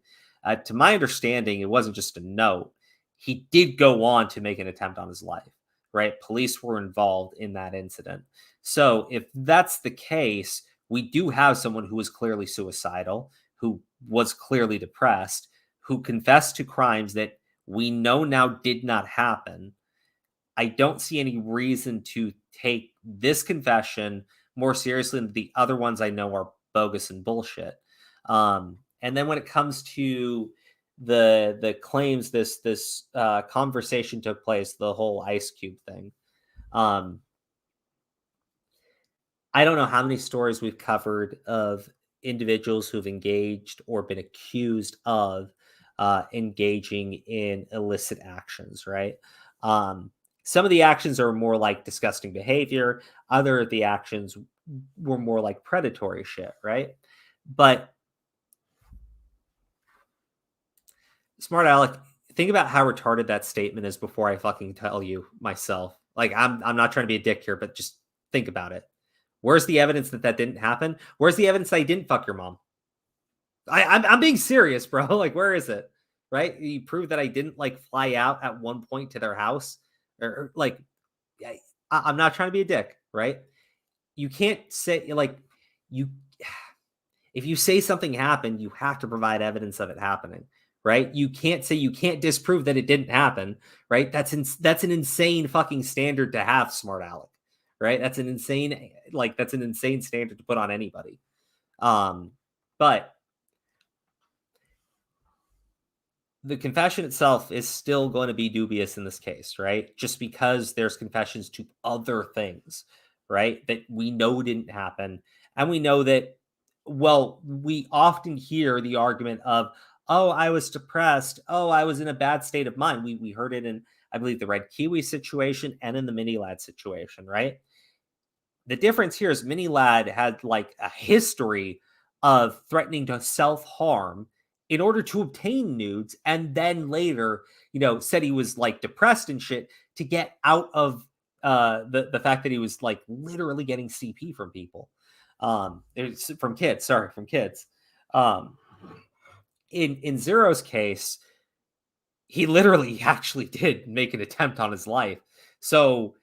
to my understanding, it wasn't just a note. He did go on to make an attempt on his life, right? Police were involved in that incident. So if that's the case, we do have someone who was clearly suicidal, who was clearly depressed, who confessed to crimes that we know now did not happen. I don't see any reason to take this confession more seriously than the other ones I know are bogus and bullshit. And then when it comes to the claims this conversation took place, the whole Ice Cube thing, I don't know how many stories we've covered of individuals who've engaged or been accused of engaging in illicit actions, right? Some of the actions are more like disgusting behavior. Other of the actions were more like predatory shit, right? But Smart Alec, think about how retarded that statement is before I fucking tell you myself. Like, I'm not trying to be a dick here, but just think about it. Where's the evidence that didn't happen? Where's the evidence that I didn't fuck your mom? I'm being serious, bro. Like, where is it? Right? You prove that I didn't like fly out at one point to their house, or like, I'm not trying to be a dick, right? You can't say like you. If you say something happened, you have to provide evidence of it happening, right? You can't say you can't disprove that it didn't happen, right? That's an insane fucking standard to have, Smart Alec, right? That's an insane standard to put on anybody. But the confession itself is still going to be dubious in this case, right? Just because there's confessions to other things, right, that we know didn't happen. And we know that, well, we often hear the argument of, oh, I was depressed. Oh, I was in a bad state of mind. We heard it in, I believe, the Red Kiwi situation and in the Mini Lad situation, right? The difference here is Mini Lad had like a history of threatening to self-harm in order to obtain nudes, and then later, said he was like depressed and shit to get out of the fact that he was like literally getting CP from people, from kids. In Zero's case, he literally actually did make an attempt on his life. So,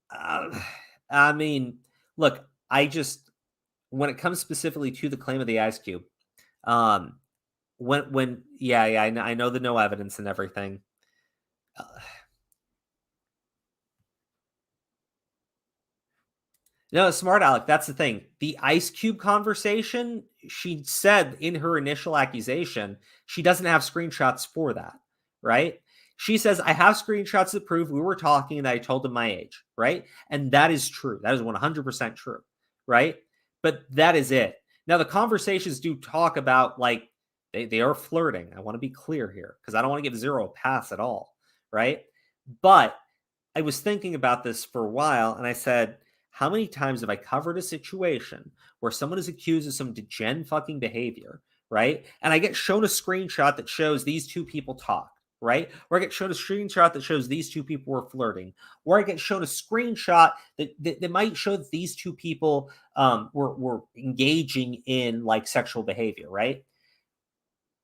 I mean, look, when it comes specifically to the claim of the Ice Cube, I know the no evidence and everything. No, Smart Alec, that's the thing. The Ice Cube conversation, she said in her initial accusation, she doesn't have screenshots for that, right? She says, I have screenshots that prove we were talking and I told him my age, right? And that is true. That is 100% true, right? But that is it. Now, the conversations do talk about, like, they are flirting. I want to be clear here because I don't want to give Zero a pass at all, right? But I was thinking about this for a while and I said, how many times have I covered a situation where someone is accused of some degen fucking behavior, right? And I get shown a screenshot that shows these two people talk, right? Or I get shown a screenshot that shows these two people were flirting, or I get shown a screenshot that might show that these two people were engaging in like sexual behavior, right?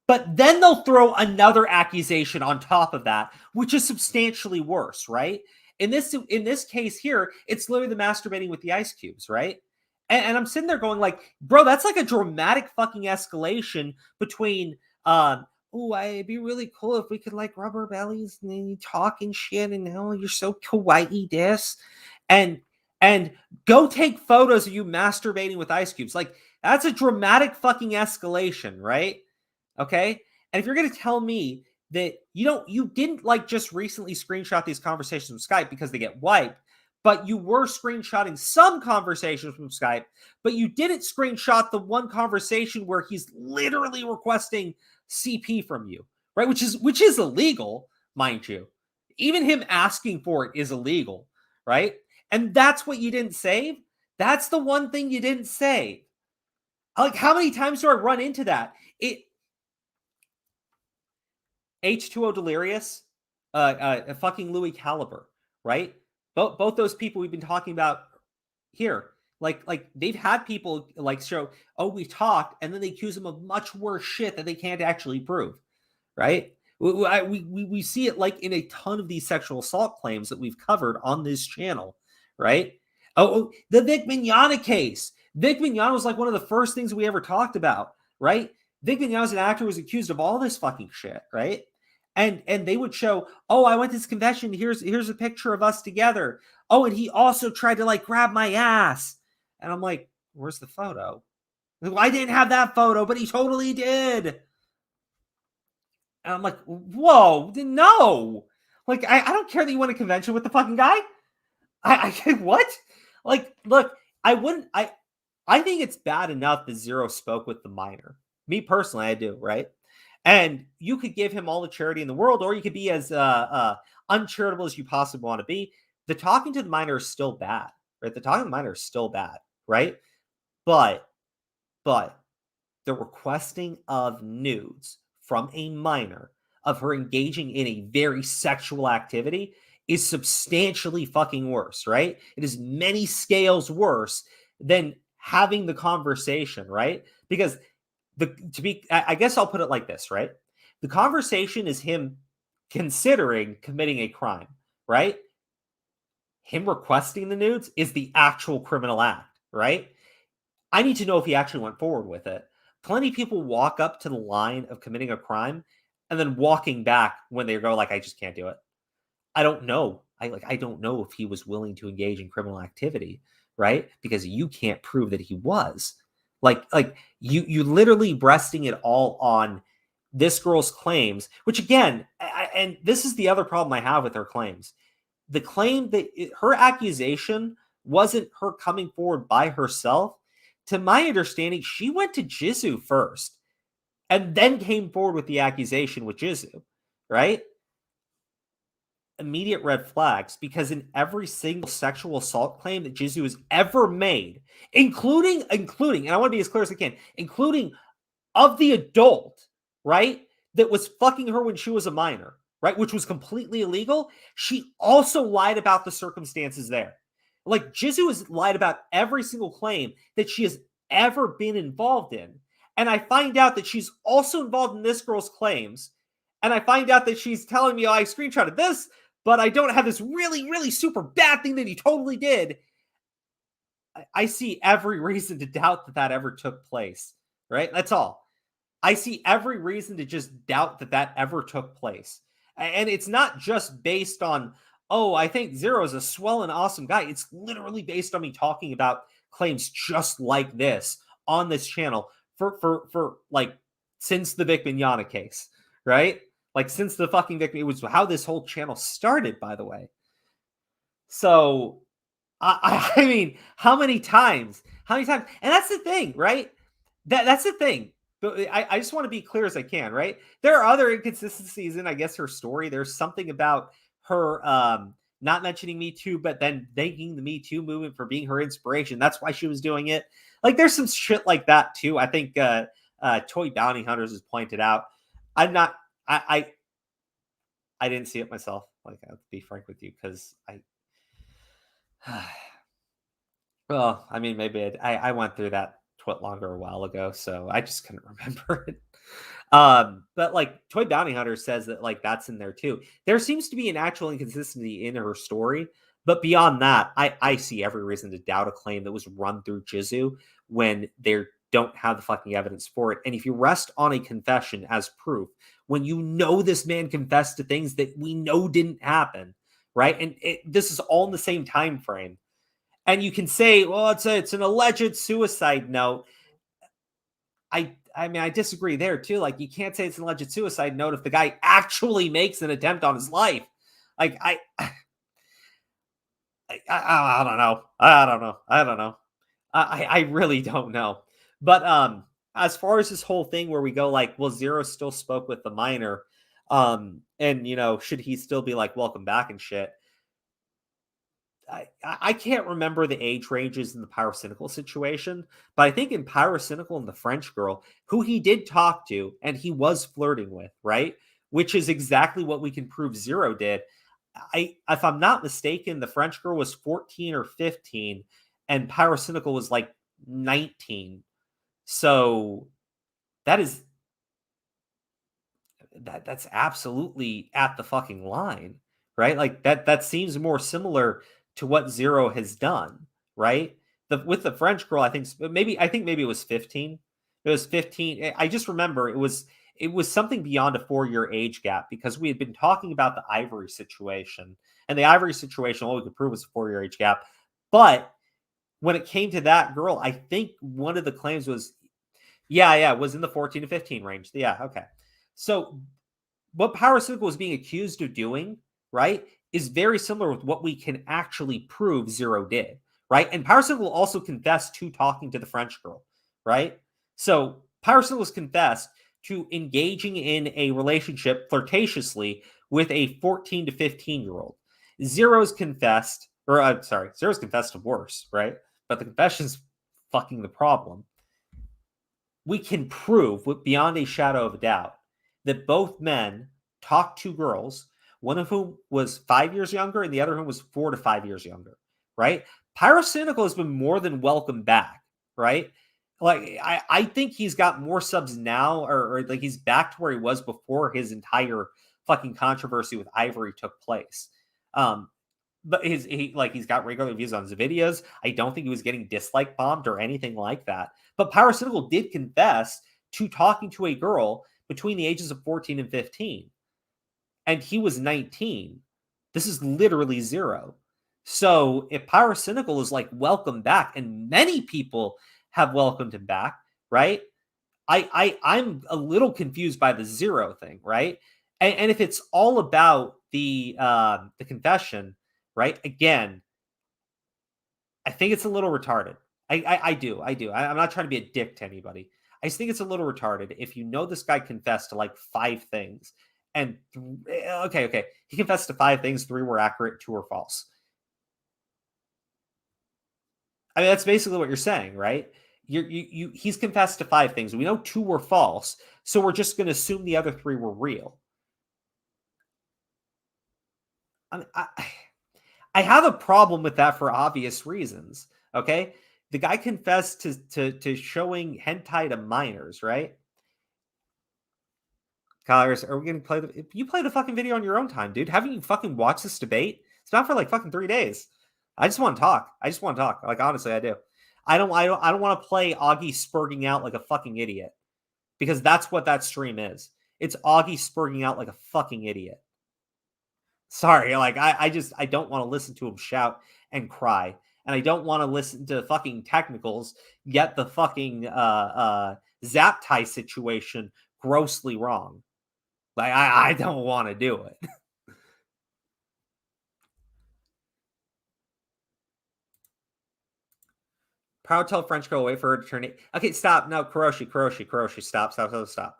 But then they'll throw another accusation on top of that, which is substantially worse, right? In this case here, it's literally the masturbating with the ice cubes, right? And I'm sitting there going like, bro, that's like a dramatic fucking escalation between, oh, it'd be really cool if we could like rub our bellies and then you talk and shit and now you're so kawaii this. And go take photos of you masturbating with ice cubes. Like, that's a dramatic fucking escalation, right? Okay? And if you're going to tell me that you didn't like just recently screenshot these conversations from Skype because they get wiped, but you were screenshotting some conversations from Skype, but you didn't screenshot the one conversation where he's literally requesting CP from you, right? Which is illegal, mind you. Even him asking for it is illegal, right? And that's what you didn't save. That's the one thing you didn't save. Like, how many times do I run into that? H2O Delirious, fucking Louis Caliber, right? Both those people we've been talking about here, like they've had people like show, oh, we talked, and then they accuse them of much worse shit that they can't actually prove, right? We see it like in a ton of these sexual assault claims that we've covered on this channel, right? Oh, the Vic Mignogna case. Vic Mignogna was like one of the first things we ever talked about, right? Vic Mignogna's an actor who was accused of all this fucking shit, right? And they would show, oh, I went to this convention. Here's a picture of us together. Oh, and he also tried to like grab my ass. And I'm like, where's the photo? Well, I didn't have that photo, but he totally did. And I'm like, whoa, no. Like, I don't care that you went to convention with the fucking guy. I what? Like, look, I think it's bad enough that Zero spoke with the minor. Me personally, I do, right? And you could give him all the charity in the world, or you could be as uncharitable as you possibly want to be. The talking to the minor is still bad, right? The talking to the minor is still bad, right? But the requesting of nudes from a minor of her engaging in a very sexual activity is substantially fucking worse, right? It is many scales worse than having the conversation, right? Because I guess I'll put it like this, right? The conversation is him considering committing a crime, right? Him requesting the nudes is the actual criminal act, right? I need to know if he actually went forward with it. Plenty of people walk up to the line of committing a crime and then walking back when they go like, I just can't do it. I don't know. I don't know if he was willing to engage in criminal activity, right? Because you can't prove that he was. Like you literally resting it all on this girl's claims, which again, and this is the other problem I have with her claims. The claim that her accusation wasn't her coming forward by herself. To my understanding, she went to Jizu first and then came forward with the accusation with Jizu, right? Immediate red flags, because in every single sexual assault claim that Jizu has ever made, including, and I want to be as clear as I can, including of the adult, right, that was fucking her when she was a minor, right, which was completely illegal, she also lied about the circumstances there. Like, Jizu has lied about every single claim that she has ever been involved in. And I find out that she's also involved in this girl's claims. And I find out that she's telling me, oh, I screenshotted this, but I don't have this really, really super bad thing that he totally did. I see every reason to doubt that ever took place, right? That's all. I see every reason to just doubt that ever took place. And it's not just based on, oh, I think Zero is a swell and awesome guy. It's literally based on me talking about claims just like this on this channel for like since the Vic Mignogna case, right? Like since the fucking Vic, it was how this whole channel started, by the way. So, I mean, how many times? And that's the thing, right? That's the thing. But I just want to be clear as I can, right? There are other inconsistencies in, I guess, her story. There's something about her not mentioning Me Too, but then thanking the Me Too movement for being her inspiration. That's why she was doing it. Like, there's some shit like that too. I think Toy Bounty Hunters has pointed out. I didn't see it myself. Like, I'll be frank with you, because well, I mean, maybe I went through that twit longer a while ago, so I just couldn't remember it. But like, Toy Bounty Hunter says that like that's in there too. There seems to be an actual inconsistency in her story, but beyond that, I see every reason to doubt a claim that was run through Jizu when they don't have the fucking evidence for it. And if you rest on a confession as proof, when you know this man confessed to things that we know didn't happen, right? And this is all in the same time frame. And you can say, well, it's an alleged suicide note. I mean, I disagree there too. Like, you can't say it's an alleged suicide note if the guy actually makes an attempt on his life. Like, I don't know. I don't know. I really don't know. But as far as this whole thing where we go like, well, Zero still spoke with the minor, and you know, should he still be like, welcome back and shit? I can't remember the age ranges in the Pyrocynical situation, but I think in Pyrocynical and the French girl, who he did talk to and he was flirting with, right? Which is exactly what we can prove Zero did. If I'm not mistaken, the French girl was 14 or 15 and Pyrocynical was like 19. So that's absolutely at the fucking line, right? Like that seems more similar to what Zero has done, right? With the French girl, I think maybe it was 15. It was 15. I just remember it was something beyond a 4-year age gap, because we had been talking about the Ivory situation, and the Ivory situation, all we could prove was a 4-year age gap. But when it came to that girl, I think one of the claims was, it was in the 14 to 15 range. Yeah, okay. So what Pyrocynical was being accused of doing, right, is very similar with what we can actually prove Zero did, right? And Pyrocynical also confessed to talking to the French girl, right? So Pyrocynical was confessed to engaging in a relationship flirtatiously with a 14 to 15-year-old. Zero's confessed to worse, right? But the confession's fucking the problem. We can prove beyond a shadow of a doubt that both men talked to girls, one of whom was 5 years younger and the other whom was 4 to 5 years younger, right? Pyrocynical has been more than welcome back, right? Like, I think he's got more subs now, or like he's back to where he was before his entire fucking controversy with Ivory took place. But he's got regular views on his videos. I don't think he was getting dislike bombed or anything like that. But Pyrocynical did confess to talking to a girl between the ages of 14 and 15. And he was 19. This is literally Zero. So if Pyrocynical is like, welcome back, and many people have welcomed him back, right? I'm a little confused by the Zero thing, right? And if it's all about the confession, right? Again, I think it's a little retarded. I do. I'm not trying to be a dick to anybody. I just think it's a little retarded if you know this guy confessed to like 5 things. And okay, he confessed to 5 things, 3 were accurate, 2 were false. I mean, that's basically what you're saying, right? He's confessed to 5 things. We know 2 were false, so we're just going to assume the other 3 were real. I have a problem with that for obvious reasons. Okay, the guy confessed to showing hentai to minors, right? Kyler, are we going to play you play the fucking video on your own time, dude? Haven't you fucking watched this debate? It's not for like fucking 3 days. I just want to talk. Like, honestly, I do. I don't want to play Augie spurging out like a fucking idiot, because that's what that stream is. It's Augie spurging out like a fucking idiot. Sorry, like I don't want to listen to him shout and cry, and I don't want to listen to fucking technicals get the fucking zap tie situation grossly wrong. Like, I don't want to do it. Proud tell French girl, wait for her to turn it. Okay, stop. No, Kuroshi, stop.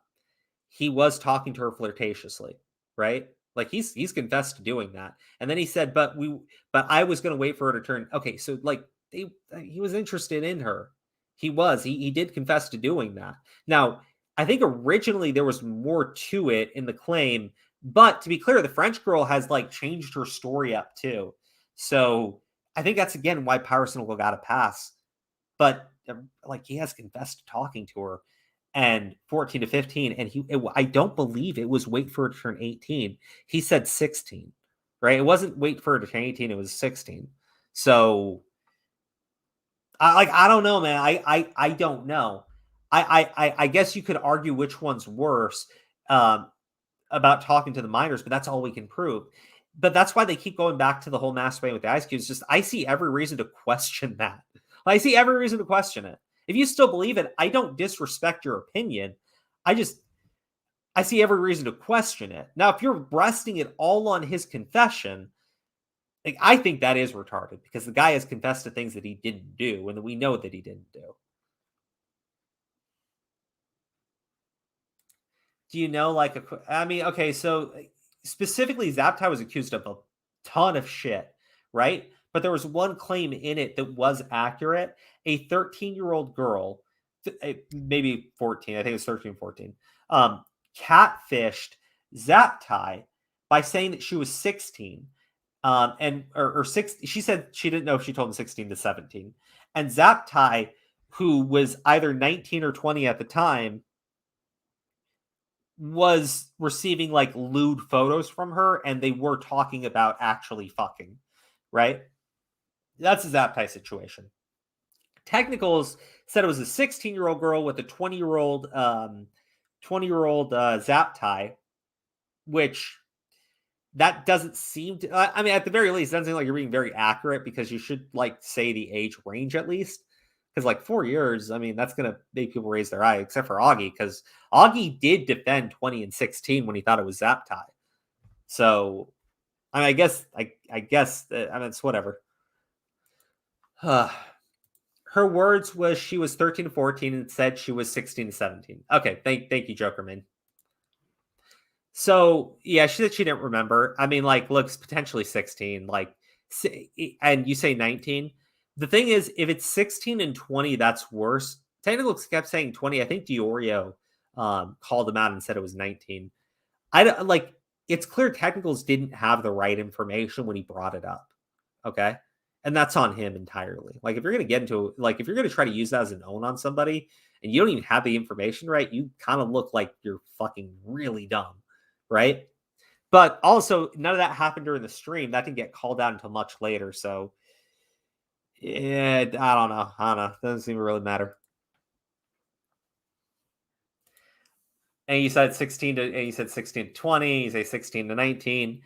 He was talking to her flirtatiously, right? Like he's confessed to doing that. And then he said, but I was going to wait for her to turn. Okay. So like he was interested in her. He did confess to doing that. Now, I think originally there was more to it in the claim, but to be clear, the French girl has like changed her story up too. So I think that's again why Power Cynical got a pass. But like he has confessed to talking to her and 14 to 15. And I don't believe it was wait for her to turn 18. He said 16, right? It wasn't wait for her to turn 18. It was 16. So I don't know, man. I don't know. I guess you could argue which one's worse about talking to the minors, but that's all we can prove. But that's why they keep going back to the whole masturbating with the ice cubes. Just I see every reason to question that. I see every reason to question it. If you still believe it, I don't disrespect your opinion. I see every reason to question it. Now, if you're resting it all on his confession, like I think that is retarded because the guy has confessed to things that he didn't do and that we know that he didn't do. Do you know, like, okay, so specifically Zaptai was accused of a ton of shit, right? But there was one claim in it that was accurate. A 13-year-old girl, maybe 14, I think it was 13, 14, catfished Zaptai by saying that she was 16. Or 6, she said she didn't know if she told him 16 to 17. And Zaptai, who was either 19 or 20 at the time, was receiving like lewd photos from her, and they were talking about actually fucking, right? That's a Zaptai situation. Technicals said it was a 16-year-old girl with a 20-year-old Zaptai, which that doesn't seem to, at the very least, it doesn't seem like you're being very accurate because you should like say the age range at least. Because like 4 years, that's going to make people raise their eye, except for Augie, because Augie did defend 20 and 16 when he thought it was Zaptai. So, I guess it's whatever. Her words was she was 13 to 14 and said she was 16 to 17. Okay, thank you, Jokerman. So, yeah, she said she didn't remember. Looks potentially 16, and you say 19. The thing is, if it's 16 and 20, that's worse. Technical kept saying 20. I think Diorio called him out and said it was 19. It's clear Technicals didn't have the right information when he brought it up. Okay? And that's on him entirely. Like, if you're going to get into, if you're going to try to use that as an own on somebody and you don't even have the information right, you kind of look like you're fucking really dumb. Right? But also, none of that happened during the stream. That didn't get called out until much later. So, yeah, I don't know. Doesn't seem to really matter. And you said 16 to 20. You say 16 to 19.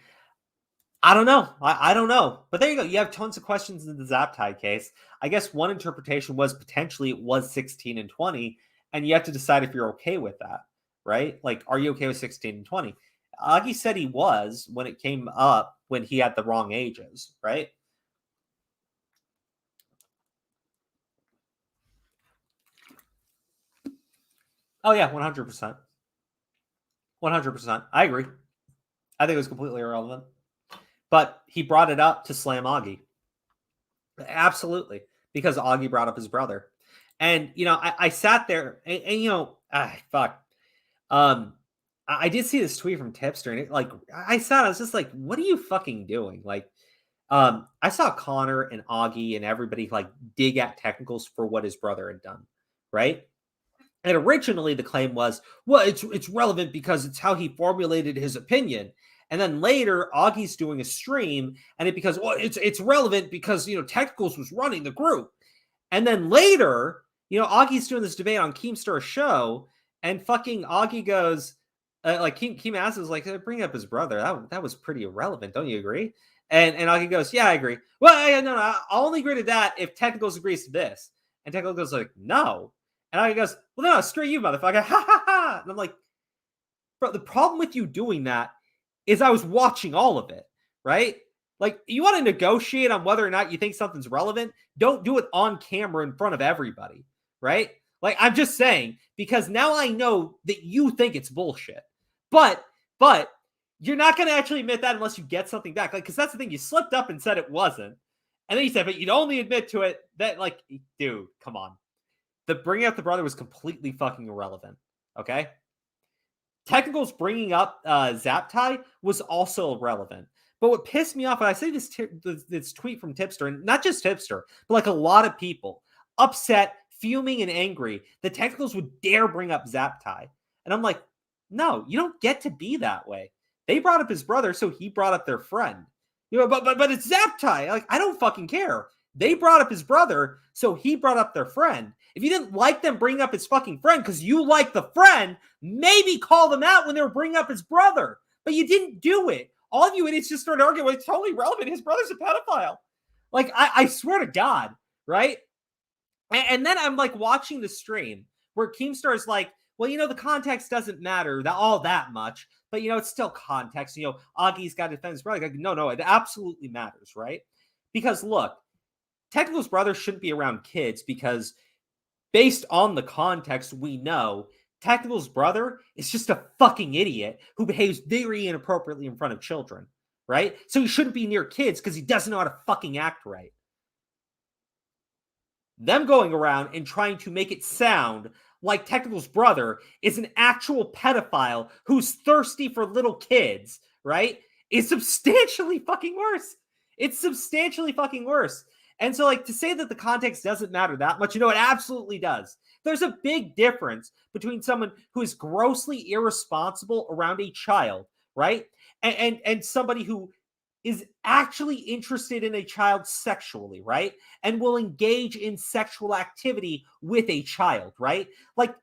I don't know. I don't know. But there you go. You have tons of questions in the Zaptai case. I guess one interpretation was potentially it was 16 and 20, and you have to decide if you're okay with that, right? Like, are you okay with 16 and 20? Augie said he was when it came up when he had the wrong ages, right? Oh, yeah, 100%. 100%. I agree. I think it was completely irrelevant. But he brought it up to slam Augie. Absolutely. Because Augie brought up his brother. And, I sat there and fuck. I did see this tweet from Tipster, and I was just like, what are you fucking doing? I saw Connor and Augie and everybody dig at Technicals for what his brother had done, right? And originally the claim was, well, it's relevant because it's how he formulated his opinion. And then later, Augie's doing a stream, and it's relevant because Technicals was running the group. And then later, Augie's doing this debate on Keemstar's show, and fucking Augie goes, Keem asks, bring up his brother. That was pretty irrelevant. Don't you agree? And Augie goes, yeah, I agree. Well, no, I'll only agree to that if Technicals agrees to this. And Technicals goes like, no. And Augie goes, well, no, screw you, motherfucker. Ha, ha, ha. And I'm like, bro, the problem with you doing that is I was watching all of it, right? You want to negotiate on whether or not you think something's relevant? Don't do it on camera in front of everybody, right? I'm just saying, because now I know that you think it's bullshit. But you're not going to actually admit that unless you get something back. Like, because that's the thing. You slipped up and said it wasn't. And then you said, but you'd only admit to it that, like, dude, come on. The bringing up the brother was completely fucking irrelevant. Okay? Technicals bringing up Zaptai was also irrelevant. But what pissed me off, and I say this tweet from Tipster, and not just Tipster, but like a lot of people, upset, fuming, and angry that Technicals would dare bring up Zaptai. And I'm like, no, you don't get to be that way. They brought up his brother, so he brought up their friend. You know, but it's Zaptai. Like, I don't fucking care. They brought up his brother, so he brought up their friend. If you didn't like them bringing up his fucking friend because you like the friend, maybe call them out when they were bringing up his brother. But you didn't do it. All of you idiots just started arguing. Well, it's totally relevant. His brother's a pedophile. Like, I swear to God, right? And then I'm like watching the stream where Keemstar's like, well, you know, the context doesn't matter all that much, but, you know, it's still context. You know, Augie's got to defend his brother. Like, no, it absolutely matters, right? Because, look, Technical's brother shouldn't be around kids because based on the context, we know Technical's brother is just a fucking idiot who behaves very inappropriately in front of children, right? So he shouldn't be near kids because he doesn't know how to fucking act right. Them going around and trying to make it sound like Technical's brother is an actual pedophile who's thirsty for little kids, right? Is substantially fucking worse. It's substantially fucking worse. And so, like, to say that the context doesn't matter that much, you know, it absolutely does. There's a big difference between someone who is grossly irresponsible around a child, right? And somebody who is actually interested in a child sexually, right? And will engage in sexual activity with a child, right? Like,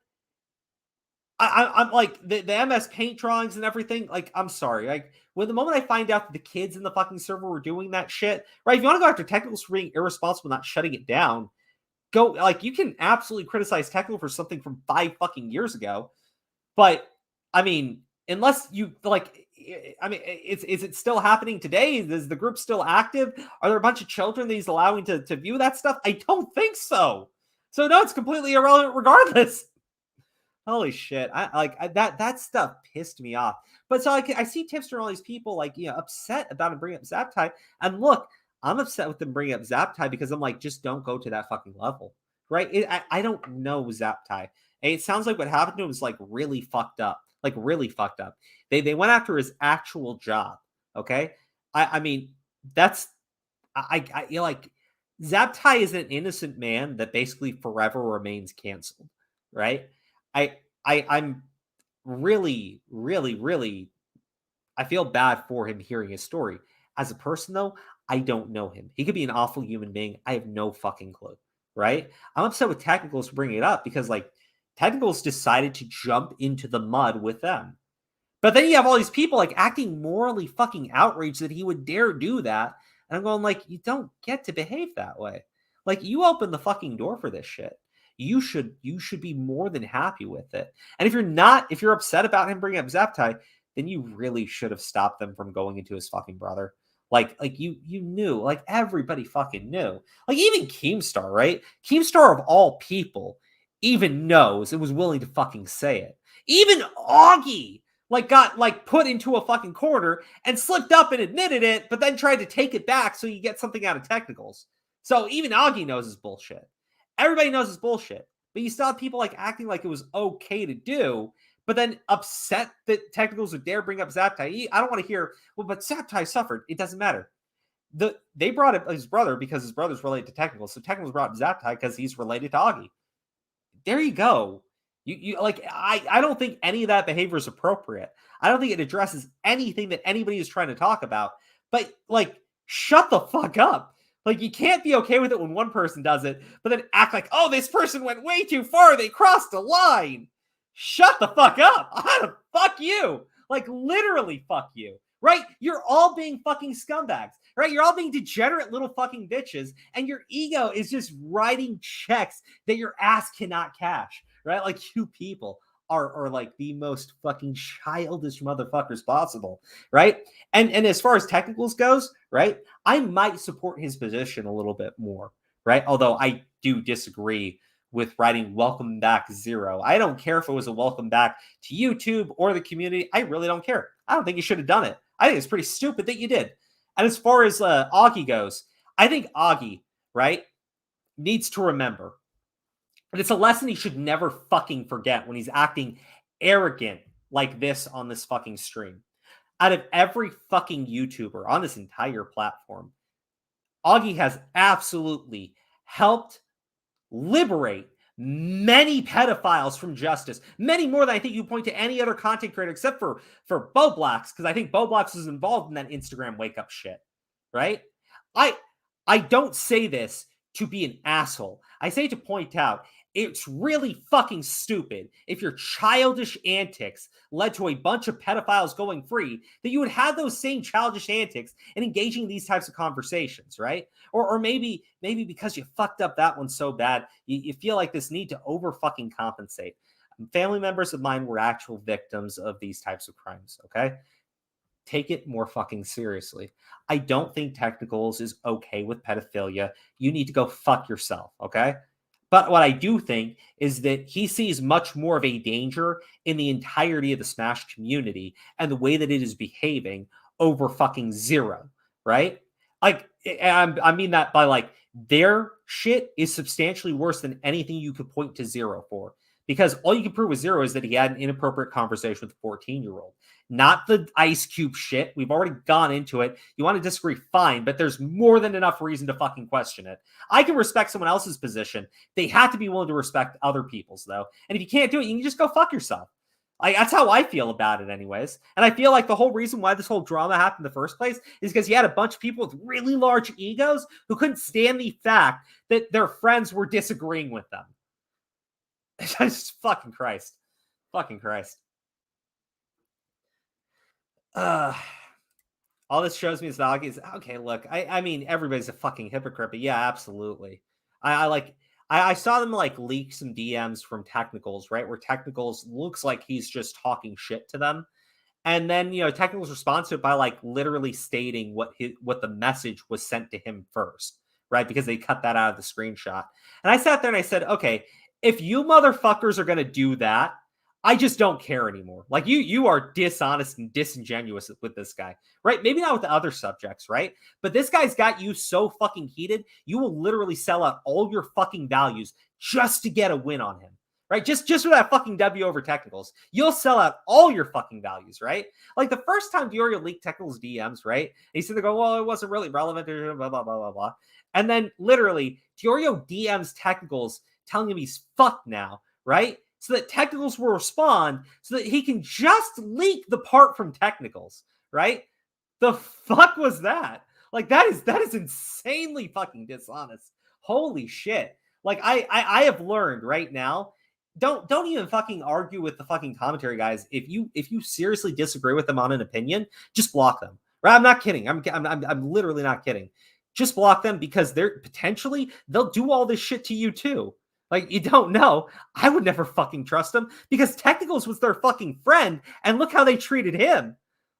I'm like, the MS Paint drawings and everything, like, I'm sorry. Like, when the moment I find out that the kids in the fucking server were doing that shit, right? If you want to go after Technicals for being irresponsible, not shutting it down, go, like, you can absolutely criticize Technical for something from 5 fucking years ago. But, I mean, unless you, like, I mean, is it still happening today? Is the group still active? Are there a bunch of children that he's allowing to view that stuff? I don't think so. So, no, it's completely irrelevant regardless. Holy shit. That stuff pissed me off. But so I see Tipster and all these people, like, you know, upset about him bringing up Zaptai. And look, I'm upset with them bringing up Zaptai because I'm like, just don't go to that fucking level, right? I don't know Zaptai. And it sounds like what happened to him is like really fucked up. Like really fucked up. They went after his actual job. Okay. I mean, that's I like Zaptai is an innocent man that basically forever remains canceled. Right. I'm really, really, really, I feel bad for him hearing his story. As a person, though, I don't know him. He could be an awful human being. I have no fucking clue, right? I'm upset with Technicals bringing it up because, like, Technicals decided to jump into the mud with them. But then you have all these people, like, acting morally fucking outraged that he would dare do that. And I'm going, like, you don't get to behave that way. Like, you opened the fucking door for this shit. You should be more than happy with it. And if you're upset about him bringing up Zaptai, then you really should have stopped them from going into his fucking brother. Like you knew, like everybody fucking knew. Like even Keemstar, right? Keemstar of all people even knows and was willing to fucking say it. Even Augie got put into a fucking corner and slipped up and admitted it, but then tried to take it back so you get something out of Technicals. So even Augie knows his bullshit. Everybody knows it's bullshit, but you still have people like acting like it was okay to do, but then upset that Technicals would dare bring up Zaptai. I don't want to hear, well, but Zaptai suffered. It doesn't matter. They brought up his brother because his brother's related to Technicals. So Technicals brought up Zaptai because he's related to Augie. There you go. You like, I don't think any of that behavior is appropriate. I don't think it addresses anything that anybody is trying to talk about, but like, shut the fuck up. Like, you can't be okay with it when one person does it, but then act like, oh, this person went way too far. They crossed a line. Shut the fuck up. Fuck you. Like, literally fuck you. Right? You're all being fucking scumbags. Right? You're all being degenerate little fucking bitches, and your ego is just writing checks that your ass cannot cash. Right? Like, you people are like the most fucking childish motherfuckers possible, right? And as far as Technicals goes, right, I might support his position a little bit more, right? Although I do disagree with writing welcome back 0. I don't care if it was a welcome back to YouTube or the community. I really don't care. I don't think you should have done it. I think it's pretty stupid that you did. And as far as Augie goes, I think Augie, right, needs to remember. And it's a lesson he should never fucking forget when he's acting arrogant like this on this fucking stream. Out of every fucking YouTuber on this entire platform, Augie has absolutely helped liberate many pedophiles from justice. Many more than I think you point to any other content creator except for Bo Blacks, because I think Bo Blacks was involved in that Instagram wake-up shit, right? I don't say this to be an asshole. I say to point out it's really fucking stupid if your childish antics led to a bunch of pedophiles going free, that you would have those same childish antics and engaging in these types of conversations, right? Or maybe because you fucked up that one so bad, you feel like this need to over fucking compensate. Family members of mine were actual victims of these types of crimes, okay? Take it more fucking seriously. I don't think Technicals is okay with pedophilia. You need to go fuck yourself, okay? But what I do think is that he sees much more of a danger in the entirety of the Smash community and the way that it is behaving over fucking 0, right? Like, I mean that by like, their shit is substantially worse than anything you could point to 0 for. Because all you can prove with 0 is that he had an inappropriate conversation with a 14-year-old. Not the Ice Cube shit. We've already gone into it. You want to disagree, fine, but there's more than enough reason to fucking question it. I can respect someone else's position. They have to be willing to respect other people's, though. And if you can't do it, you can just go fuck yourself. That's how I feel about it anyways. And I feel like the whole reason why this whole drama happened in the first place is because you had a bunch of people with really large egos who couldn't stand the fact that their friends were disagreeing with them. Just fucking Christ. Fucking Christ. All this shows me is that Augie is okay. Look, I mean, everybody's a fucking hypocrite, but yeah, absolutely. I saw them like leak some DMs from Technicals, right? Where Technicals looks like he's just talking shit to them. And then, Technicals responds to it by like literally stating what the message was sent to him first, right? Because they cut that out of the screenshot. And I sat there and I said, okay, if you motherfuckers are going to do that, I just don't care anymore. Like you are dishonest and disingenuous with this guy, right? Maybe not with the other subjects, right? But this guy's got you so fucking heated, you will literally sell out all your fucking values just to get a win on him, right? Just for that fucking W over Technicals. You'll sell out all your fucking values, right? Like the first time Diorio leaked Technicals DMs, right? He said, they go, well, it wasn't really relevant, blah, blah, blah, blah, blah. And then literally Diorio DMs Technicals telling him he's fucked now, right? So that Technicals will respond so that he can just leak the part from Technicals, right? The fuck was that? Like, that is insanely fucking dishonest. Holy shit. Like, I have learned right now, don't even fucking argue with the fucking commentary guys. If you seriously disagree with them on an opinion, just block them. Right? I'm not kidding. I'm literally not kidding. Just block them because they'll do all this shit to you too. Like, you don't know. I would never fucking trust them because Technicals was their fucking friend, and look how they treated him.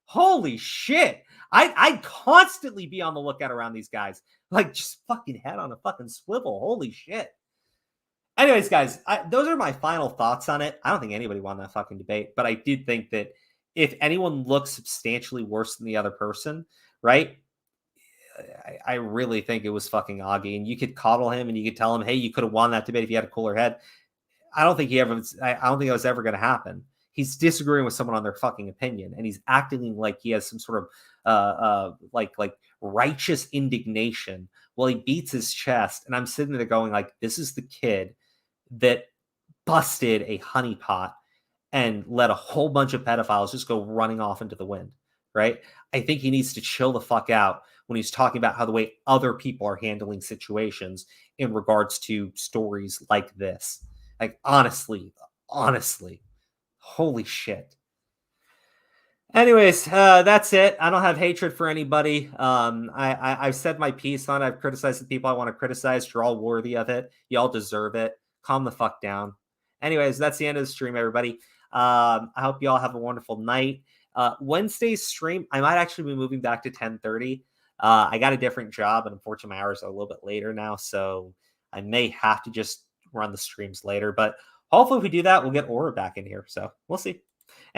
Holy shit. I'd constantly be on the lookout around these guys. Like, just fucking head on a fucking swivel. Holy shit. Anyways, guys, those are my final thoughts on it. I don't think anybody won that fucking debate, but I did think that if anyone looks substantially worse than the other person, right? I really think it was fucking Augie, and you could coddle him and you could tell him, hey, you could have won that debate if you had a cooler head. I don't think it was ever going to happen. He's disagreeing with someone on their fucking opinion, and he's acting like he has some sort of like righteous indignation while he beats his chest. And I'm sitting there going like, this is the kid that busted a honeypot and let a whole bunch of pedophiles just go running off into the wind, right? I think he needs to chill the fuck out when he's talking about how the way other people are handling situations in regards to stories like this. Like, honestly, holy shit. Anyways, that's it. I don't have hatred for anybody. I've said my piece on it. I've criticized the people I want to criticize. You're all worthy of it. You all deserve it. Calm the fuck down. Anyways, that's the end of the stream, everybody. I hope you all have a wonderful night. Wednesday's stream, I might actually be moving back to 10:30. I got a different job, and unfortunately my hours are a little bit later now, so I may have to just run the streams later. But hopefully, if we do that, we'll get Aura back in here. So we'll see.